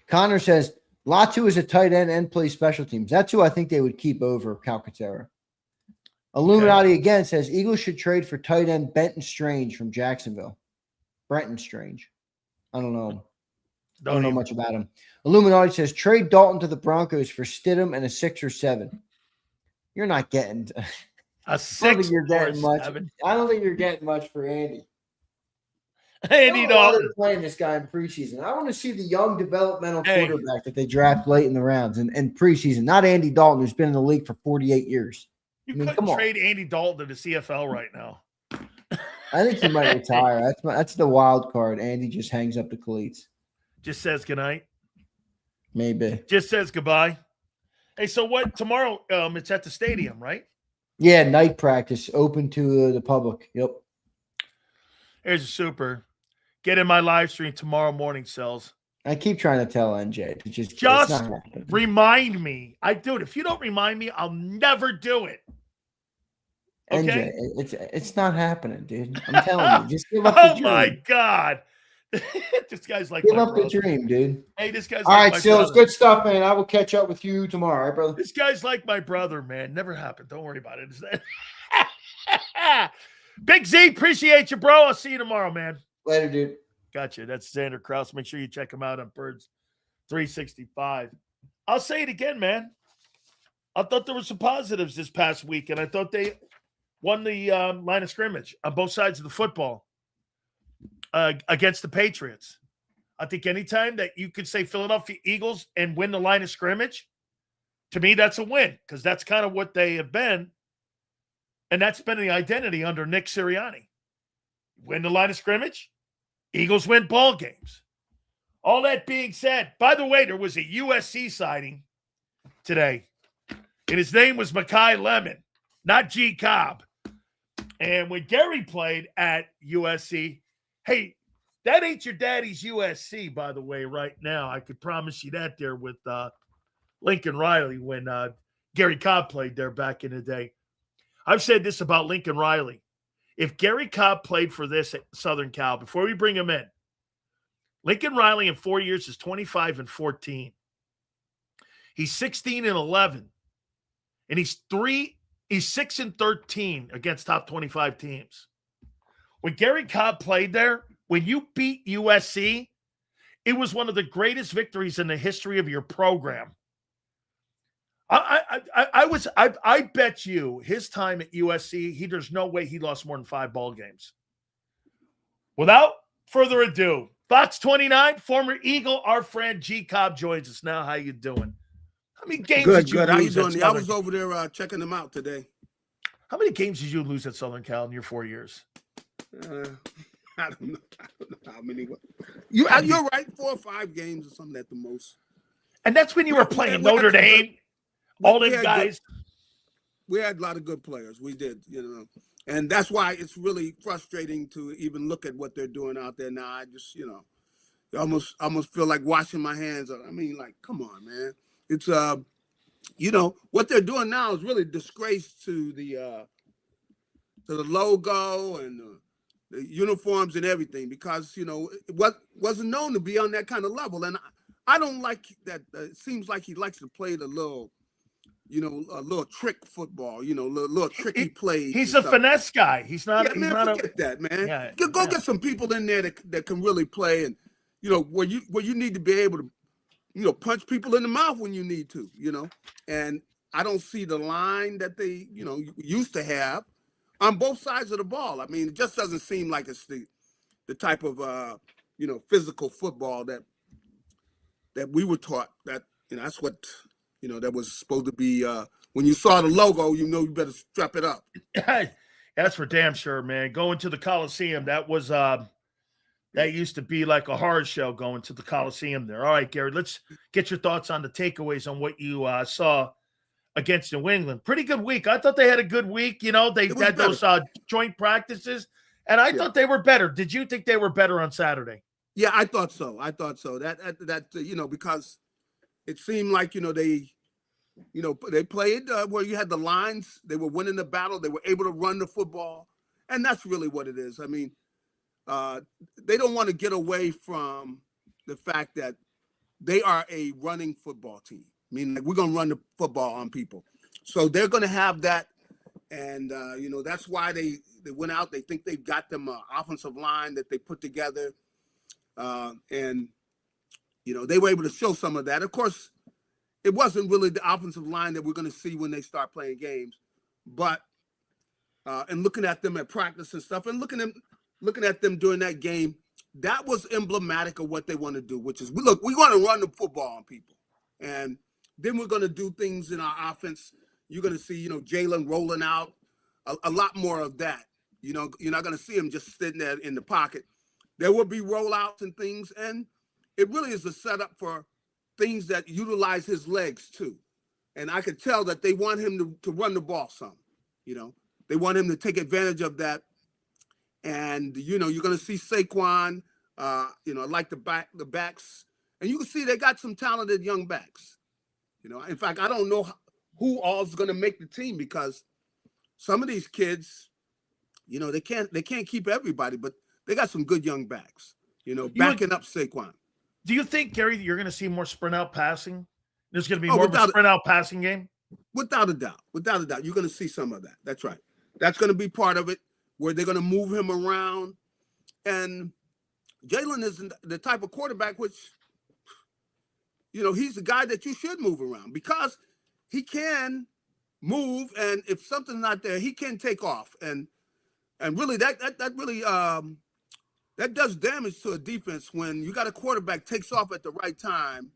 Connor says Latu is a tight end and plays special teams. That's who I think they would keep over Calcaterra. Illuminati again says Eagles should trade for tight end Benton Strange from Jacksonville. Brenton Strange. I don't know. Don't know much about him. Illuminati says trade Dalton to the Broncos for Stidham and a 6 or 7. You're not getting
a 6 or 7.
I don't think you're getting much for Andy.
Andy Dalton.
They're playing this guy in preseason. I want to see the young developmental
Hey.
quarterback that they draft late in the rounds and preseason. Not Andy Dalton, who's been in the league for 48 years.
You couldn't trade Andy Dalton to the CFL right now.
I think he might retire. That's the wild card. Andy just hangs up the cleats.
Just says goodnight.
Maybe.
Just says goodbye. Hey, so what tomorrow? It's at the stadium, right?
Yeah, night practice, open to the public. Yep.
Here's a super. Get in my live stream tomorrow morning, Cells.
I keep trying to tell NJ to just
remind me. If you don't remind me, I'll never do it. Okay?
NJ, it's not happening, dude. I'm telling you. Just give up the dream.
Oh my God. This guy's like
give up the dream, dude.
Hey, this guy's
all right, Sills. Good stuff, man. I will catch up with you tomorrow, all right, brother?
This guy's like my brother, man. Never happened. Don't worry about it. Is that Big Z, appreciate you, bro. I'll see you tomorrow, man.
Later, dude.
Gotcha. That's Zander Krause. Make sure you check him out on Birds 365. I'll say it again, man. I thought there were some positives this past week, and I thought they won the line of scrimmage on both sides of the football against the Patriots. I think anytime that you could say Philadelphia Eagles and win the line of scrimmage, to me, that's a win because that's kind of what they have been. And that's been the identity under Nick Sirianni. Win the line of scrimmage, Eagles win ball games. All that being said, by the way, there was a USC sighting today, and his name was Makai Lemon, not G. Cobb. And when Garry played at USC, hey, that ain't your daddy's USC, by the way, right now. I could promise you that there with Lincoln Riley when Garry Cobb played there back in the day. I've said this about Lincoln Riley. If Garry Cobb played for this at Southern Cal, before we bring him in, Lincoln Riley in 4 years is 25-14. He's 16-11. And he's 6-13 against top 25 teams. When Garry Cobb played there, when you beat USC, it was one of the greatest victories in the history of your program. I bet you his time at USC, there's no way he lost more than 5 ball games. Without further ado, Fox 29, former Eagle, our friend G. Cobb joins us now. How you doing? How many games did you lose?
How you doing? I was over there checking them out today.
How many games did you lose at Southern Cal in your 4 years?
I don't know how many. You're right, 4 or 5 games or something at the most.
And that's when you were playing Notre Dame. All them guys.
We had a lot of good players. We did, and that's why it's really frustrating to even look at what they're doing out there now. I just, almost feel like washing my hands. I mean, like, come on, man. It's what they're doing now is really a disgrace to the logo and the uniforms and everything because what wasn't known to be on that kind of level. And I don't like that. It seems like he likes to play the little. A little trick football, little tricky plays.
He's a finesse guy. He's not.
Yeah, man, forget that, man. Yeah, go get some people in there that can really play, and where you need to be able to, punch people in the mouth when you need to, And I don't see the line that they, used to have on both sides of the ball. I mean, it just doesn't seem like it's the type of physical football that we were taught. That that's what. That was supposed to be when you saw the logo, you better strap it up.
That's for damn sure, man. Going to the Coliseum, that was that used to be like a horror show going to the Coliseum there. All right, Garry, let's get your thoughts on the takeaways on what you saw against New England. Pretty good week. I thought they had a good week. They had those joint practices, and I thought they were better. Did you think they were better on Saturday?
Yeah, I thought so. That because it seemed like, they played where you had the lines. They were winning the battle. They were able to run the football. And that's really what it is. I mean, they don't want to get away from the fact that they are a running football team. I mean, we're going to run the football on people. So they're going to have that. And, that's why they went out. They think they've got them an offensive line that they put together. And they were able to show some of that. Of course, it wasn't really the offensive line that we're going to see when they start playing games. But and looking at them at practice and stuff and looking at them during that game, that was emblematic of what they want to do, which is, we want to run the football on people. And then we're going to do things in our offense. You're going to see, Jalen rolling out, a lot more of that. You're not going to see him just sitting there in the pocket. There will be rollouts and things, and it really is a setup for things that utilize his legs too. And I could tell that they want him to run the ball some. They want him to take advantage of that. And, you're going to see Saquon, like the backs. And you can see they got some talented young backs. In fact, I don't know who all is going to make the team, because some of these kids, they can't keep everybody, but they got some good young backs, backing up Saquon.
Do you think, Garry, you're going to see more sprint out passing? There's going to be more of a sprint out passing game?
Without a doubt. You're going to see some of that. That's right. That's going to be part of it, where they're going to move him around. And Jalen is the type of quarterback which, he's the guy that you should move around, because he can move, and if something's not there, he can take off. And really that really that does damage to a defense when you got a quarterback takes off at the right time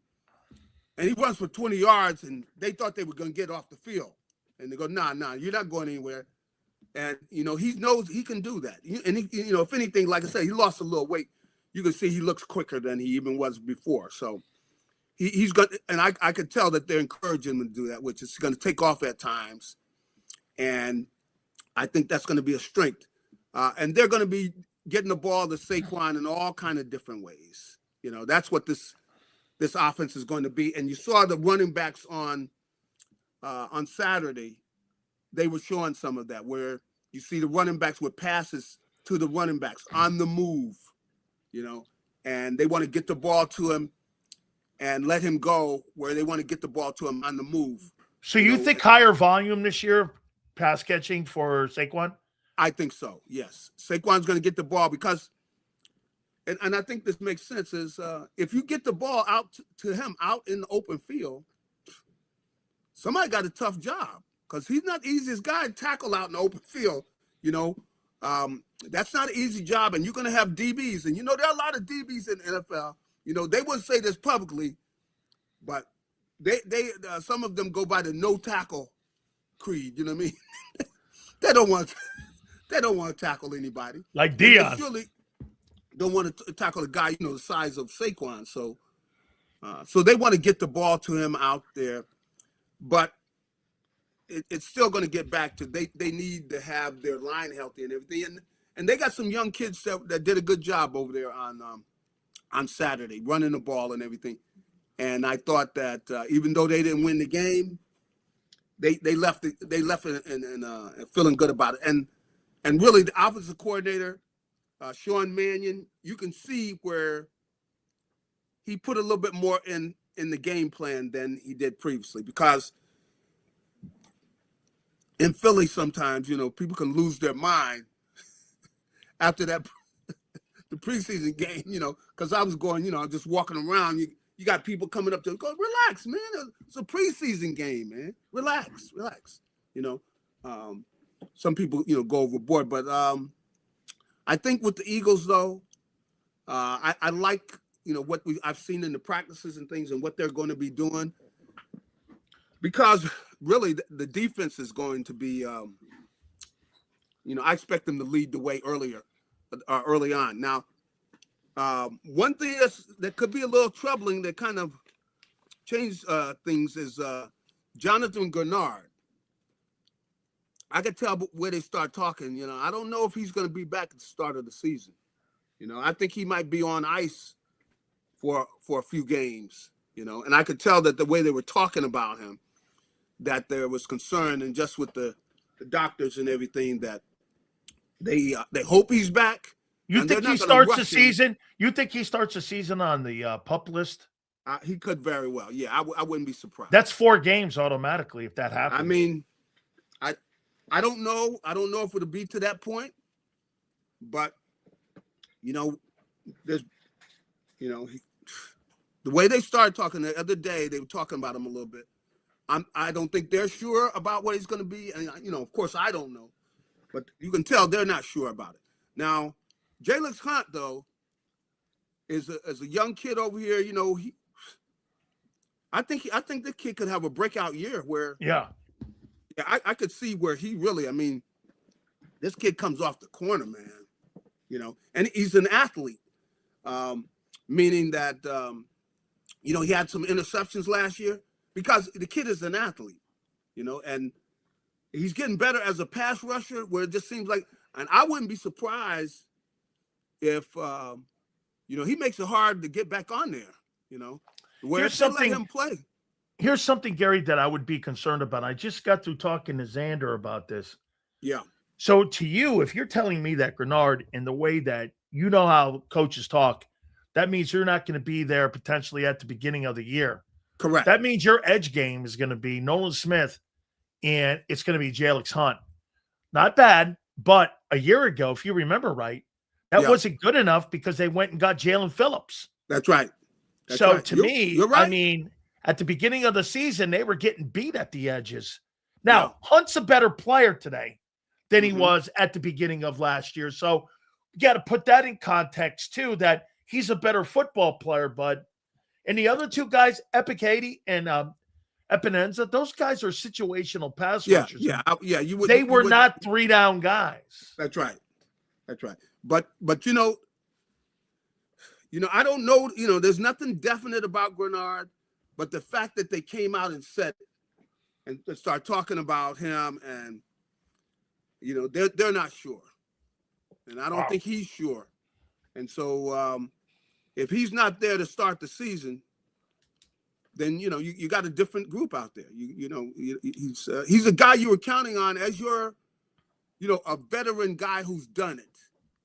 and he runs for 20 yards and they thought they were going to get off the field. And they go, nah, you're not going anywhere. And, he knows he can do that. And, if anything, like I said, he lost a little weight. You can see he looks quicker than he even was before. So he's got, and I could tell that they're encouraging him to do that, which is going to take off at times. And I think that's going to be a strength. And they're going to be getting the ball to Saquon in all kind of different ways. That's what this offense is going to be. And you saw the running backs on Saturday. They were showing some of that, where you see the running backs with passes to the running backs on the move, and they want to get the ball to him and let him go, where they want to get the ball to him on the move.
So you think higher volume this year, pass catching for Saquon?
I think so, yes. Saquon's going to get the ball because, and I think this makes sense, is if you get the ball out to him out in the open field, somebody got a tough job, because he's not the easiest guy to tackle out in the open field. That's not an easy job, and you're going to have DBs. And, there are a lot of DBs in the NFL. They wouldn't say this publicly, but they some of them go by the no tackle creed. You know what I mean? They don't want to tackle anybody.
Like Dion.
They surely don't want to tackle a guy, the size of Saquon. So they want to get the ball to him out there, but it's still going to get back to they need to have their line healthy and everything. And they got some young kids that did a good job over there on Saturday, running the ball and everything. And I thought that even though they didn't win the game, they left and feeling good about it. And really, the offensive coordinator, Sean Mannion, you can see where he put a little bit more in the game plan than he did previously, because in Philly, sometimes, people can lose their mind after that, the preseason game, because I was going, I'm just walking around. You got people coming up to go, relax, man. It's a preseason game, man. Relax. Some people, go overboard. But I think with the Eagles, though, I like, what I've seen in the practices and things and what they're going to be doing. Because really, the defense is going to be, I expect them to lead the way early on. Now, one thing that could be a little troubling that kind of changed things is Jonathan Greenard. I could tell where they start talking. I don't know if he's going to be back at the start of the season. I think he might be on ice for a few games. And I could tell that the way they were talking about him, that there was concern, and just with the doctors and everything, that they hope he's back.
You think he starts the season? You think he starts the season on the PUP list?
He could very well. Yeah, I wouldn't be surprised.
That's 4 games automatically if that happens.
I mean, I don't know. I don't know if it'll be to that point, but there's, the way they started talking the other day, they were talking about him a little bit. I don't think they're sure about what he's going to be. And, of course, I don't know. But you can tell they're not sure about it. Now, Jalen Hurts, though, is a young kid over here. You know, I think the kid could have a breakout year where I could see where he really. I mean, this kid comes off the corner, man. You know, and he's an athlete, meaning that you know, he had some interceptions last year because the kid is an athlete. You know, and he's getting better as a pass rusher, where it just seems like, and I wouldn't be surprised if, you know, he makes it hard to get back on there, you know, where they let him play.
Here's something, Gary, that I would be concerned about. I just got through talking to Zander about this.
Yeah.
So to you, if you're telling me that Greenard, in the way that you know how coaches talk, that means you're not going to be there potentially at the beginning of the year.
Correct.
That means your edge game is going to be Nolan Smith and it's going to be Jalen Hunt. Not bad, but a year ago, if you remember right, that wasn't good enough because they went and got Jalen Phillips.
That's right.
To me, you're right. I mean, at the beginning of the season, they were getting beat at the edges. Now, Hunt's a better player today than he was at the beginning of last year. So you got to put that in context, too, that he's a better football player, bud. And the other two guys, Epicady and Epinenza, those guys are situational pass rushers. They were not three-down guys.
That's right. That's right. But you know, I don't know. You know, there's nothing definite about Greenard, but the fact that they came out and said it and start talking about him, and you know, they're not sure, and I don't think he's sure, and so if he's not there to start the season, then you know you got a different group out there. He's a guy you were counting on as your, you know, a veteran guy who's done it,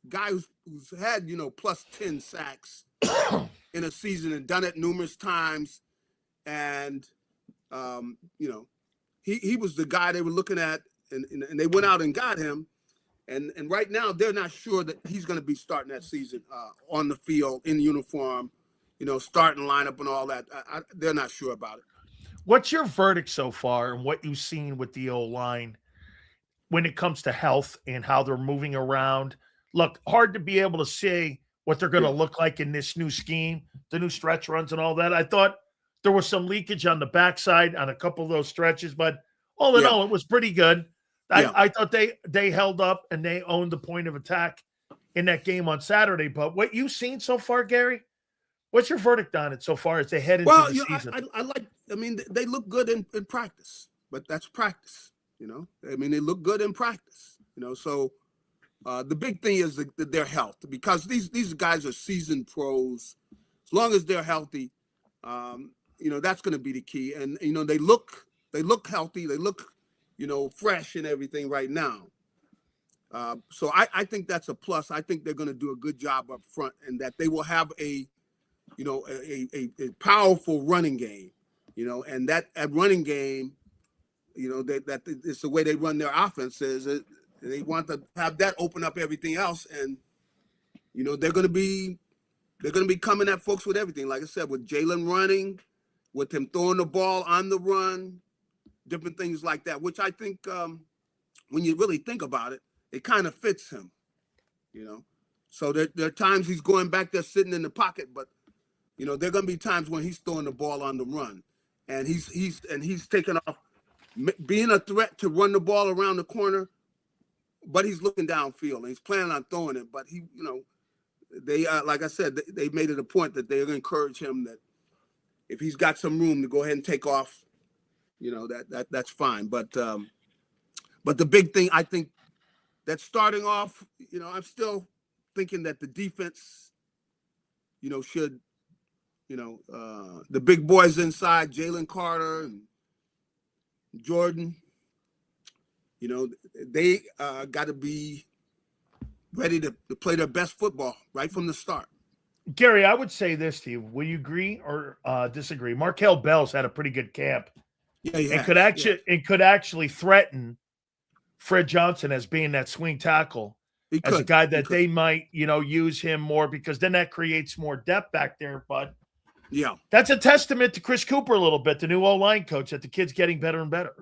guy who's had, you know, plus 10 sacks in a season and done it numerous times, and you know, he was the guy they were looking at, and they went out and got him, and right now they're not sure that he's going to be starting that season on the field in uniform. You know, starting lineup and all that. They're not sure about it.
What's your verdict so far and what you've seen with the O-line when it comes to health and how they're moving around? Look, hard to be able to say what they're going to look like in this new scheme, the new stretch runs and all that. I thought there was some leakage on the backside on a couple of those stretches, but all in all, it was pretty good. I thought they held up and they owned the point of attack in that game on Saturday. But what you've seen so far, Gary, what's your verdict on it so far as they head into the season?
I mean, they look good in practice, but that's practice, you know? I mean, they look good in practice, you know? So the big thing is their health, because these guys are seasoned pros. As long as they're healthy, you know, that's going to be the key. And, you know, they look healthy. They look, you know, fresh and everything right now. So I think that's a plus. I think they're going to do a good job up front, and that they will have a powerful running game, you know, and that running game, you know, that it's the way they run their offenses. They want to have that open up everything else, and you know they're going to be coming at folks with everything. Like I said, with Jalen running, with him throwing the ball on the run, different things like that. Which I think, when you really think about it, it kind of fits him, you know. So there are times he's going back there sitting in the pocket, but you know, there are going to be times when he's throwing the ball on the run, and he's taking off, being a threat to run the ball around the corner, but he's looking downfield and he's planning on throwing it. But he, you know, they like I said, they made it a point that they're going to encourage him that if he's got some room to go ahead and take off, you know, that's fine. But the big thing, I think, that starting off, you know, I'm still thinking that the defense, you know, should. You know, the big boys inside, Jalen Carter and Jordan, you know, they got to be ready to play their best football right from the start.
Gary, I would say this to you. Will you agree or disagree? Markel Bell's had a pretty good camp.
Yeah, he has.
Could actually threaten Fred Johnson as being that swing tackle, as a guy that they might, you know, use him more, because then that creates more depth back there. But
yeah,
that's a testament to Chris Cooper a little bit, the new O-line coach, that the kid's getting better and better.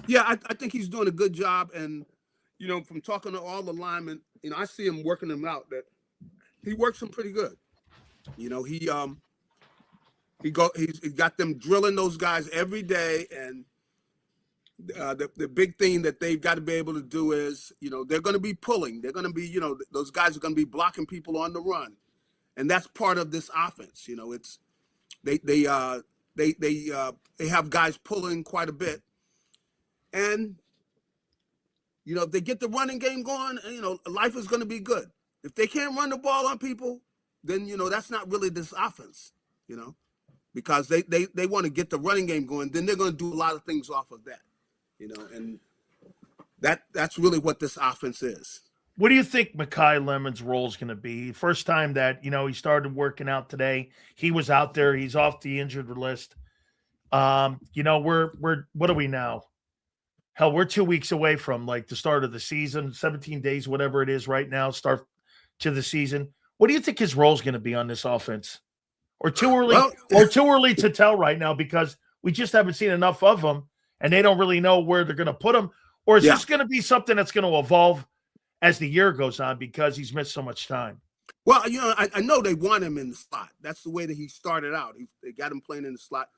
Yeah, I think he's doing a good job. And, you know, from talking to all the linemen, you know, I see him working them out, that he works them pretty good. You know, he's got them drilling those guys every day, and the big thing that they've got to be able to do is, you know, they're going to be pulling. They're going to be, you know, those guys are going to be blocking people on the run, and that's part of this offense. You know, it's they have guys pulling quite a bit, and you know, if they get the running game going, you know, life is going to be good. If they can't run the ball on people, then, you know, that's not really this offense, you know, because they want to get the running game going. Then they're going to do a lot of things off of that, you know, and that's really what this offense is.
What do you think Makai Lemon's role is going to be? First time that, you know, he started working out today. He was out there. He's off the injured list. You know, we're what are we now? Hell, we're 2 weeks away from like the start of the season, 17 days, whatever it is right now, start to the season. What do you think his role is going to be on this offense? Or too early to tell right now because we just haven't seen enough of him and they don't really know where they're going to put him? Or is this going to be something that's going to evolve as the year goes on because he's missed so much time?
Well, you know, I know they want him in the slot. That's the way that he started out. They got him playing in the slot.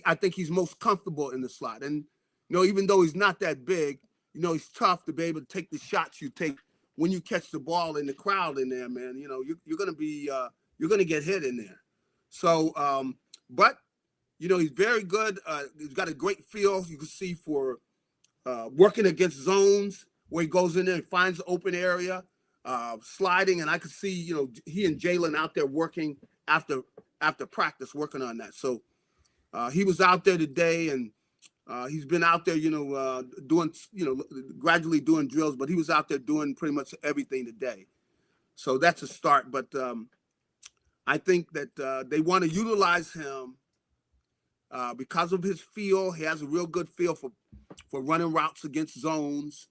I think he's most comfortable in the slot. And, you know, even though he's not that big, you know, he's tough to be able to take the shots you take when you catch the ball in the crowd in there, man. You know, you're going to be you're going to get hit in there. So, but, you know, he's very good. He's got a great feel, you can see, for working against zones where he goes in there and finds the open area, sliding. And I could see, you know, he and Jalen out there working after practice, working on that. So he was out there today, and he's been out there, you know, doing, you know, gradually doing drills, but he was out there doing pretty much everything today. So that's a start. But I think that they want to utilize him because of his feel. He has a real good feel for running routes against zones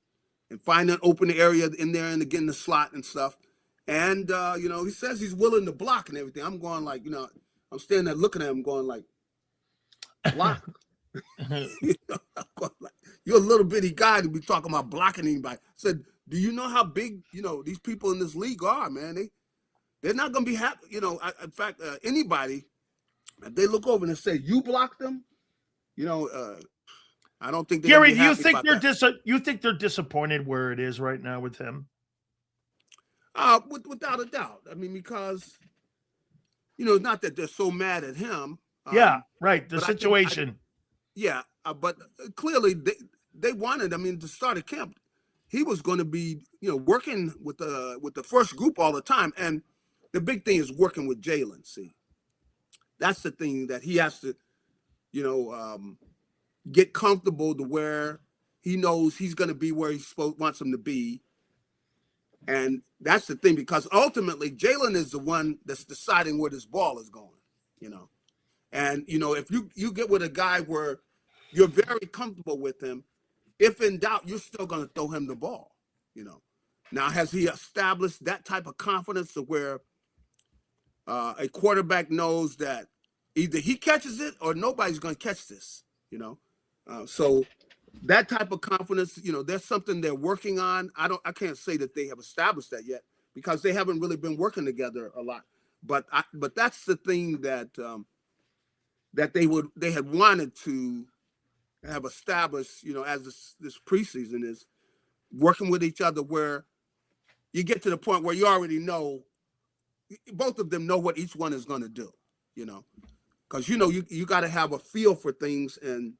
and finding an open area in there and getting the slot and stuff. And, you know, he says he's willing to block and everything. I'm going like, you know, I'm standing there looking at him going like, block. You know, I'm going like, you're a little bitty guy to be talking about blocking anybody. I said, do you know how big, you know, these people in this league are, man? They're not going to be happy. You know, in fact, anybody, if they look over and say, you blocked them, you know, I don't think they're
Garry, do you think you think they're disappointed where it is right now with him?
Without a doubt. I mean, because, you know, not that they're so mad at him.
Yeah, right. The situation.
But clearly they wanted, I mean, to start a camp, he was going to be, you know, working with the first group all the time. And the big thing is working with Jalen. See, that's the thing that he has to, you know, get comfortable to where he knows he's going to be where he wants him to be. And that's the thing, because ultimately Jalen is the one that's deciding where this ball is going, you know. And, you know, if you get with a guy where you're very comfortable with him, if in doubt, you're still going to throw him the ball, you know. Now, has he established that type of confidence to where a quarterback knows that either he catches it or nobody's going to catch this, you know? So that type of confidence, you know, there's something they're working on. I can't say that they have established that yet because they haven't really been working together a lot. But that's the thing that that they had wanted to have established, you know, as this preseason, is working with each other, where you get to the point where you already know, both of them know what each one is going to do, you know, because, you know, you got to have a feel for things, and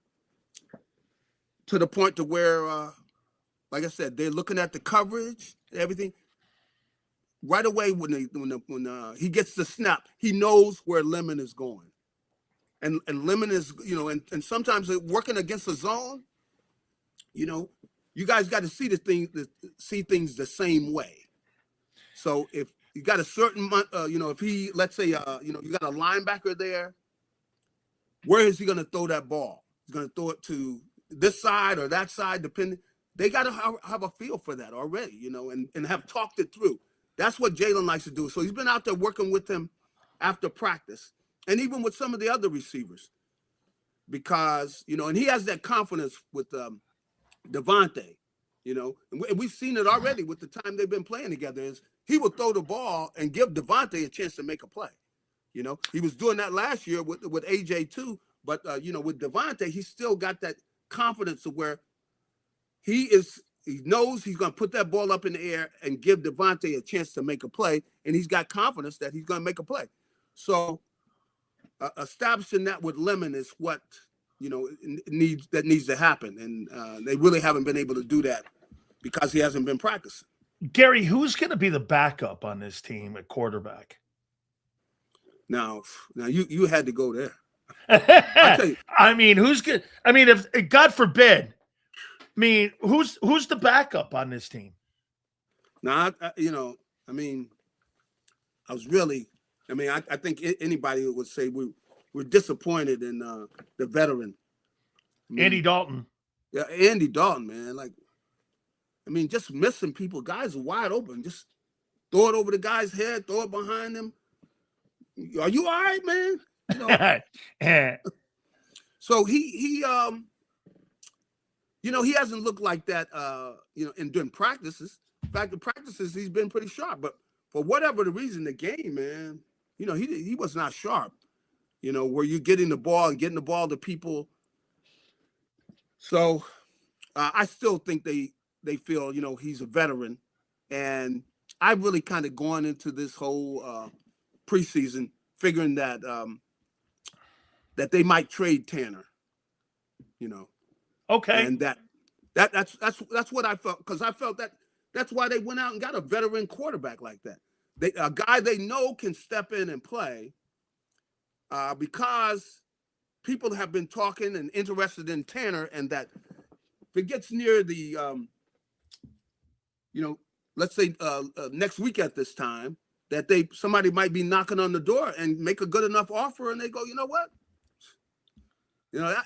to the point to where, like I said, they're looking at the coverage and everything. Right away when he gets the snap, he knows where Lemon is going. And Lemon is, you know, and sometimes working against a zone, you know, you guys got to see things the same way. So if you got a certain, you know, if he, let's say, you know, you got a linebacker there, where is he going to throw that ball? He's going to throw it to this side or that side, depending. They got to have a feel for that already, you know, and have talked it through. That's what Jalen likes to do. So he's been out there working with him after practice, and even with some of the other receivers, because, you know, and he has that confidence with Devontae, you know, and we've seen it already with the time they've been playing together, is he will throw the ball and give Devontae a chance to make a play, You know, he was doing that last year with AJ too. But, with Devontae, he's still got that confidence of where he knows he's going to put that ball up in the air and give Devontae a chance to make a play. And he's got confidence that he's going to make a play. So establishing that with Lemon is what, needs to happen. And they really haven't been able to do that because he hasn't been practicing.
Garry, who's going to be the backup on this team at quarterback?
Now you had to go there.
I tell you, I mean, who's good? I mean, if God forbid, who's the backup on this team?
Now, I think anybody would say we're disappointed in the veteran.
Andy Dalton.
Yeah, Andy Dalton, man. Just missing people. Guys are wide open. Just throw it over the guy's head, throw it behind him. Are you all right, man? So he hasn't looked like that, during practices. In fact, in practices, he's been pretty sharp. But for whatever the reason, the game, man, he was not sharp. Where you're getting the ball and getting the ball to people. So I still think they feel, he's a veteran. And I've really kind of gone into this whole preseason figuring that that they might trade Tanner,
Okay.
And that's what I felt, because I felt that's why they went out and got a veteran quarterback like that. A guy they know can step in and play, because people have been talking and interested in Tanner, and that if it gets near the, let's say next week at this time, that somebody might be knocking on the door and make a good enough offer, and they go, you know what?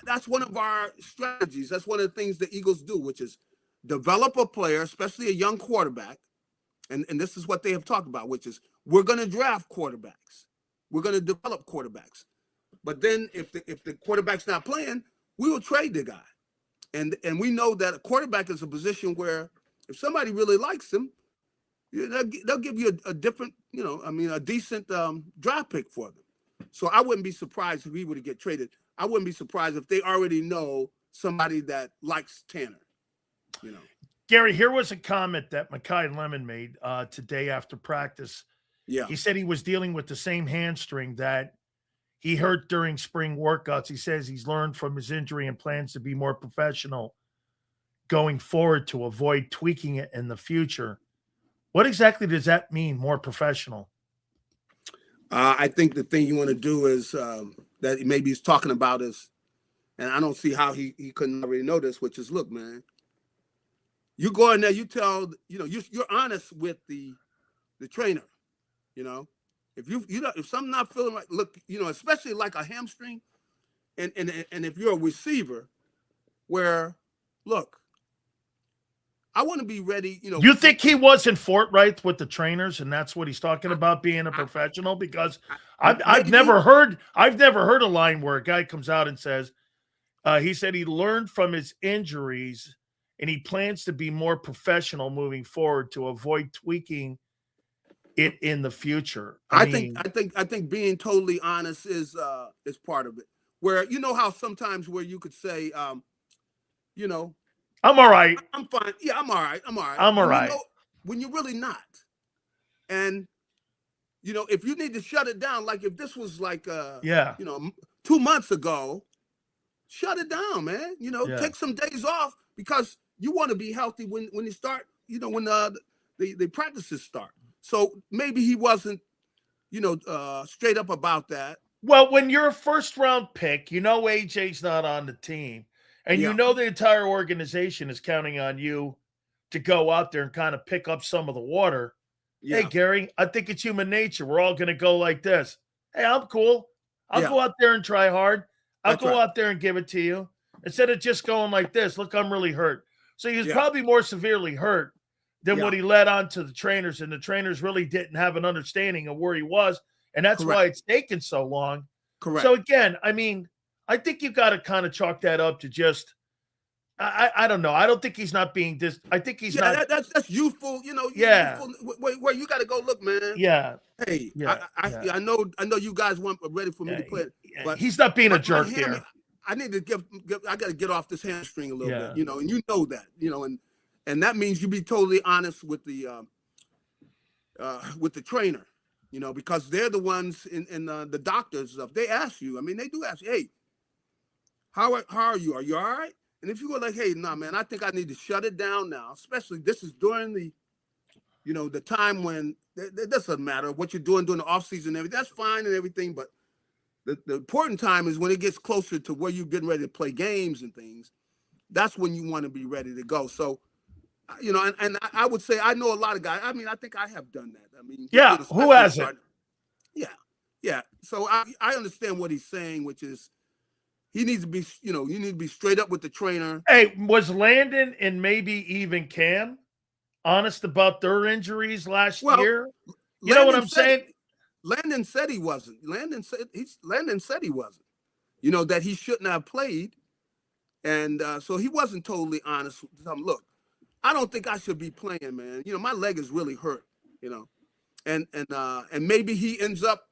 That's one of our strategies. That's one of the things the Eagles do, which is develop a player, especially a young quarterback. And this is what they have talked about, which is we're going to draft quarterbacks. We're going to develop quarterbacks. But then if the quarterback's not playing, we will trade the guy. And we know that a quarterback is a position where if somebody really likes him, they'll give you a different, a decent draft pick for them. So I wouldn't be surprised if he were to get traded. I wouldn't be surprised if they already know somebody that likes Tanner.
Garry, here was a comment that Makai Lemon made today after practice.
Yeah.
He said he was dealing with the same hamstring that he hurt during spring workouts. He says he's learned from his injury and plans to be more professional going forward to avoid tweaking it in the future. What exactly does that mean, more professional?
I think the thing you want to do is that maybe he's talking about is, and I don't see how he couldn't already know this, which is, look, man, you go in there, you tell, you're honest with the trainer, if something not feeling right, look, especially like a hamstring, and if you're a receiver, where, look, I want to be ready.
You think he wasn't forthright with the trainers, and that's what he's talking about, being a professional? Because I've never heard a line where a guy comes out and says he said he learned from his injuries and he plans to be more professional moving forward to avoid tweaking it in the future.
I think being totally honest is part of it. Where how sometimes where you could say,
I'm all right.
I'm fine. Yeah, I'm all right. I'm
all right.
When you're really not. And, if you need to shut it down, like if this was like, 2 months ago, shut it down, man. Take some days off because you want to be healthy when you start, when the practices start. So maybe he wasn't, straight up about that.
Well, when you're a first round pick, AJ's not on the team. And the entire organization is counting on you to go out there and kind of pick up some of the water. Yeah. Hey, Garry, I think it's human nature. We're all going to go like this. Hey, I'm cool. I'll go out there and try hard. I'll go out there and give it to you. Instead of just going like this, look, I'm really hurt. So he was probably more severely hurt than what he led on to the trainers. And the trainers really didn't have an understanding of where he was. And that's why it's taken so long.
Correct.
So again, I think you've got to kind of chalk that up to just I don't know. I don't think he's not being I think he's not.
That's youthful. You know.
Yeah.
Youthful, where you got to go look, man.
Yeah.
Hey,
Yeah.
I know you guys weren't ready for me to play, but
he's not being a jerk there.
I need to I got to get off this hamstring a little
Yeah.
bit, you know, and you know that, you know, and that means you be totally honest with the trainer, you know, because they're the ones in the doctors stuff. They ask you. I mean, they do ask you, hey, how are you? Are you all right? And if you go like, hey, nah, man, I think I need to shut it down now. Especially this is during the, you know, the time when it doesn't matter what you're doing during the off season and everything. That's fine and everything, but the important time is when it gets closer to where you're getting ready to play games and things. That's when you want to be ready to go. So, you know, and I would say I know a lot of guys. I mean, I think I have done that. I mean,
yeah, who hasn't?
Yeah. So I understand what he's saying, which is he needs to be, you know, you need to be straight up with the trainer.
Hey, was Landon and maybe even Cam honest about their injuries last year? You know what I'm saying?
Landon said he wasn't. Landon said he wasn't. You know, that he shouldn't have played. And so he wasn't totally honest with them. Look, I don't think I should be playing, man. You know, my leg is really hurt, you know. And maybe he ends up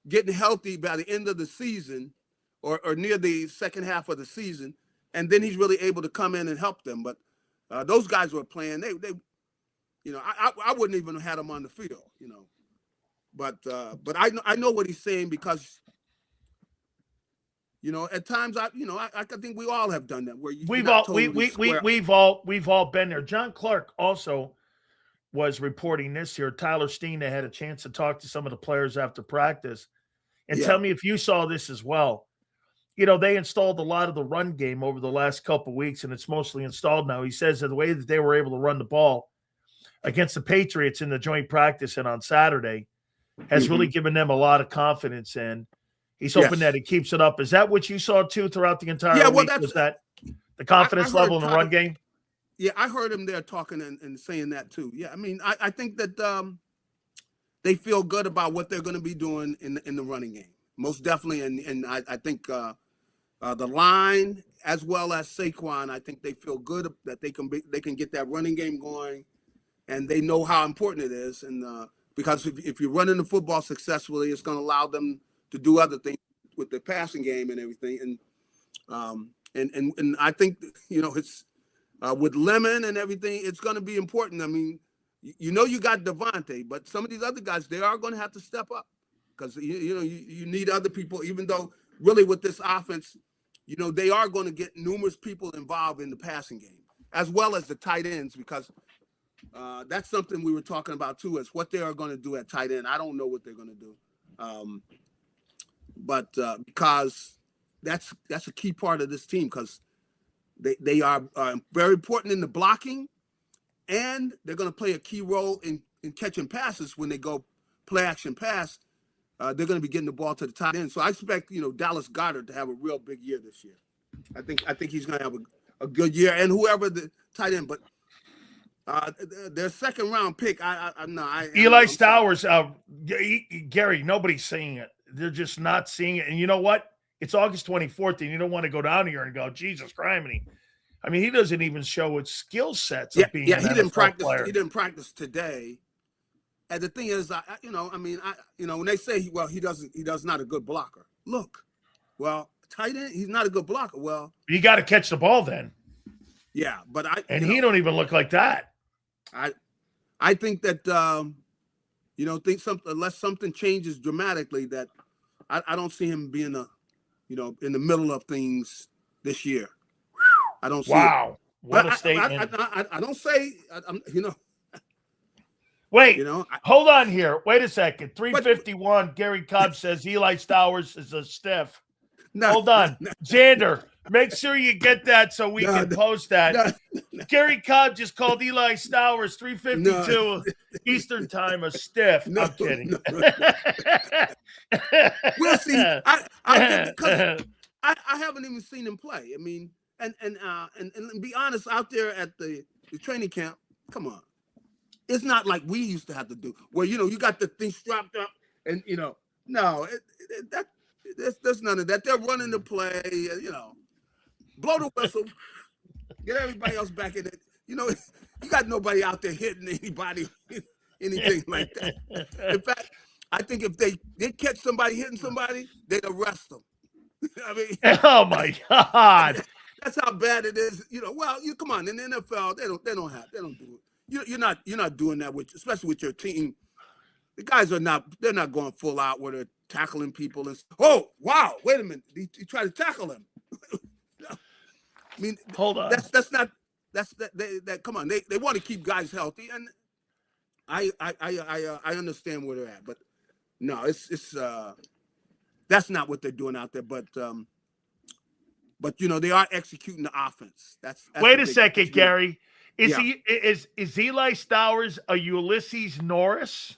getting healthy by the end of the season or near the second half of the season, and then he's really able to come in and help them. But those guys were playing. They you know, I wouldn't even have had them on the field, you know. But I know what he's saying because, you know, at times I think we all have done that where
we've all been there. John Clark also was reporting this here. Tyler Steen had a chance to talk to some of the players after practice and tell me if you saw this as well. You know, they installed a lot of the run game over the last couple of weeks, and it's mostly installed now. He says that the way that they were able to run the ball against the Patriots in the joint practice and on Saturday has really given them a lot of confidence, and he's hoping that he keeps it up. Is that what you saw too throughout the entire week? Was that the confidence level in the run game?
Yeah, I heard him there talking and saying that too. Yeah, I mean, I think that they feel good about what they're going to be doing in the running game, most definitely. And I think the line as well as Saquon, I think they feel good that they can get that running game going, and they know how important it is. And because if you're running the football successfully, it's going to allow them to do other things with the passing game and everything. And I think, you know, it's with Lemon and everything, it's going to be important. I mean, you know, you got Devontae, but some of these other guys, they are going to have to step up because, you know, you need other people, even though really with this offense, you know, they are going to get numerous people involved in the passing game as well as the tight ends, because that's something we were talking about too, is what they are going to do at tight end. I don't know what they're going to do. But because that's a key part of this team, because they are very important in the blocking, and they're going to play a key role in catching passes when they go play action pass. They're going to be getting the ball to the tight end. So I expect, you know, Dallas Goedert to have a real big year this year. I think he's going to have a good year, and whoever the tight end. But their second round pick,
Eli Stowers. Gary, nobody's seeing it. They're just not seeing it. And you know what? It's August 24th, and you don't want to go down here and go, Jesus criminy. I mean, he doesn't even show his skill sets of being an
he didn't
NFL
practice.
player.
He didn't practice today. And the thing is, when they say, well, he does not a good blocker. Look, well, tight end, he's not a good blocker. Well,
you got to catch the ball then.
Yeah, but
he don't even look like that.
I think that unless something changes dramatically, that I don't see him being in the middle of things this year. I don't see.
Wow, what a statement!
I don't say.
Wait, hold on here. Wait a second. 351. Gary Cobb says Eli Stowers is a stiff.
No,
hold on,
no.
Xander. Make sure you get that so we can post that. No. Gary Cobb just called Eli Stowers 352 Eastern Time a stiff. I'm kidding.
We'll see. I haven't even seen him play. I mean, and be honest, out there at the training camp, come on. It's not like we used to have to do, where you got the thing strapped up, and no, there's none of that. They're running the play, blow the whistle. Get everybody else back in it. You know, you got nobody out there hitting anybody, anything like that. In fact, I think if they did catch somebody hitting somebody, they'd arrest them. I mean,
Oh my God.
that's how bad it is. You know, well, you come on, in the NFL, they don't do it. You're not doing that especially with your team. The guys they're not going full out where they're tackling people and oh wow, wait a minute, he tried to tackle him. I mean,
Hold on.
Come on, they want to keep guys healthy, and I understand where they're at, but no, it's that's not what they're doing out there. But you know, they are executing the offense. That's
Wait a second, Gary. Is Eli Stowers a Ulysses Norris?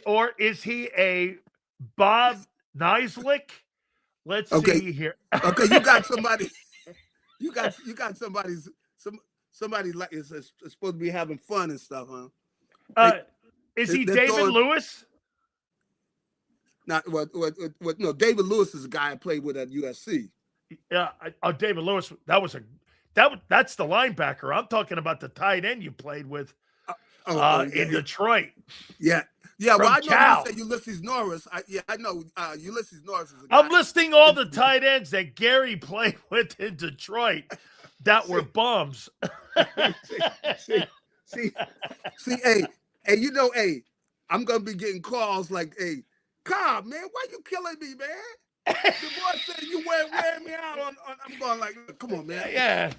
Or is he a Bob Nieslick? Let's see here.
Okay, you got somebody. You got somebody like is supposed to be having fun and stuff, huh?
Is he David Lewis?
Not what? No, David Lewis is a guy I played with at USC.
Yeah, David Lewis. That's the linebacker. I'm talking about the tight end you played with in Detroit.
Yeah. Well, I know
Cal.
you said Ulysses Norris. I know Ulysses Norris is a guy.
I'm listing all the tight ends that Garry played with in Detroit that were bums.
See, hey, you know, hey, I'm gonna be getting calls like, hey, Cobb, man, why you killing me, man? The boy said you wearing me out on I'm going like, come on, man.
Yeah.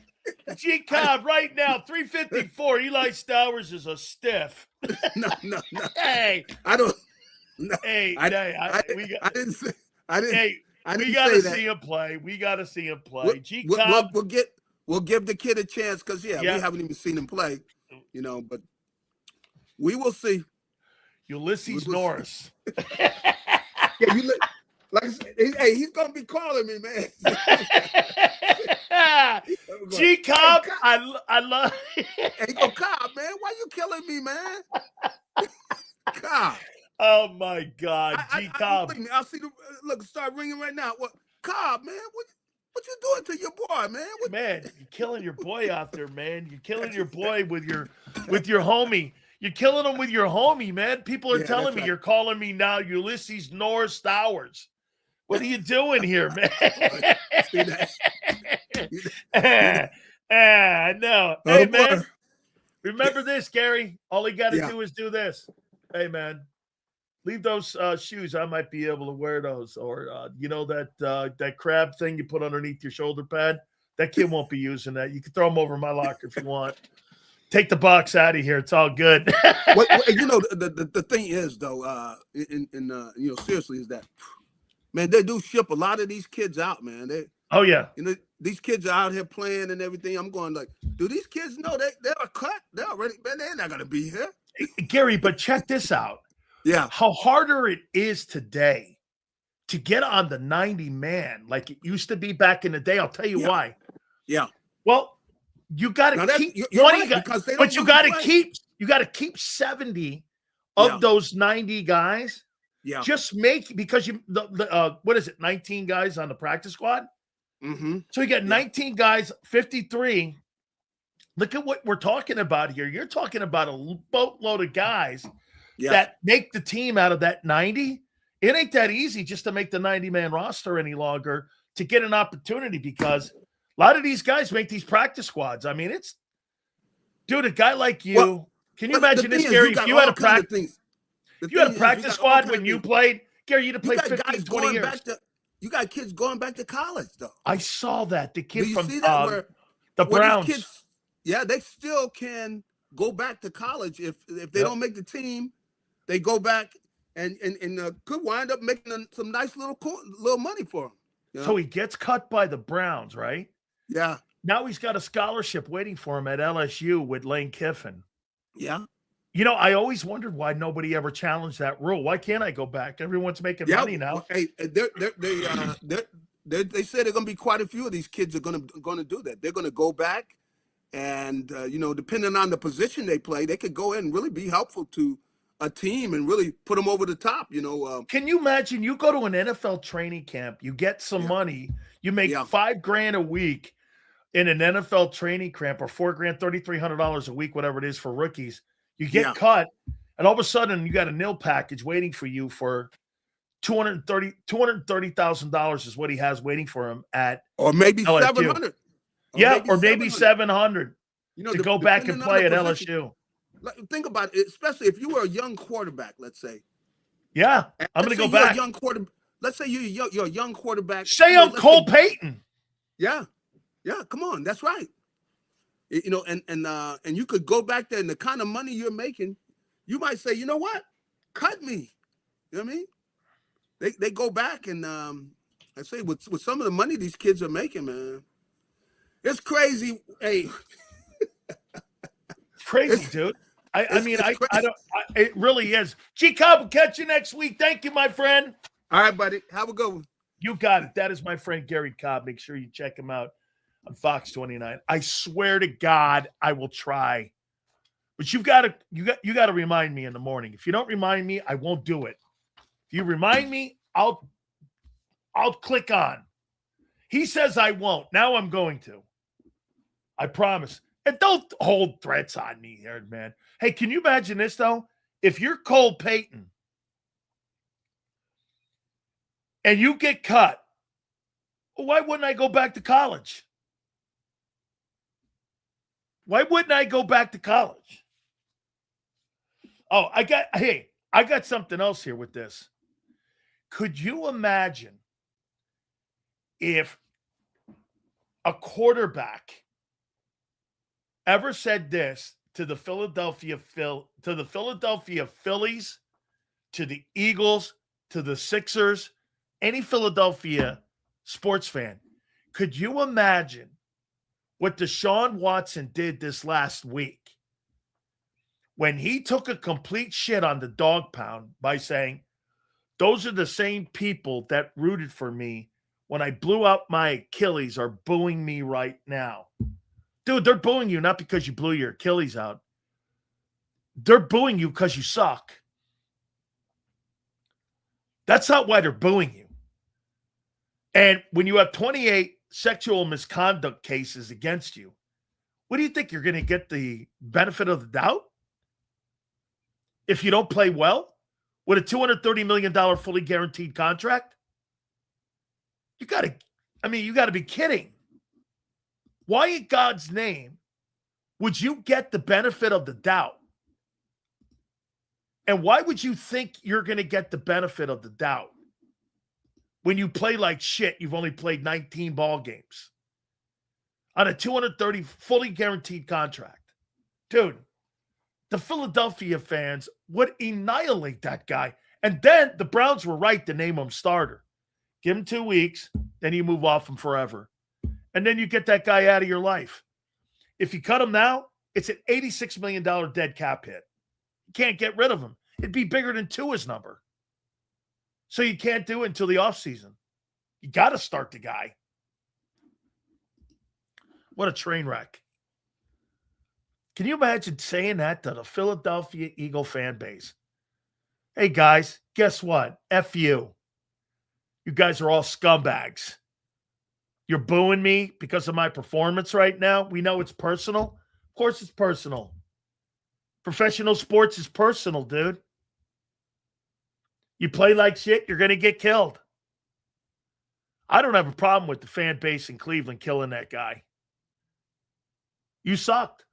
Cobb right now, 354. Eli Stowers is a stiff.
No.
Hey,
I don't. No,
hey,
I didn't say.
We got to see him play. We got to see him play. Cobb,
we'll give the kid a chance because we haven't even seen him play, you know. But we will see.
Ulysses Norris.
Yeah, like I said, hey, he's gonna be calling me, man.
Cobb, I love.
Hey, go Cobb, man. Why you killing me, man? Cobb.
Oh my God, Cobb.
I'll see the start ringing right now. What, Cobb, man? What you doing to your boy, man?
Man, you're killing your boy out there, man. You're killing your boy with your homie. You're killing him with your homie, man. People are telling me you're calling me now Ulysses Norris Stowers. What are you doing here, man? No. Hey, man. Remember this, Garry. All he got to do is do this. Hey, man. Leave those shoes. I might be able to wear those. Or, you know, that crab thing you put underneath your shoulder pad? That kid won't be using that. You can throw them over my locker if you want. Take the box out of here. It's all good.
You know, the thing is, though, you know, seriously, is that, man, they do ship a lot of these kids out, man.
Oh, yeah.
You know, these kids are out here playing and everything. I'm going like, do these kids know they're cut? They're already, man, they're not going to be here.
Garry, but check this out.
Yeah.
How harder it is today to get on the 90-man like it used to be back in the day. I'll tell you why.
Yeah.
Well, you got to keep 20 guys, but you got to keep 70 of those 90 guys.
Yeah.
Just because what is it? 19 guys on the practice squad.
Mm-hmm.
So you got 19 guys, 53. Look at what we're talking about here. You're talking about a boatload of guys that make the team out of that 90. It ain't that easy just to make the 90-man roster any longer to get an opportunity because a lot of these guys make these practice squads. I mean, dude, a guy like you, can you imagine this, Garry? If you had a practice, squad when you played, Garry, you'd have played 15, 20 years.
You got kids going back to college, though.
I saw that. The kid from
the
Browns.
Kids, they still can go back to college if they don't make the team. They go back and could wind up making some nice little money for them. You know?
So he gets cut by the Browns, right?
Yeah.
Now he's got a scholarship waiting for him at LSU with Lane Kiffin.
Yeah.
You know, I always wondered why nobody ever challenged that rule. Why can't I go back? Everyone's making money now.
Hey, they say they're going to be quite a few of these kids are going to do that. They're going to go back, and you know, depending on the position they play, they could go in and really be helpful to a team and really put them over the top. You know,
can you imagine? You go to an NFL training camp, you get some money, you make $5,000 a week. in an NFL training camp or $4,000, $3,300 a week, whatever it is for rookies. You get
Yeah.
cut, and all of a sudden you got a nil package waiting for you for $230,000 is what he has waiting for him at
Or maybe
LSU.
700.
Or maybe 700 to go back and play at LSU.
Think about it, especially if you were a young quarterback, let's say.
Yeah, I'm going to go back.
Let's say you're a young quarterback.
Say I'm Cole Payton.
Yeah, come on, that's right. And you could go back there, and the kind of money you're making, you might say, you know what, cut me. You know what I mean? They go back and I say with some of the money these kids are making, man, it's crazy. Hey,
it's crazy, dude. It really is. Cobb will catch you next week. Thank you, my friend.
All right, buddy. Have a good one.
You got it. That is my friend Garry Cobb. Make sure you check him out on Fox 29. I swear to God, I will try. But you got to remind me in the morning. If you don't remind me, I won't do it. If you remind me, I'll click on. He says I won't. Now I'm going to. I promise. And don't hold threats on me here, man. Hey, can you imagine this, though? If you're Cole Payton and you get cut, well, why wouldn't I go back to college? Why wouldn't I go back to college? Oh, I got something else here with this. Could you imagine if a quarterback ever said this to the Philadelphia Phillies, to the Eagles, to the Sixers, any Philadelphia sports fan? Could you imagine what Deshaun Watson did this last week when he took a complete shit on the dog pound by saying, those are the same people that rooted for me when I blew out my Achilles are booing me right now. Dude, they're booing you not because you blew your Achilles out. They're booing you because you suck. That's not why they're booing you. And when you have 28 sexual misconduct cases against you, what do you think? You're going to get the benefit of the doubt if you don't play well with a $230 million fully guaranteed contract? You got to be kidding. Why in God's name would you get the benefit of the doubt? And why would you think you're going to get the benefit of the doubt when you play like shit? You've only played 19 ball games on a $230 fully guaranteed contract. Dude, the Philadelphia fans would annihilate that guy. And then the Browns were right to name him starter. Give him 2 weeks, then you move off him forever. And then you get that guy out of your life. If you cut him now, it's an $86 million dead cap hit. You can't get rid of him. It'd be bigger than Tua's number. So you can't do it until the offseason. You got to start the guy. What a train wreck. Can you imagine saying that to the Philadelphia Eagle fan base? Hey, guys, guess what? F you. You guys are all scumbags. You're booing me because of my performance right now. We know it's personal. Of course it's personal. Professional sports is personal, dude. You play like shit, you're going to get killed. I don't have a problem with the fan base in Cleveland killing that guy. You sucked.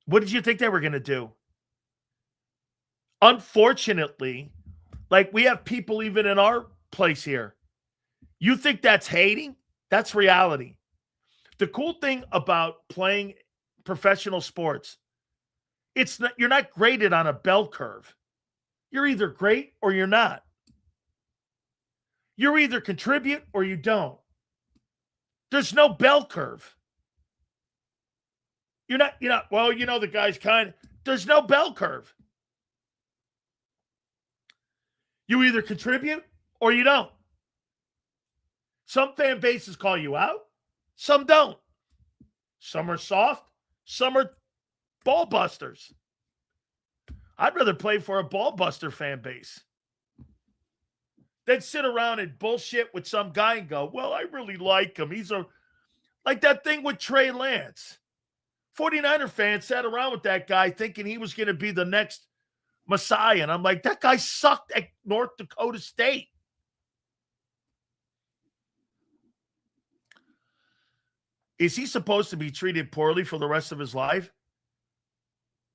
What did you think they were going to do? Unfortunately, like we have people even in our place here. You think that's hating? That's reality. The cool thing about playing professional sports, you're not graded on a bell curve. You're either great or you're not. You either contribute or you don't. There's no bell curve. You're not, well, the guy's there's no bell curve. You either contribute or you don't. Some fan bases call you out. Some don't. Some are soft. Some are ball busters. I'd rather play for a ball buster fan base than sit around and bullshit with some guy and go, well, I really like him. Like that thing with Trey Lance. 49er fans sat around with that guy thinking he was going to be the next Messiah. And I'm like, that guy sucked at North Dakota State. Is he supposed to be treated poorly for the rest of his life?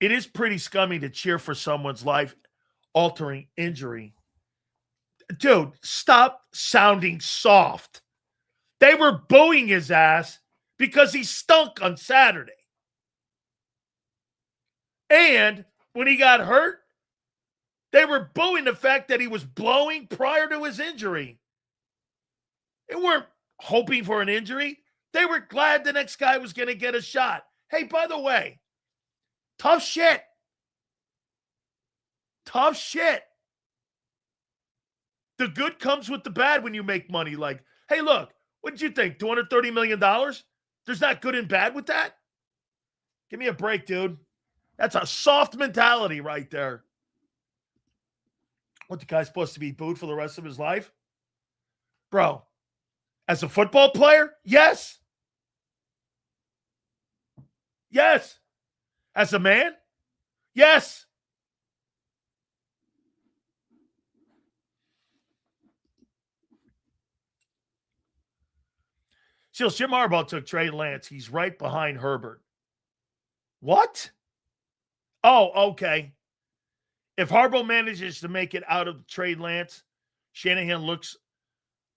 It is pretty scummy to cheer for someone's life-altering injury. Dude, stop sounding soft. They were booing his ass because he stunk on Saturday. And when he got hurt, they were booing the fact that he was blowing prior to his injury. They weren't hoping for an injury. They were glad the next guy was going to get a shot. Hey, by the way, tough shit. Tough shit. The good comes with the bad when you make money. Like, hey, look, what did you think? $230 million? There's not good and bad with that? Give me a break, dude. That's a soft mentality right there. What, the guy's supposed to be booed for the rest of his life? Bro, as a football player, yes. Yes. As a man, yes. Still, Jim Harbaugh took Trey Lance. He's right behind Herbert. What? Oh, okay. If Harbaugh manages to make it out of Trey Lance, Shanahan looks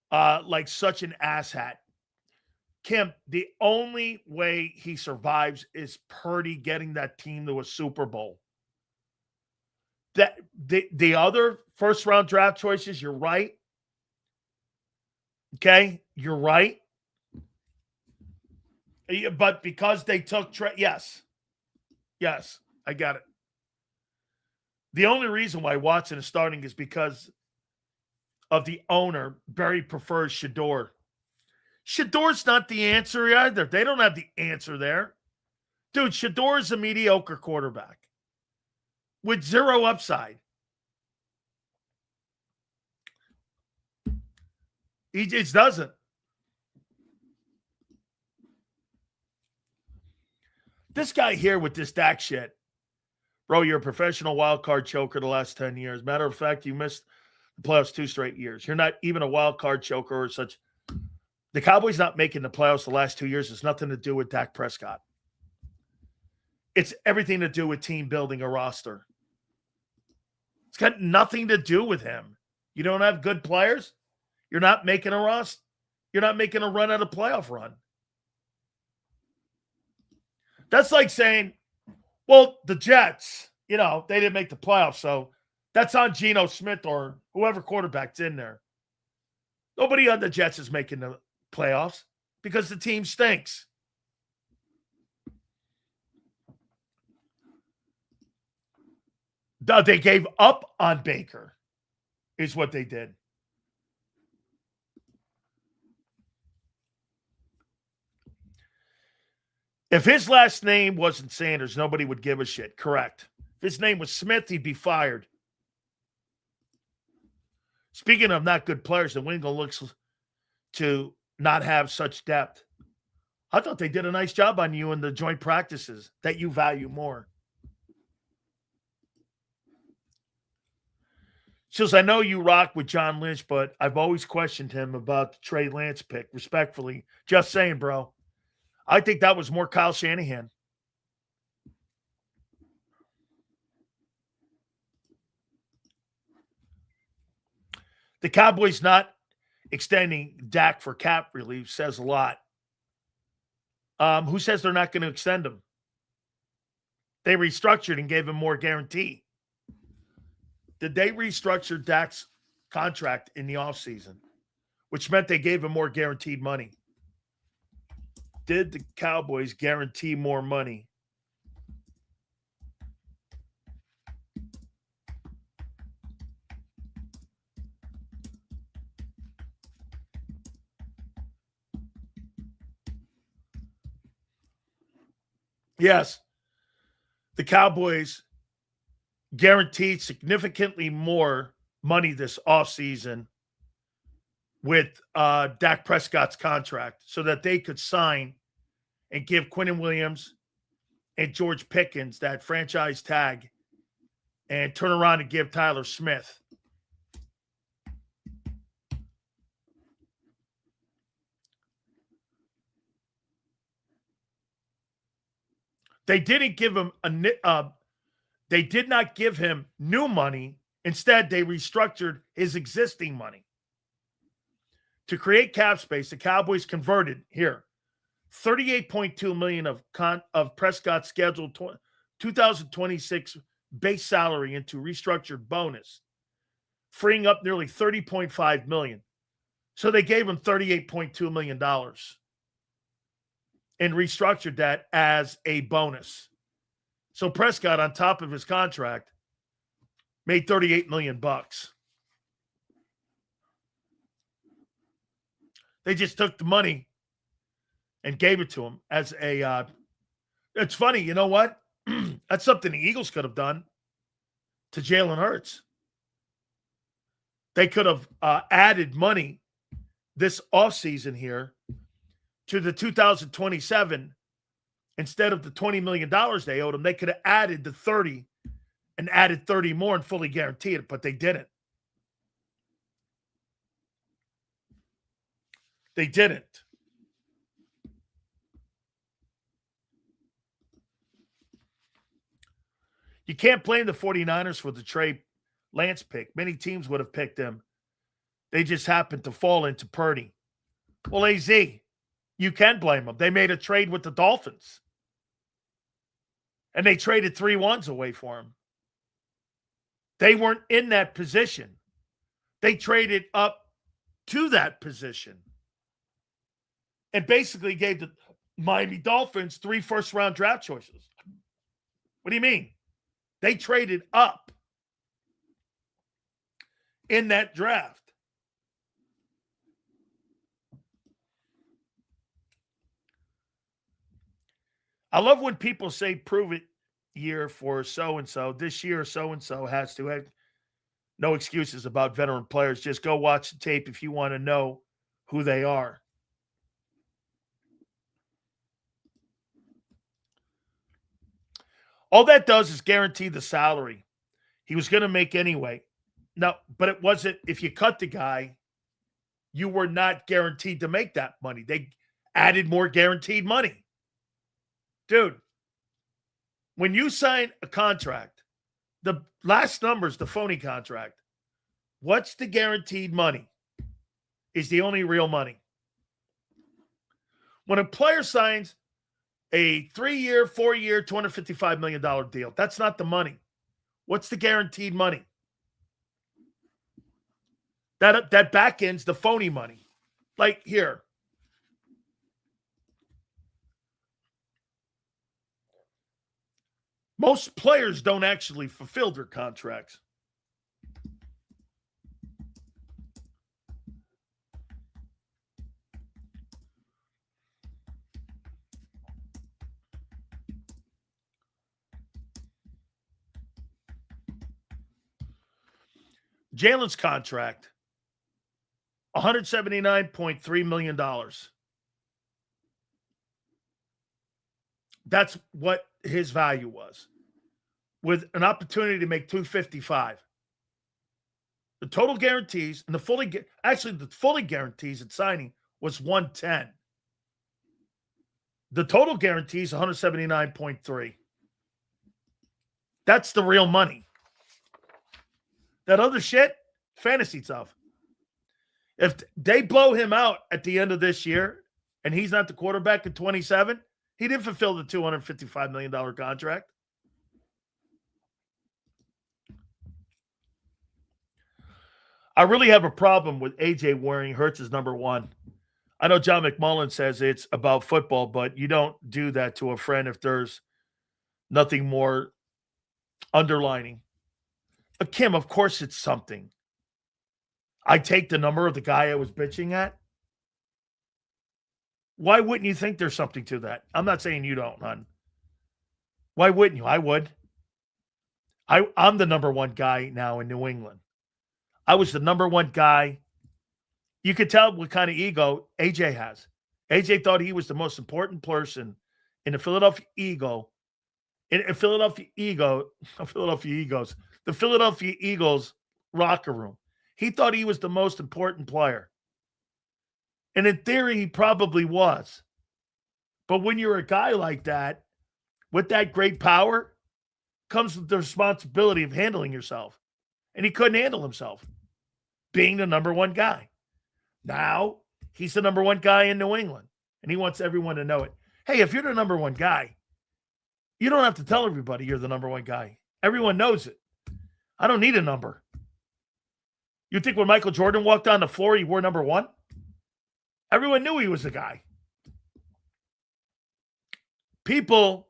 like such an asshat. Kim, the only way he survives is Purdy getting that team to a Super Bowl. That the other first-round draft choices, you're right. Okay? You're right. But because they took Trey, yes. Yes, I got it. The only reason why Watson is starting is because of the owner. Barry prefers Shador. Shador's not the answer either. They don't have the answer there. Dude, Shador is a mediocre quarterback with zero upside. He just doesn't. This guy here with this Dak shit. Bro, you're a professional wild card choker the last 10 years. Matter of fact, you missed the playoffs 2 straight years. You're not even a wild card choker or such. The Cowboys not making the playoffs the last 2 years has nothing to do with Dak Prescott. It's everything to do with team building a roster. It's got nothing to do with him. You don't have good players. You're not making a roster. You're not making a run at a playoff run. That's like saying, well, the Jets, they didn't make the playoffs, so that's on Geno Smith or whoever quarterback's in there. Nobody on the Jets is making the playoffs because the team stinks. They gave up on Baker, is what they did. If his last name wasn't Sanders, nobody would give a shit. Correct. If his name was Smith, he'd be fired. Speaking of not good players, the Wingo looks to not have such depth. I thought they did a nice job on you in the joint practices that you value more. She says, I know you rock with John Lynch, but I've always questioned him about the Trey Lance pick, respectfully. Just saying, bro. I think that was more Kyle Shanahan. The Cowboys not extending Dak for cap relief says a lot. Who says they're not going to extend him? They restructured and gave him more guarantee. Did they restructure Dak's contract in the offseason, which meant they gave him more guaranteed money? Did the Cowboys guarantee more money? Yes. The Cowboys guaranteed significantly more money this offseason with Dak Prescott's contract so that they could sign and give Quinnen Williams and George Pickens that franchise tag and turn around and give Tyler Smith. They didn't give him they did not give him new money. Instead, they restructured his existing money. To create cap space, the Cowboys converted here $38.2 million of Prescott's scheduled 2026 base salary into restructured bonus, freeing up nearly $30.5 million. So they gave him $38.2 million and restructured that as a bonus. So Prescott, on top of his contract, made $38 million. They just took the money and gave it to him as a it's funny, you know what? That's something the Eagles could have done to Jalen Hurts. They could have added money this offseason here to the 2027. Instead of the $20 million they owed him, they could have added the 30 and added 30 more and fully guaranteed it, but they didn't. They didn't. You can't blame the 49ers for the Trey Lance pick. Many teams would have picked him. They just happened to fall into Purdy. Well, AZ, you can blame them. They made a trade with the Dolphins. And they traded 3 ones away for him. They weren't in that position. They traded up to that position and basically gave the Miami Dolphins 3 first-round draft choices. What do you mean? They traded up in that draft. I love when people say prove it year for so-and-so. This year, so-and-so has to have no excuses about veteran players. Just go watch the tape if you want to know who they are. All that does is guarantee the salary he was going to make anyway. No, but it wasn't. If you cut the guy, you were not guaranteed to make that money. They added more guaranteed money. Dude, when you sign a contract, the last number's the phony contract. What's the guaranteed money is the only real money. When a player signs a 3-year, 4-year, $255 million deal, that's not the money. What's the guaranteed money? That back end's the phony money. Like here. Most players don't actually fulfill their contracts. Jalen's contract, $179.3 million. That's what his value was, with an opportunity to make $255. The total guarantees and the fully guarantees at signing was $110. The total guarantees $179.3. That's the real money. That other shit, fantasy stuff. If they blow him out at the end of this year and he's not the quarterback in 27, he didn't fulfill the $255 million contract. I really have a problem with AJ wearing Hurts as number 1. I know John McMullen says it's about football, but you don't do that to a friend if there's nothing more underlining. But Kim, of course it's something. I take the number of the guy I was bitching at. Why wouldn't you think there's something to that? I'm not saying you don't, hon. Why wouldn't you? I would. I'm the number 1 guy now in New England. I was the number 1 guy. You could tell what kind of ego AJ has. AJ thought he was the most important person in the Philadelphia Eagles, the Philadelphia Eagles locker room. He thought he was the most important player. And in theory, he probably was. But when you're a guy like that, with that great power, comes with the responsibility of handling yourself. And he couldn't handle himself, being the number one guy. Now, he's the number one guy in New England, and he wants everyone to know it. Hey, if you're the number one guy, you don't have to tell everybody you're the number one guy. Everyone knows it. I don't need a number. You think when Michael Jordan walked on the floor, he wore number one? Everyone knew he was the guy. People,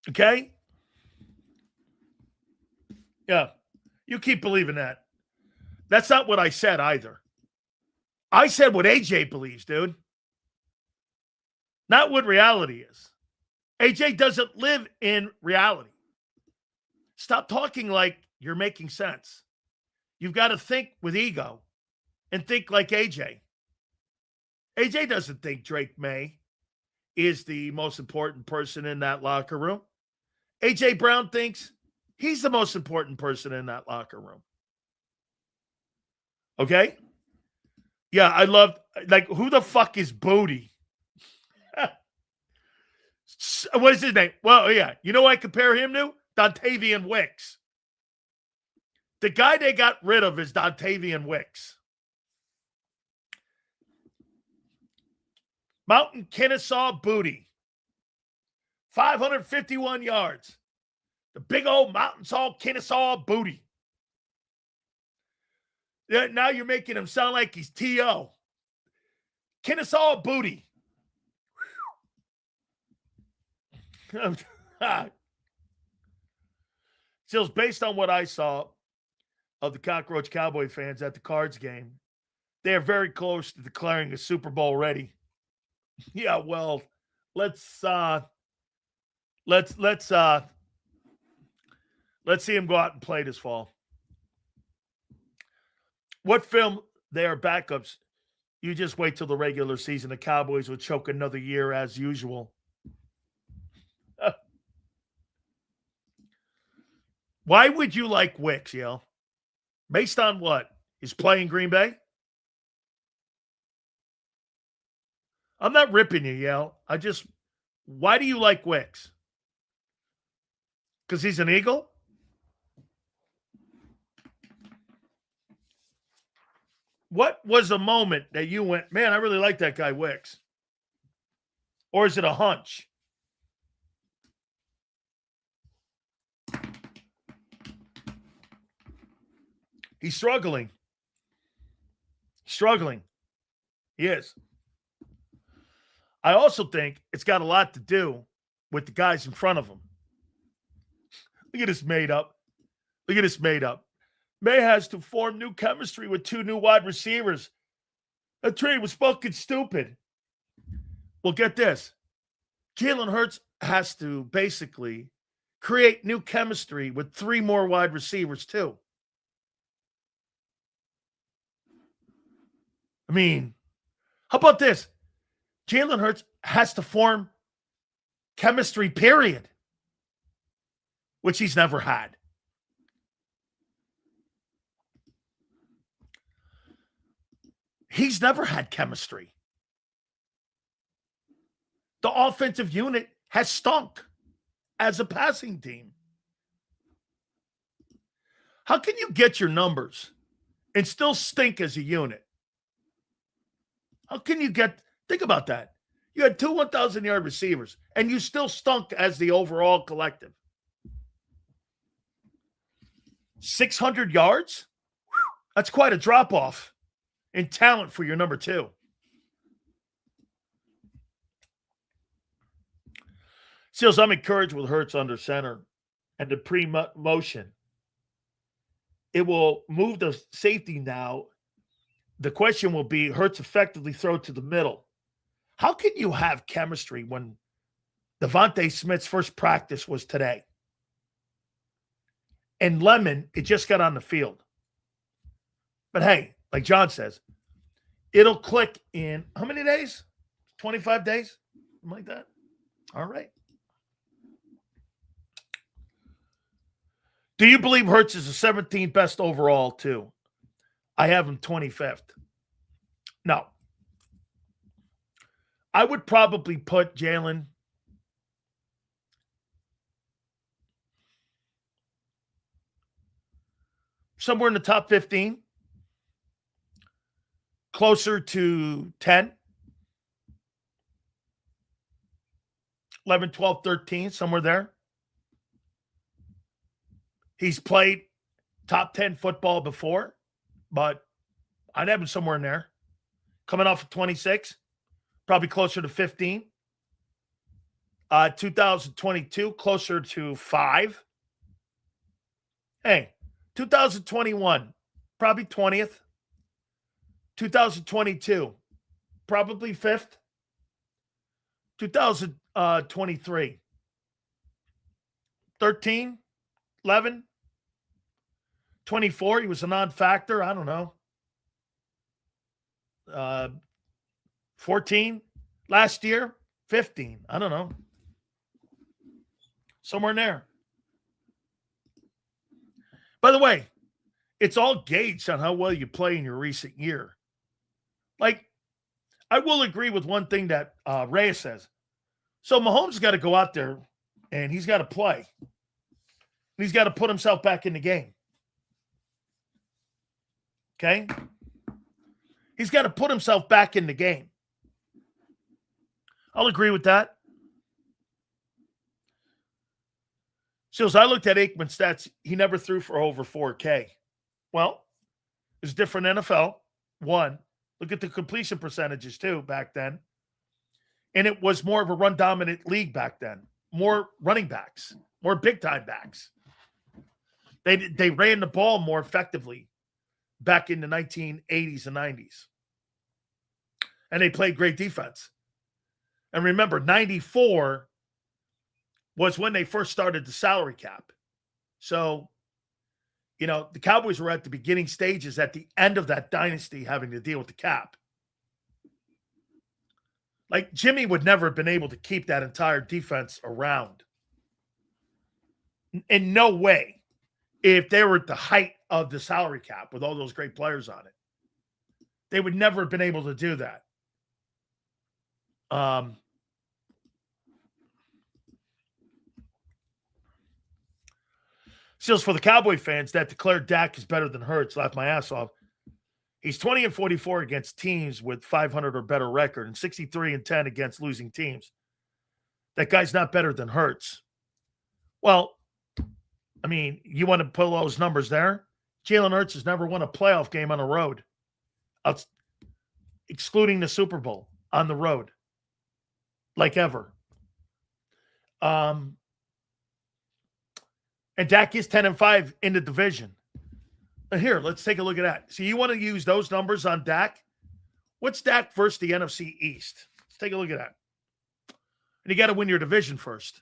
okay? Yeah, you keep believing that. That's not what I said either. I said what AJ believes, dude. Not what reality is. AJ doesn't live in reality. Stop talking like you're making sense. You've got to think with ego and think like AJ. AJ doesn't think Drake May is the most important person in that locker room. AJ Brown thinks he's the most important person in that locker room. Okay? Yeah, I love, like, who the fuck is Booty? What is his name? Well, yeah. You know what I compare him to? Dontavian Wicks. The guy they got rid of is Dontavian Wicks. Mountain Kennesaw Booty. 551 yards. The big old Mountain Saw Kennesaw Booty. Yeah, now you're making him sound like he's T.O. Kennesaw Booty. Still, based on what I saw of the Cockroach Cowboy fans at the Cards game, they are very close to declaring a Super Bowl ready. Yeah, well, let's see him go out and play this fall. What film? They are backups. You just wait till the regular season. The Cowboys will choke another year as usual. Why would you like Wicks, Yale? Based on what? He's playing Green Bay? I'm not ripping you, Yale. Why do you like Wicks? Because he's an Eagle? What was a moment that you went, man, I really like that guy Wicks? Or is it a hunch? He's struggling. He is. I also think it's got a lot to do with the guys in front of him. Look at this made up. May has to form new chemistry with two new wide receivers. That trade was fucking stupid. Well, get this. Jalen Hurts has to basically create new chemistry with three more wide receivers, too. I mean, how about this? Jalen Hurts has to form chemistry, period, which he's never had. He's never had chemistry. The offensive unit has stunk as a passing team. How can you get your numbers and still stink as a unit? How can you think about that. You had two 1,000-yard receivers, and you still stunk as the overall collective. 600 yards? Whew, that's quite a drop-off in talent for your number two. Seals, I'm encouraged with Hurts under center and the pre-motion. It will move the safety now. The question will be, Hurts effectively throw to the middle. How can you have chemistry when Devontae Smith's first practice was today? And Lemon, it just got on the field. But hey, like John says, It'll click in how many days? 25 days? Something like that. All right. Do you believe Hurts is the 17th best overall, too? I have him 25th. No. I would probably put Jalen somewhere in the top 15, closer to 10, 11, 12, 13, somewhere there. He's played top 10 football before, but I'd have him somewhere in there. Coming off of 26, probably closer to 15. 2022, closer to 5. Hey, 2021, probably 20th. 2022, probably 5th. 2023, 13, 11, 24, he was a non-factor. I don't know. 14, last year, 15. I don't know. Somewhere in there. By the way, it's all gauged on how well you play in your recent year. Like, I will agree with one thing that Reyes says. So Mahomes got to go out there and he's got to play. He's got to put himself back in the game. Okay? He's got to put himself back in the game. I'll agree with that. So as I looked at Aikman's stats, he never threw for over 4K. Well, it's different NFL. One, look at the completion percentages too back then. And it was more of a run-dominant league back then. More running backs, more big-time backs. They ran the ball more effectively back in the 1980s and 90s. And they played great defense. And remember, 94 was when they first started the salary cap. So, you know, the Cowboys were at the beginning stages at the end of that dynasty having to deal with the cap. Like, Jimmy would never have been able to keep that entire defense around. In no way, if they were at the height of the salary cap with all those great players on it. They would never have been able to do that. Seals, for the Cowboy fans that declared Dak is better than Hurts, laughed my ass off. He's 20-44 against teams with 500 or better record and 63-10 against losing teams. That guy's not better than Hurts. Well, I mean, you want to pull those numbers there? Jalen Hurts has never won a playoff game on the road, excluding the Super Bowl, on the road, like ever. And Dak is 10-5 in the division. Here, let's take a look at that. So you want to use those numbers on Dak? What's Dak versus the NFC East? Let's take a look at that. And you got to win your division first.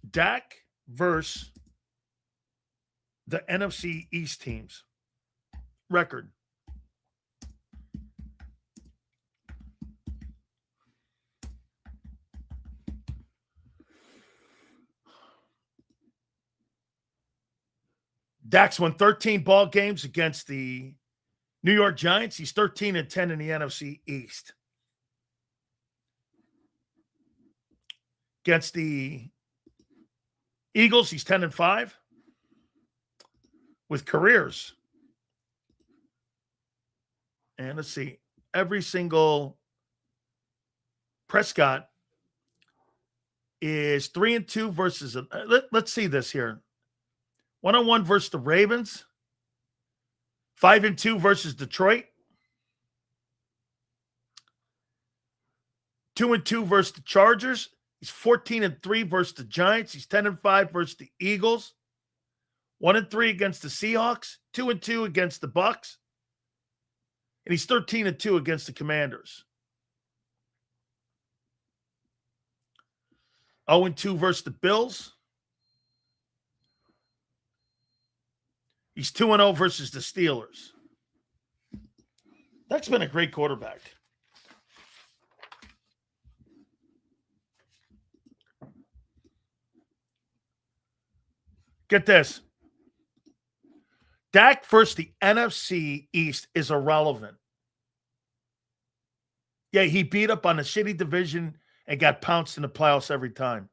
Dak versus the NFC East teams. Record. Dak's won 13 ball games against the New York Giants. He's 13-10 in the NFC East. Against the Eagles, he's 10-5 with careers. And let's see, every single Prescott is 3-2 versus let's see this here. 1-1 versus the Ravens. 5-2 versus Detroit. 2-2 versus the Chargers. He's 14-3 versus the Giants. He's 10-5 versus the Eagles. 1-3 against the Seahawks. 2-2 against the Bucks. And he's 13-2 against the Commanders. 0-2 versus the Bills. He's 2-0 versus the Steelers. Dak's been a great quarterback. Get this. Dak versus the NFC East is irrelevant. Yeah, he beat up on a shitty division and got pounced in the playoffs every time.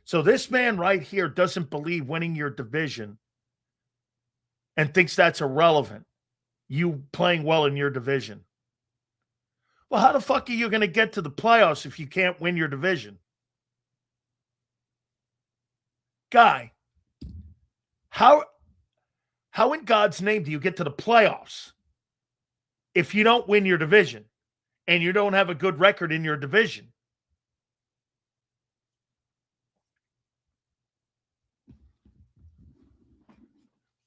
So this man right here doesn't believe winning your division and thinks that's irrelevant. You playing well in your division. Well, how the fuck are you going to get to the playoffs if you can't win your division? Guy, how in God's name do you get to the playoffs if you don't win your division and you don't have a good record in your division?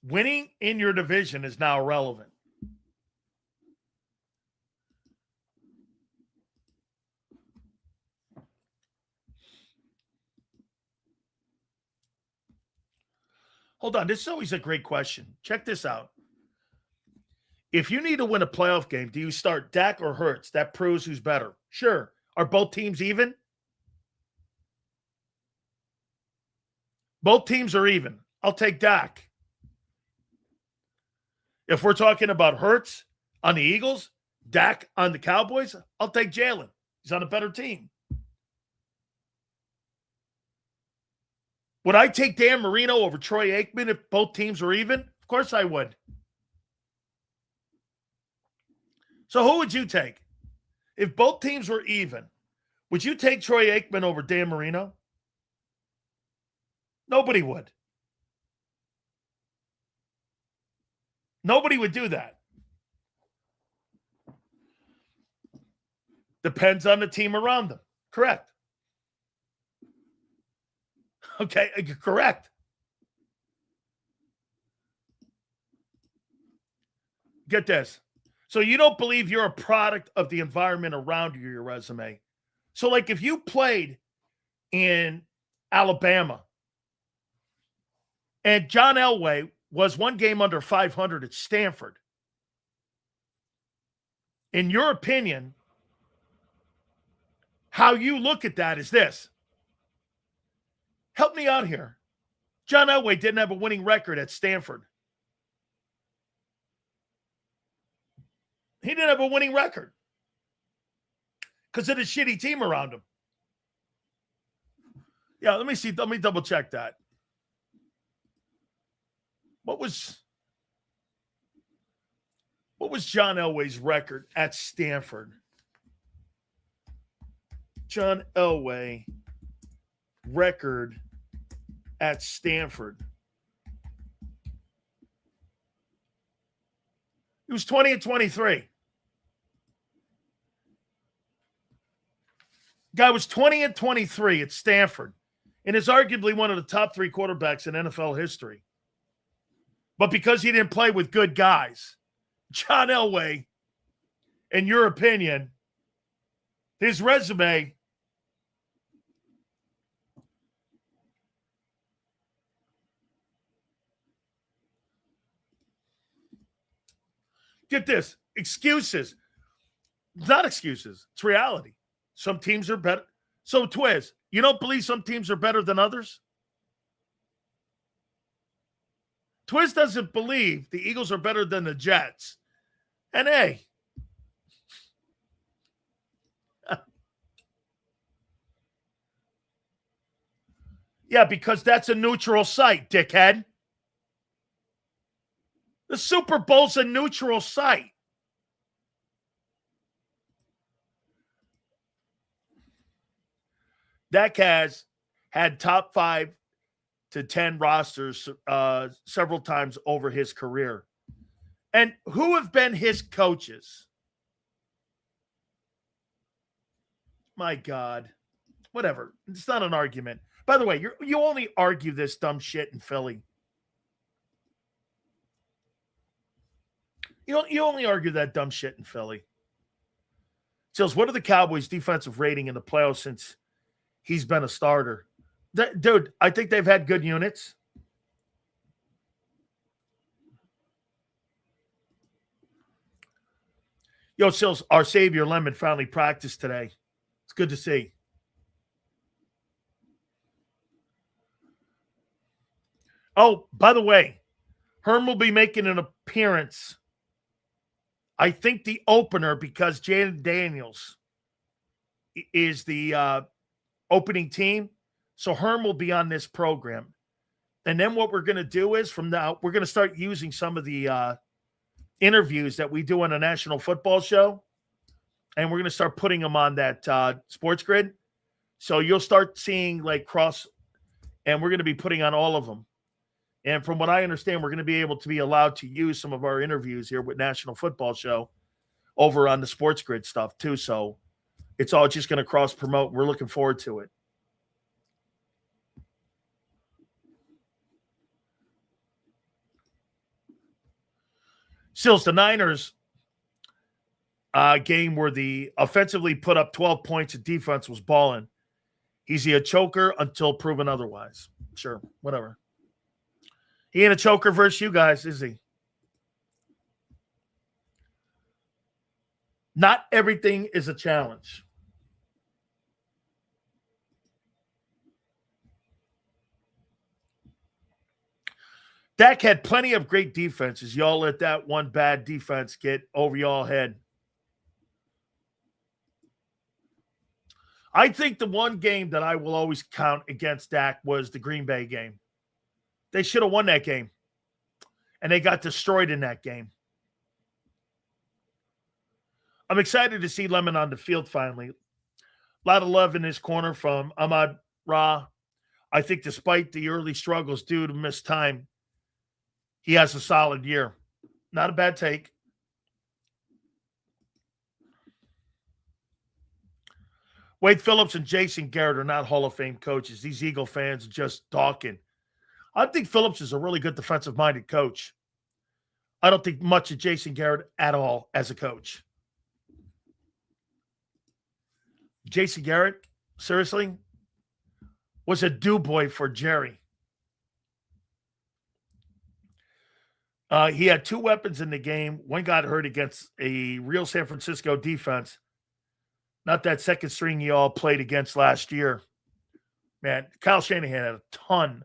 Winning in your division is now irrelevant. Hold on. This is always a great question. Check this out. If you need to win a playoff game, do you start Dak or Hurts? That proves who's better. Sure. Are both teams even? Both teams are even. I'll take Dak. If we're talking about Hurts on the Eagles, Dak on the Cowboys, I'll take Jalen. He's on a better team. Would I take Dan Marino over Troy Aikman if both teams were even? Of course I would. So who would you take? If both teams were even, would you take Troy Aikman over Dan Marino? Nobody would. Nobody would do that. Depends on the team around them. Correct. Okay, correct. Get this. So you don't believe you're a product of the environment around you, your resume. So like if you played in Alabama and John Elway was one game under 500 at Stanford, in your opinion, how you look at that is this. Help me out here. John Elway didn't have a winning record at Stanford. He didn't have a winning record because of the shitty team around him. Yeah, let me see. Let me double check that. What was John Elway's record at Stanford? John Elway record at Stanford. He was 20-23. Guy was 20-23 at Stanford and is arguably one of the top 3 quarterbacks in NFL history. But because he didn't play with good guys, John Elway, in your opinion, his resume get this, excuses. Not excuses. It's reality. Some teams are better. So, Twiz, you don't believe some teams are better than others? Twiz doesn't believe the Eagles are better than the Jets. And hey, yeah, because that's a neutral site, dickhead. The Super Bowl's a neutral site. Dak has had top 5 to 10 rosters several times over his career. And who have been his coaches? My God. Whatever. It's not an argument. By the way, you only argue this dumb shit in Philly. You only argue that dumb shit in Philly. Sills, what are the Cowboys' defensive rating in the playoffs since he's been a starter? Dude, I think they've had good units. Yo, Sills, our savior Lemon finally practiced today. It's good to see. Oh, by the way, Herm will be making an appearance. I think the opener, because Jalen Daniels is the opening team. So Herm will be on this program. And then what we're going to do is from now, we're going to start using some of the interviews that we do on a national football show. And we're going to start putting them on that sports grid. So you'll start seeing like cross, and we're going to be putting on all of them. And from what I understand, we're going to be able to be allowed to use some of our interviews here with National Football Show over on the sports grid stuff too. So it's all just going to cross promote. We're looking forward to it. Sills, the Niners game where the offensively put up 12 points and defense was balling. Is he a choker until proven otherwise? Sure, whatever. He ain't a choker versus you guys, is he? Not everything is a challenge. Dak had plenty of great defenses. Y'all let that one bad defense get over y'all head. I think the one game that I will always count against Dak was the Green Bay game. They should have won that game. And they got destroyed in that game. I'm excited to see Lemon on the field finally. A lot of love in his corner from Ahmad Ra. I think despite the early struggles due to missed time, he has a solid year. Not a bad take. Wade Phillips and Jason Garrett are not Hall of Fame coaches. These Eagle fans are just talking. I think Phillips is a really good defensive-minded coach. I don't think much of Jason Garrett at all as a coach. Jason Garrett, seriously, was a do-boy for Jerry. He had two weapons in the game. One got hurt against a real San Francisco defense. Not that second string you all played against last year. Man, Kyle Shanahan had a ton.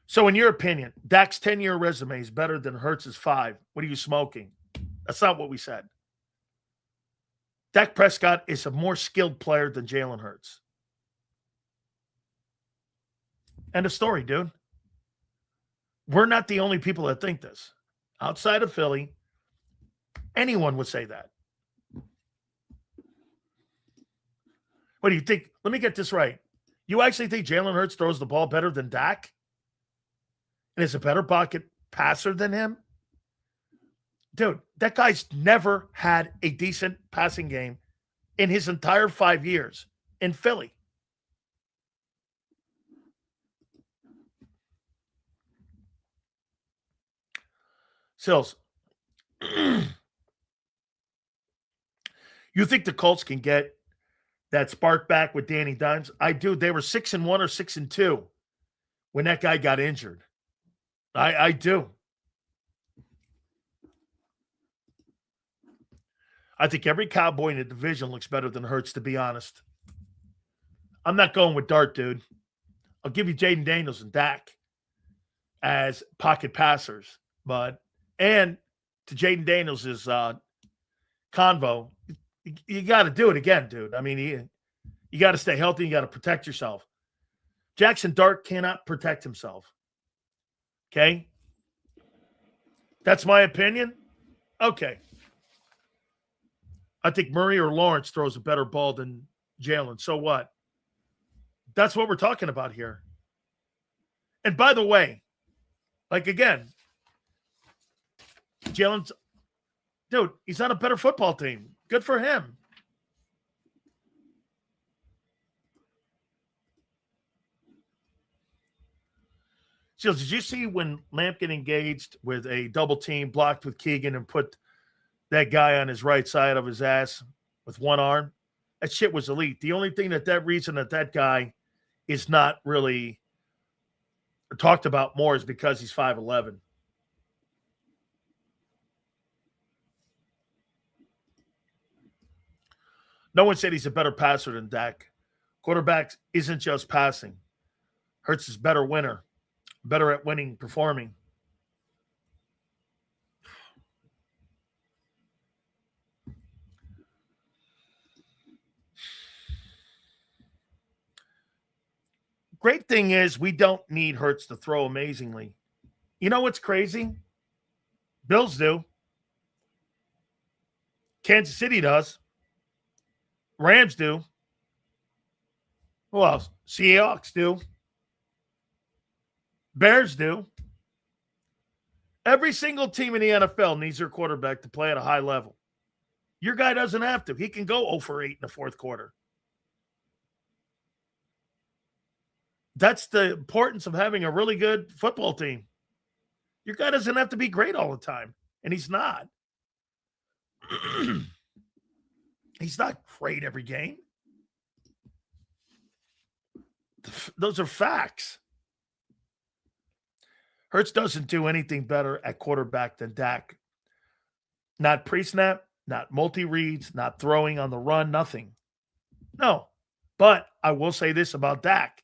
So in your opinion, Dak's 10-year resume is better than Hurts' 5. What are you smoking? That's not what we said. Dak Prescott is a more skilled player than Jalen Hurts. End of story, dude. We're not the only people that think this. Outside of Philly, anyone would say that. What do you think? Let me get this right. You actually think Jalen Hurts throws the ball better than Dak? And is a better pocket passer than him? Dude, that guy's never had a decent passing game in his entire 5 years in Philly. Sills, you think the Colts can get that spark back with Danny Dimes? I do. They were 6-1 or 6-2 when that guy got injured. I do. I think every Cowboy in the division looks better than Hurts, to be honest. I'm not going with Dart, dude. I'll give you Jaden Daniels and Dak as pocket passers. And to Jaden Daniels' convo, you got to do it again, dude. I mean, you got to stay healthy. You got to protect yourself. Jackson Dart cannot protect himself. Okay? That's my opinion? Okay. I think Murray or Lawrence throws a better ball than Jalen. So what? That's what we're talking about here. And by the way, like again, Jalen's, dude, he's on a better football team. Good for him. So did you see when Lampkin engaged with a double team, blocked with Keegan, and put that guy on his right side of his ass with one arm? That shit was elite. The only thing that reason that guy is not really talked about more is because he's 5'11". No one said he's a better passer than Dak. Quarterback isn't just passing. Hurts is better winner, better at winning, performing. Great thing is we don't need Hurts to throw amazingly. You know what's crazy? Bills do. Kansas City does. Rams do. Who else? Seahawks do. Bears do. Every single team in the NFL needs their quarterback to play at a high level. Your guy doesn't have to. He can go 0 for 8 in the fourth quarter. That's the importance of having a really good football team. Your guy doesn't have to be great all the time, and he's not. He's not great every game. Those are facts. Hurts doesn't do anything better at quarterback than Dak. Not pre-snap, not multi-reads, not throwing on the run, nothing. No. But I will say this about Dak.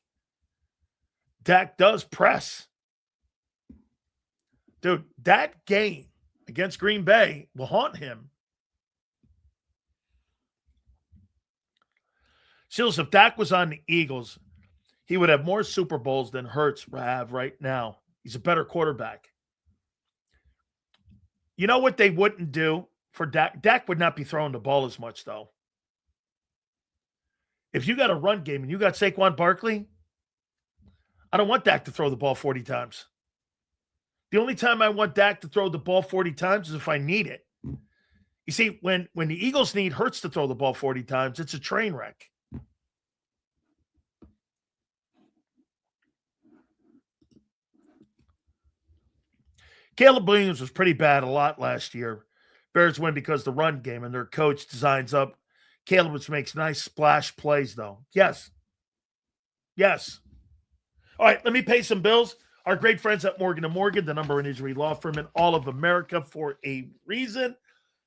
Dak does press. Dude, that game against Green Bay will haunt him. Seals, if Dak was on the Eagles, he would have more Super Bowls than Hurts have right now. He's a better quarterback. You know what they wouldn't do for Dak? Dak would not be throwing the ball as much, though. If you got a run game and you got Saquon Barkley, I don't want Dak to throw the ball 40 times. The only time I want Dak to throw the ball 40 times is if I need it. You see, when the Eagles need Hurts to throw the ball 40 times, it's a train wreck. Caleb Williams was pretty bad a lot last year. Bears win because the run game and their coach designs up. Caleb makes nice splash plays, though. Yes. Yes. All right, let me pay some bills. Our great friends at Morgan & Morgan, the number one injury law firm in all of America for a reason.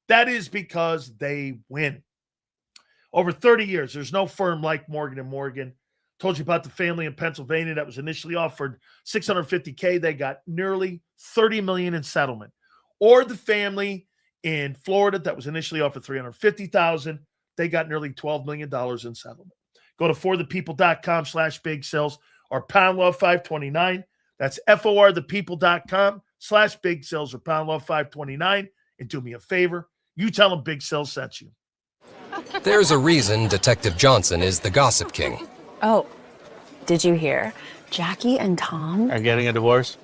That is because they win. Over 30 years, there's no firm like Morgan & Morgan. Told you about the family in Pennsylvania that was initially offered $650K. They got nearly $30 million in settlement. Or the family in Florida that was initially offered $350,000. They got nearly $12 million in settlement. Go to forthepeople.com/big sales or pound law 529. That's forthepeople.com/big sales or pound law 529. And do me a favor, you tell them Big Sales sent you.
There's a reason Detective Johnson is the gossip king.
Oh, did you hear? Jackie and Tom
are getting a divorce?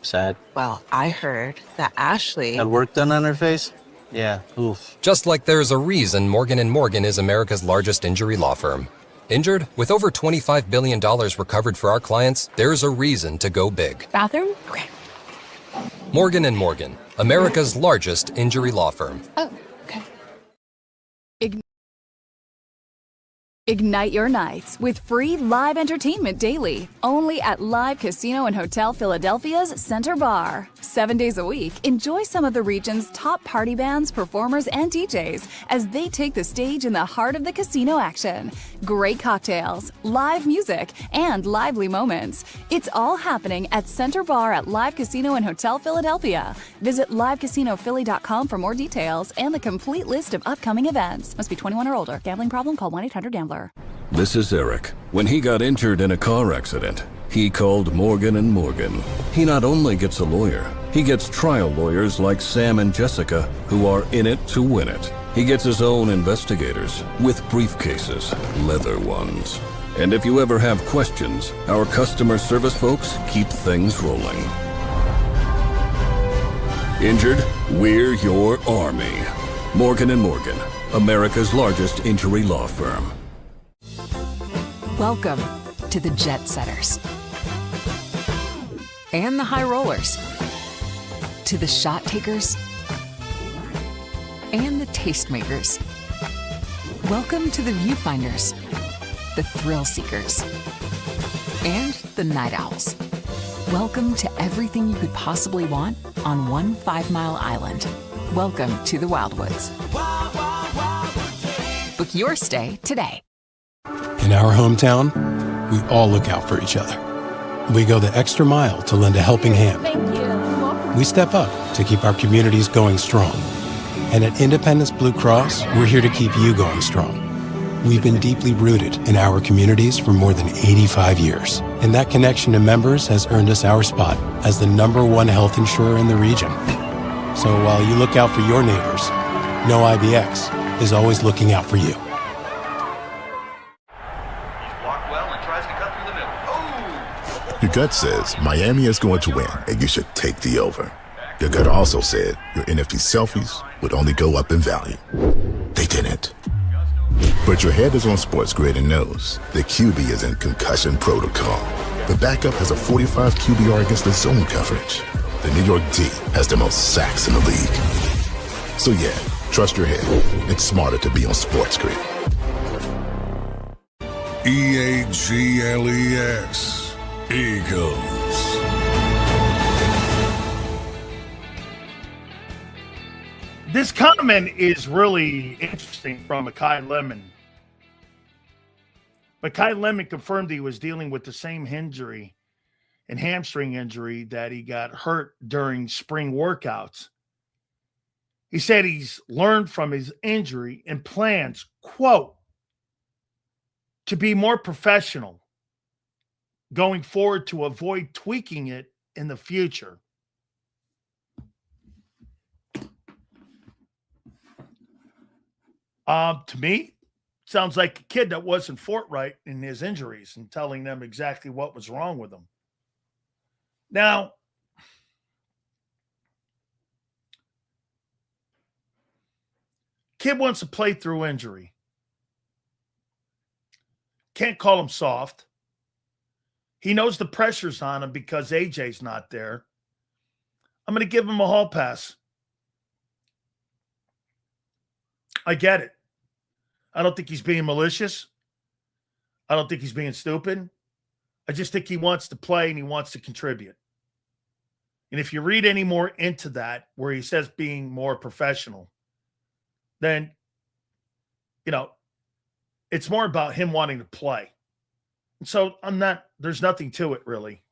Sad.
Well, I heard that Ashley
Had work done on her face? Yeah, oof.
Just like there's a reason Morgan & Morgan is America's largest injury law firm. Injured? With over $25 billion recovered for our clients, there's a reason to go big.
Bathroom? Okay.
Morgan & Morgan, America's largest injury law firm.
Oh, okay.
Ignite your nights with free live entertainment daily, only at Live Casino and Hotel Philadelphia's Center Bar. 7 days a week, enjoy some of the region's top party bands, performers, and DJs as they take the stage in the heart of the casino action. Great cocktails, live music, and lively moments. It's all happening at Center Bar at Live Casino and Hotel Philadelphia. Visit livecasinophilly.com for more details and the complete list of upcoming events. Must be 21 or older. Gambling problem? Call 1-800-GAMBLER.
This is Eric. When he got injured in a car accident, he called Morgan & Morgan. He not only gets a lawyer, he gets trial lawyers like Sam and Jessica who are in it to win it. He gets his own investigators with briefcases, leather ones. And if you ever have questions, our customer service folks keep things rolling. Injured? We're your army. Morgan & Morgan, America's largest injury law firm.
Welcome to the Jet Setters and the High Rollers, to the Shot Takers and the Tastemakers. Welcome to the Viewfinders, the Thrill Seekers, and the Night Owls. Welcome to everything you could possibly want on one 5-mile island. Welcome to the Wildwoods. Book your stay today.
In our hometown, we all look out for each other. We go the extra mile to lend a helping hand. We step up to keep our communities going strong. And at Independence Blue Cross, we're here to keep you going strong. We've been deeply rooted in our communities for more than 85 years. And that connection to members has earned us our spot as the #1 health insurer in the region. So while you look out for your neighbors, know IBX is always looking out for you.
Your gut says Miami is going to win, and you should take the over. Your gut also said your NFT selfies would only go up in value. They didn't. But your head is on Sports Grid and knows the QB is in concussion protocol. The backup has a 45 QBR against the zone coverage. The New York D has the most sacks in the league. So yeah, trust your head. It's smarter to be on Sports Grid.
EAGLES. Eagles.
This comment is really interesting from Makai Lemon. Makai Lemon confirmed he was dealing with the same injury and hamstring injury that he got hurt during spring workouts. He said he's learned from his injury and plans, quote, to be more professional going forward to avoid tweaking it in the future. To me, sounds like a kid that wasn't forthright in his injuries and telling them exactly what was wrong with him. Now, kid wants to play through injury. Can't call him soft. He knows the pressure's on him because AJ's not there. I'm going to give him a hall pass. I get it. I don't think he's being malicious. I don't think he's being stupid. I just think he wants to play and he wants to contribute. And if you read any more into that, where he says being more professional, then, it's more about him wanting to play. And so there's nothing to it really.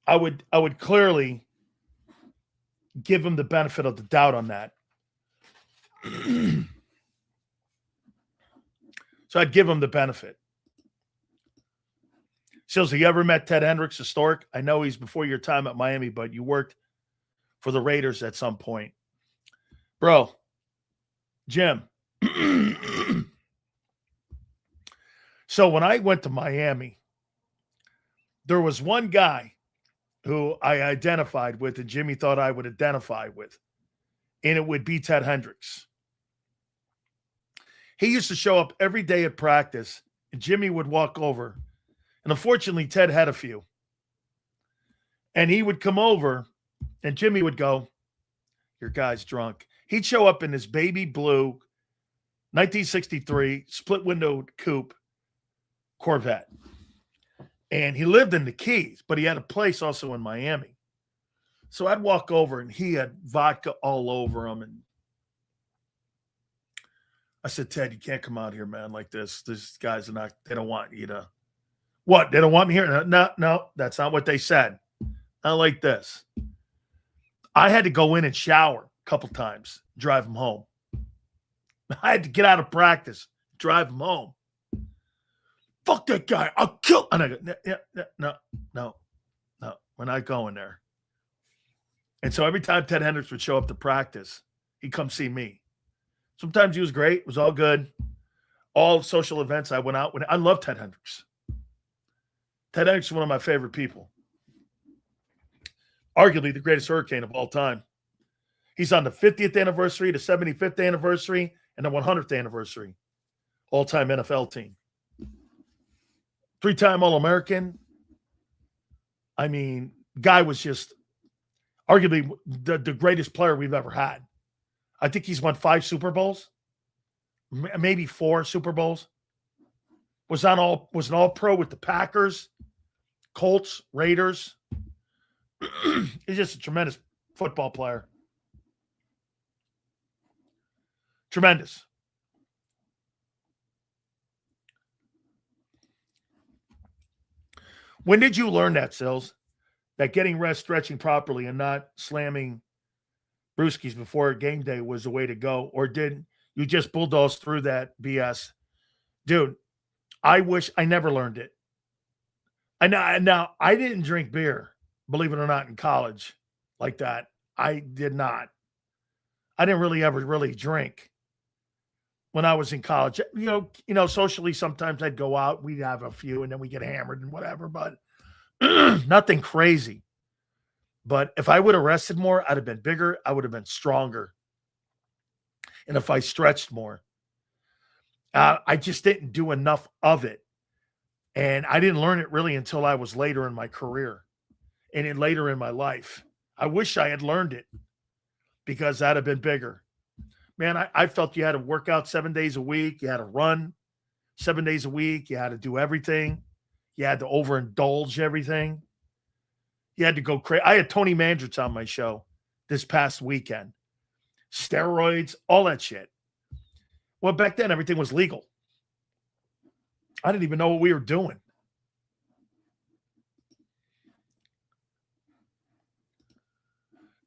I would clearly give him the benefit of the doubt on that. So I'd give him the benefit. Sills, have you ever met Ted Hendricks, historic? I know he's before your time at Miami, but you worked for the Raiders at some point. Bro, Jim. So when I went to Miami, there was one guy who I identified with and Jimmy thought I would identify with, and it would be Ted Hendricks. He used to show up every day at practice, and Jimmy would walk over. And unfortunately, Ted had a few. And he would come over, and Jimmy would go, "Your guy's drunk." He'd show up in his baby blue 1963 split-windowed coupe Corvette. And he lived in the Keys, but he had a place also in Miami. So I'd walk over, and he had vodka all over him. And I said, "Ted, you can't come out here, man, like this. These guys are not, they don't want you to." "What? They don't want me here?" No, that's not what they said. Not like this. I had to go in and shower a couple times, drive him home. I had to get out of practice, drive him home. "Fuck that guy. I'll kill." And I go, no, we're not going there. And so every time Ted Hendricks would show up to practice, he'd come see me. Sometimes he was great. It was all good. All social events I went out with. I love Ted Hendricks. Ted Hendricks is one of my favorite people. Arguably the greatest Hurricane of all time. He's on the 50th anniversary, the 75th anniversary, and the 100th anniversary. All-time NFL team. 3-time All-American. I mean, guy was just arguably the greatest player we've ever had. I think he's won 5 Super Bowls, maybe 4 Super Bowls. Was an all-pro with the Packers, Colts, Raiders. He's just a tremendous football player. Tremendous. When did you learn that, Sills? That getting rest, stretching properly, and not slamming brewskis before game day was the way to go? Or did you just bulldoze through that BS? Dude, I wish I never learned it. Now, I didn't drink beer, believe it or not, in college like that. I did not. I didn't really ever drink when I was in college. You know, socially, sometimes I'd go out, we'd have a few, and then we get hammered and whatever, but nothing crazy. But if I would have rested more, I'd have been bigger. I would have been stronger. And if I stretched more, I just didn't do enough of it. And I didn't learn it really until I was later in my career and then later in my life. I wish I had learned it because that'd have been bigger. Man, I felt you had to work out 7 days a week. You had to run 7 days a week. You had to do everything. You had to overindulge everything. You had to go crazy. I had Tony Mandritz on my show this past weekend. Steroids, all that shit. Well, back then, everything was legal. I didn't even know what we were doing.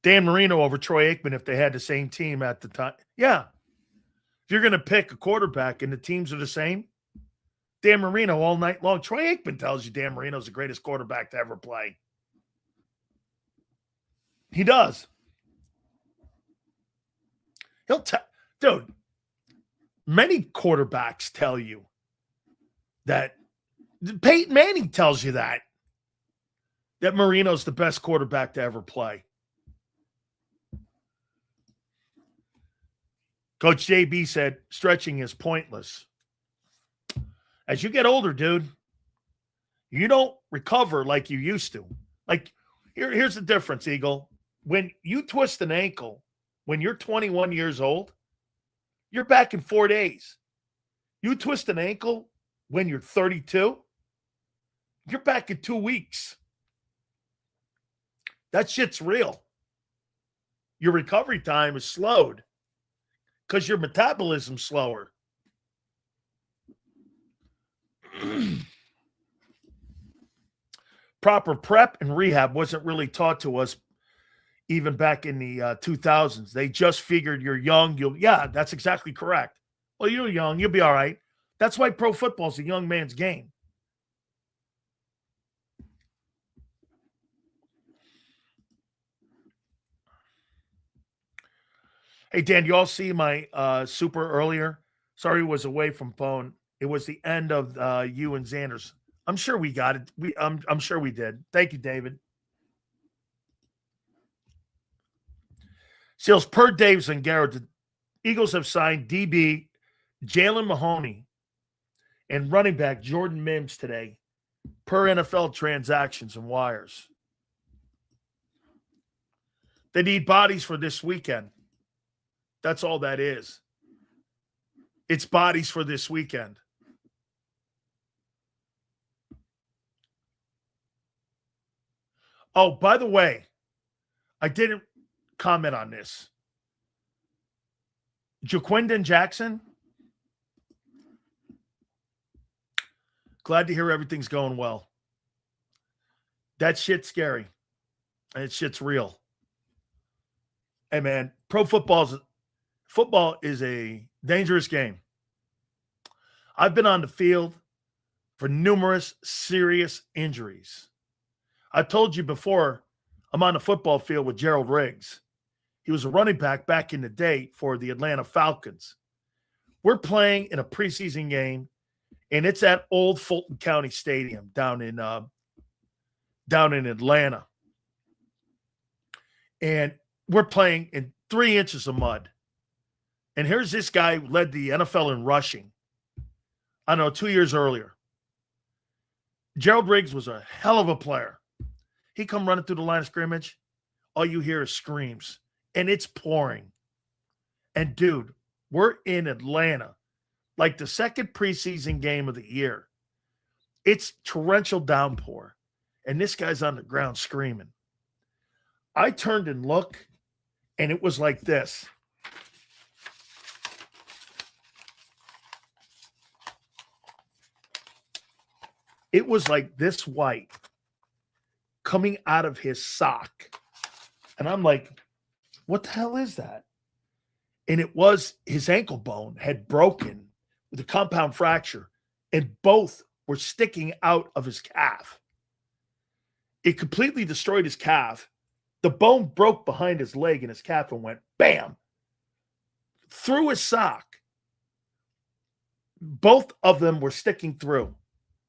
Dan Marino over Troy Aikman if they had the same team at the time. Yeah. If you're going to pick a quarterback and the teams are the same, Dan Marino all night long. Troy Aikman tells you Dan Marino's the greatest quarterback to ever play. He does. He'll tell, dude, many quarterbacks tell you that. Peyton Manning tells you that Marino's the best quarterback to ever play. Coach JB said stretching is pointless. As you get older, dude, you don't recover like you used to. Like, here's the difference, Eagle. When you twist an ankle, when you're 21 years old, you're back in 4 days. You twist an ankle when you're 32, you're back in 2 weeks. That shit's real. Your recovery time is slowed because your metabolism's slower. Proper prep and rehab wasn't really taught to us even back in the 2000s. They just figured you're young. Yeah, that's exactly correct. Well, you're young. You'll be all right. That's why pro football is a young man's game. Hey, Dan, you all see my super earlier? Sorry it was away from phone. It was the end of you and Zander's. I'm sure we got it. I'm sure we did. Thank you, David. Seals, per Davis and Garrett, the Eagles have signed DB Jalen Mahoney and running back Jordan Mims today per NFL transactions and wires. They need bodies for this weekend. That's all that is. It's bodies for this weekend. Oh, by the way, I didn't comment on this. Jaquindon Jackson. Glad to hear everything's going well. That shit's scary. And that shit's real. Hey, man, football is a dangerous game. I've been on the field for numerous serious injuries. I told you before, I'm on the football field with Gerald Riggs. He was a running back in the day for the Atlanta Falcons. We're playing in a preseason game, and it's at Old Fulton County Stadium down in Atlanta. And we're playing in 3 inches of mud. And here's this guy who led the NFL in rushing. I don't know, 2 years earlier. Gerald Riggs was a hell of a player. He come running through the line of scrimmage. All you hear is screams. And it's pouring. And, dude, we're in Atlanta. Like the second preseason game of the year. It's torrential downpour. And this guy's on the ground screaming. I turned and looked, and it was like this. It was like this white coming out of his sock. And I'm like, what the hell is that? And it was his ankle bone had broken with a compound fracture, and both were sticking out of his calf. It completely destroyed his calf. The bone broke behind his leg and his calf and went bam through his sock. Both of them were sticking through.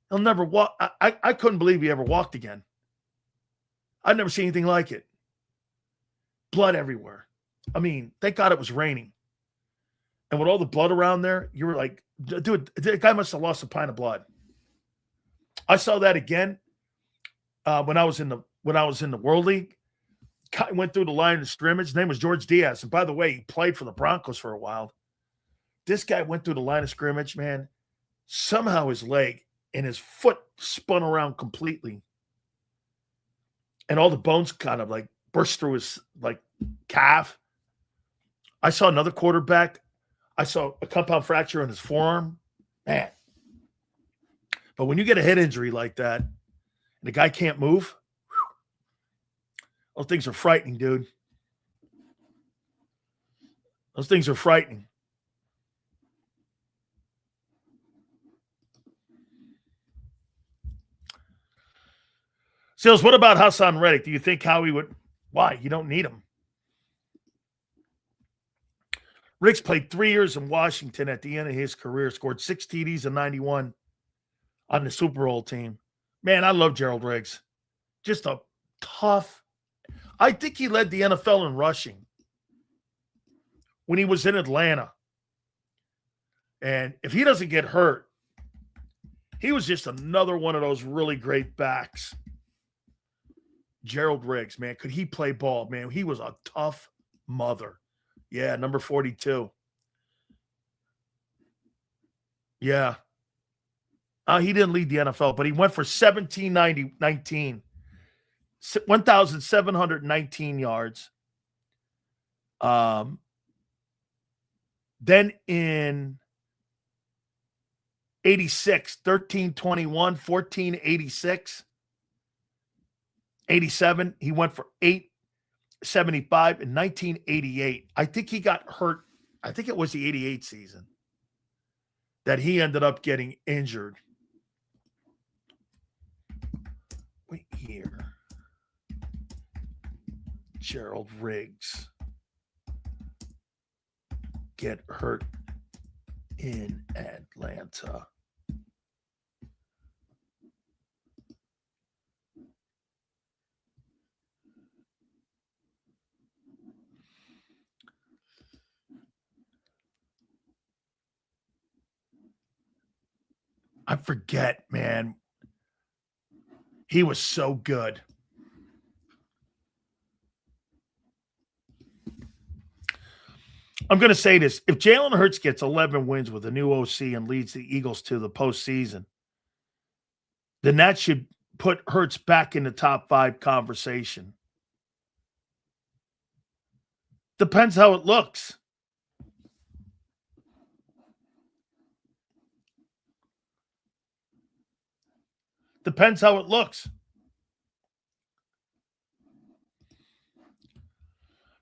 He'll never walk. I couldn't believe he ever walked again. I'd never seen anything like it. Blood everywhere. I mean, thank God it was raining. And with all the blood around there, you were like, dude, the guy must have lost a pint of blood. I saw that again when I was in the World League. Guy went through the line of scrimmage. His name was George Diaz. And by the way, he played for the Broncos for a while. This guy went through the line of scrimmage, man. Somehow his leg and his foot spun around completely. And all the bones kind of like burst through his like calf. I saw another quarterback. I saw a compound fracture in his forearm. Man. But when you get a head injury like that, and the guy can't move, those things are frightening, dude. Those things are frightening. Sills, what about Hassan Reddick? Do you think Howie would? Why? You don't need him. Riggs played 3 years in Washington at the end of his career, scored 6 TDs in 91 on the Super Bowl team. Man, I love Gerald Riggs. Just a tough. I think he led the NFL in rushing when he was in Atlanta. And if he doesn't get hurt, he was just another one of those really great backs. Gerald Riggs, man, could he play ball, man? He was a tough mother. Yeah, number 42. Yeah. He didn't lead the NFL, but he went for 1,719 yards. Then in 86, 1321, 1486. 87, he went for 875 in 1988. I think he got hurt. I think it was the 88 season that he ended up getting injured. Wait here. Gerald Riggs get hurt in Atlanta. I forget, man. He was so good. I'm going to say this. If Jalen Hurts gets 11 wins with a new OC and leads the Eagles to the postseason, then that should put Hurts back in the top 5 conversation. Depends how it looks. Depends how it looks.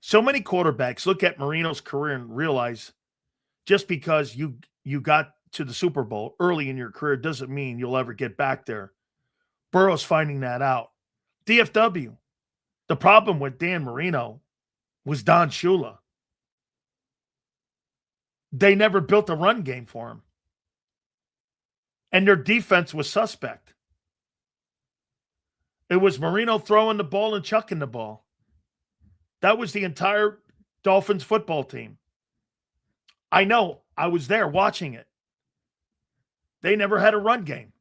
So many quarterbacks look at Marino's career and realize just because you got to the Super Bowl early in your career doesn't mean you'll ever get back there. Burrow's finding that out. DFW. The problem with Dan Marino was Don Shula. They never built a run game for him. And their defense was suspect. It was Marino throwing the ball and chucking the ball. That was the entire Dolphins football team. I know. I was there watching it. They never had a run game.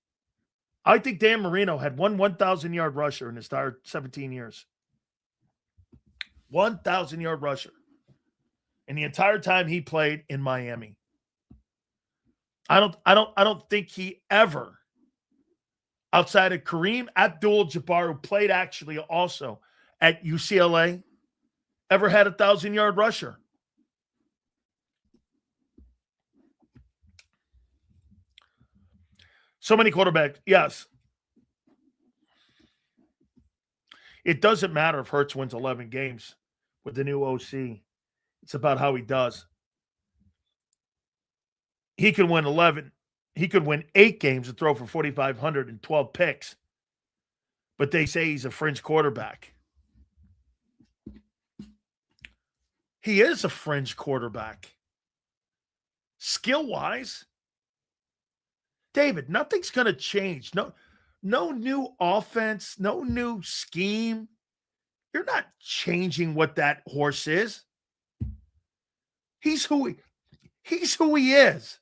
I think Dan Marino had one 1,000-yard rusher in his entire 17 years. 1,000-yard rusher. And the entire time he played in Miami. I don't think he ever, outside of Kareem Abdul-Jabbar, who played actually also at UCLA, ever had a 1,000-yard rusher. So many quarterbacks. Yes. It doesn't matter if Hurts wins 11 games with the new OC. It's about how he does. He could win 11. He could win 8 games and throw for 4,500 and 12 picks. But they say he's a fringe quarterback. He is a fringe quarterback. Skill-wise, David, nothing's going to change. No new offense, no new scheme. You're not changing what that horse is. He's who he is.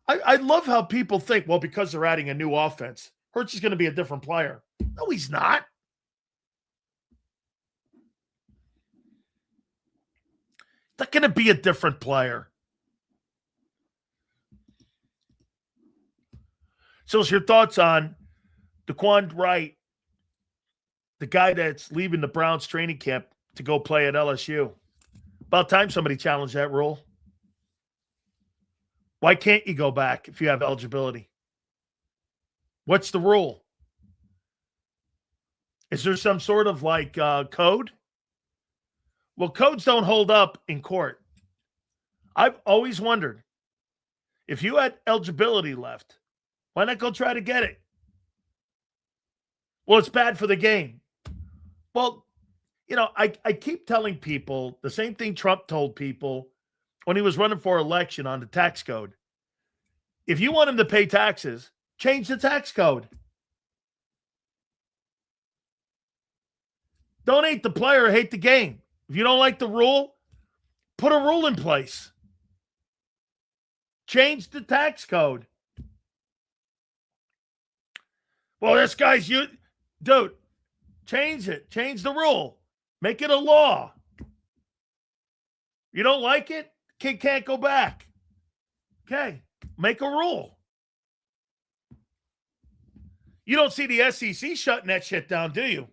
I love how people think, well, because they're adding a new offense, Hurts is going to be a different player. No, he's not. He's not going to be a different player. So what's your thoughts on Daquan Wright, the guy that's leaving the Browns training camp to go play at LSU? About time somebody challenged that rule. Why can't you go back if you have eligibility? What's the rule? Is there some sort of code? Well, codes don't hold up in court. I've always wondered, if you had eligibility left, why not go try to get it? Well, it's bad for the game. Well, I keep telling people the same thing Trump told people when he was running for election on the tax code. If you want him to pay taxes, change the tax code. Don't hate the player, hate the game. If you don't like the rule, put a rule in place. Change the tax code. Well, this guy's dude, change it. Change the rule. Make it a law. You don't like it? Kid can't go back. Okay, make a rule. You don't see the SEC shutting that shit down, do you?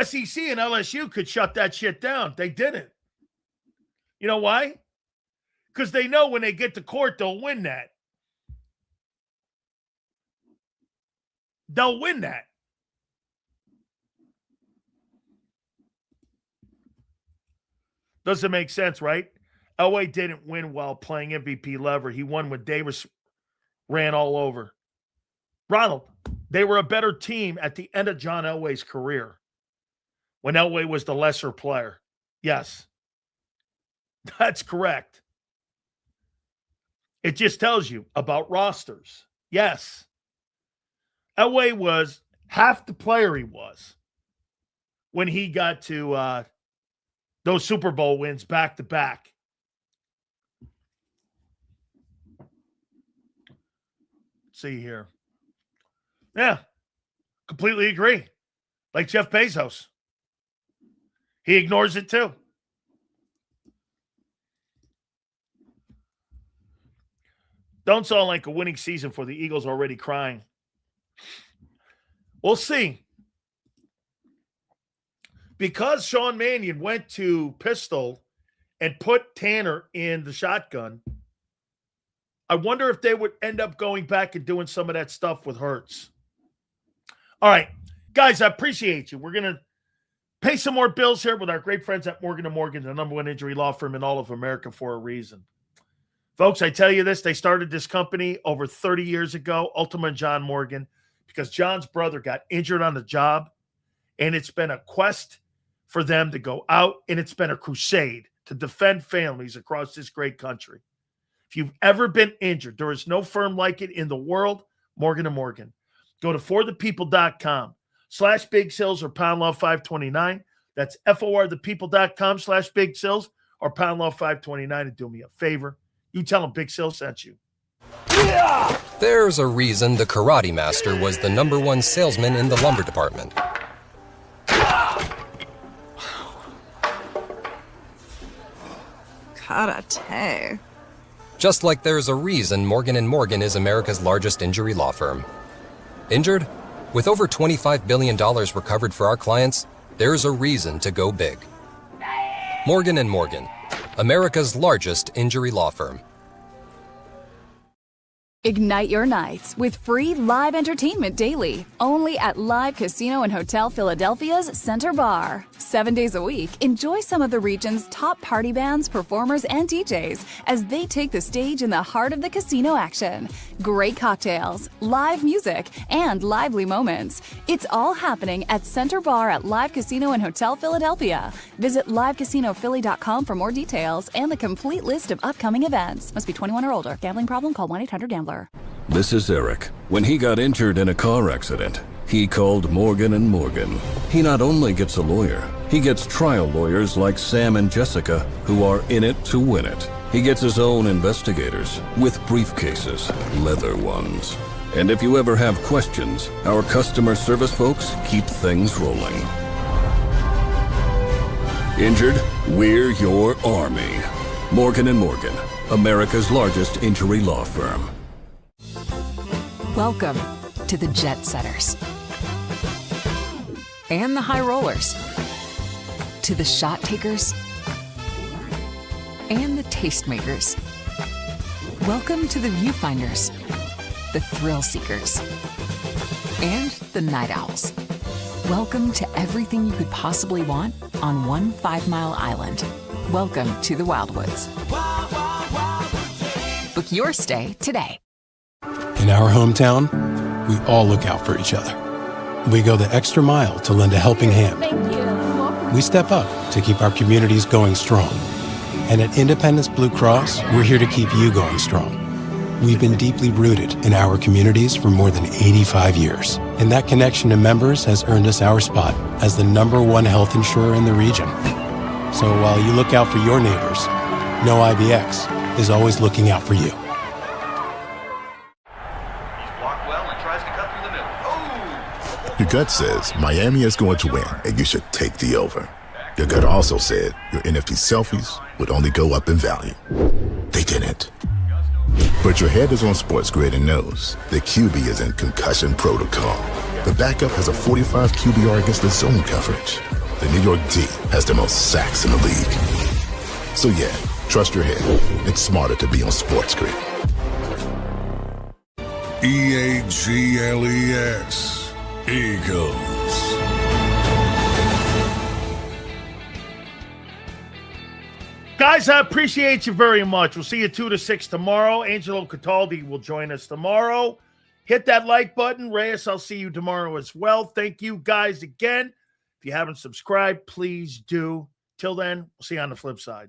SEC and LSU could shut that shit down. They didn't. You know why? Because they know when they get to court, they'll win that. They'll win that. Doesn't make sense, right? Elway didn't win while playing MVP lever. He won when Davis ran all over. Ronald, they were a better team at the end of John Elway's career when Elway was the lesser player. Yes, that's correct. It just tells you about rosters. Yes. Elway was half the player he was when he got to those Super Bowl wins back to back. Let's see here. Yeah, completely agree. Like Jeff Bezos. He ignores it too. Don't sound like a winning season for the Eagles already crying. We'll see. Because Sean Mannion went to pistol and put Tanner in the shotgun, I wonder if they would end up going back and doing some of that stuff with Hurts. All right, guys, I appreciate you. We're going to pay some more bills here with our great friends at Morgan & Morgan, the number one injury law firm in all of America for a reason. Folks, I tell you this, they started this company over 30 years ago, Ultima and John Morgan, because John's brother got injured on the job, and it's been a quest for them to go out, and it's been a crusade to defend families across this great country. If you've ever been injured, there is no firm like it in the world, Morgan & Morgan. Go to forthepeople.com/Big Sills or Pound Law 529. That's FORthepeople.com/Big Sills or Pound Law 529, and do me a favor. You tell them Big Sill sent you.
Yeah! There's a reason the Karate Master was the #1 salesman in the lumber department.
Karate.
Just like there's a reason Morgan & Morgan is America's largest injury law firm. Injured? With over $25 billion recovered for our clients, there's a reason to go big. Morgan & Morgan, America's largest injury law firm.
Ignite your nights with free live entertainment daily, only at Live Casino and Hotel Philadelphia's Center Bar. 7 days a week, enjoy some of the region's top party bands, performers, and DJs as they take the stage in the heart of the casino action. Great cocktails, live music, and lively moments. It's all happening at Center Bar at Live Casino and Hotel Philadelphia. Visit livecasinophilly.com for more details and the complete list of upcoming events. Must be 21 or older. Gambling problem? Call 1-800-GAMBLER.
This is Eric. When he got injured in a car accident, he called Morgan & Morgan. He not only gets a lawyer, he gets trial lawyers like Sam and Jessica who are in it to win it. He gets his own investigators with briefcases, leather ones. And if you ever have questions, our customer service folks keep things rolling. Injured? We're your army. Morgan & Morgan, America's largest injury law firm.
Welcome to the Jet Setters and the High Rollers, to the Shot Takers and the Tastemakers. Welcome to the Viewfinders, the Thrill Seekers, and the Night Owls. Welcome to everything you could possibly want on one 5-mile island. Welcome to the Wildwoods. Book your stay today.
In our hometown, we all look out for each other. We go the extra mile to lend a helping hand. We step up to keep our communities going strong. And at Independence Blue Cross, we're here to keep you going strong. We've been deeply rooted in our communities for more than 85 years. And that connection to members has earned us our spot as the #1 health insurer in the region. So while you look out for your neighbors, know IBX is always looking out for you.
Your gut says Miami is going to win, and you should take the over. Your gut also said your NFT selfies would only go up in value. They didn't. But your head is on Sports Grid and knows the QB is in concussion protocol. The backup has a 45 QBR against the zone coverage. The New York D has the most sacks in the league. So yeah, trust your head. It's smarter to be on Sports Grid.
EAGLES. Eagles.
Guys, I appreciate you very much. We'll see you 2 to 6 tomorrow. Angelo Cataldi will join us tomorrow. Hit that like button. Reyes, I'll see you tomorrow as well. Thank you guys again. If you haven't subscribed, please do. Till then, we'll see you on the flip side.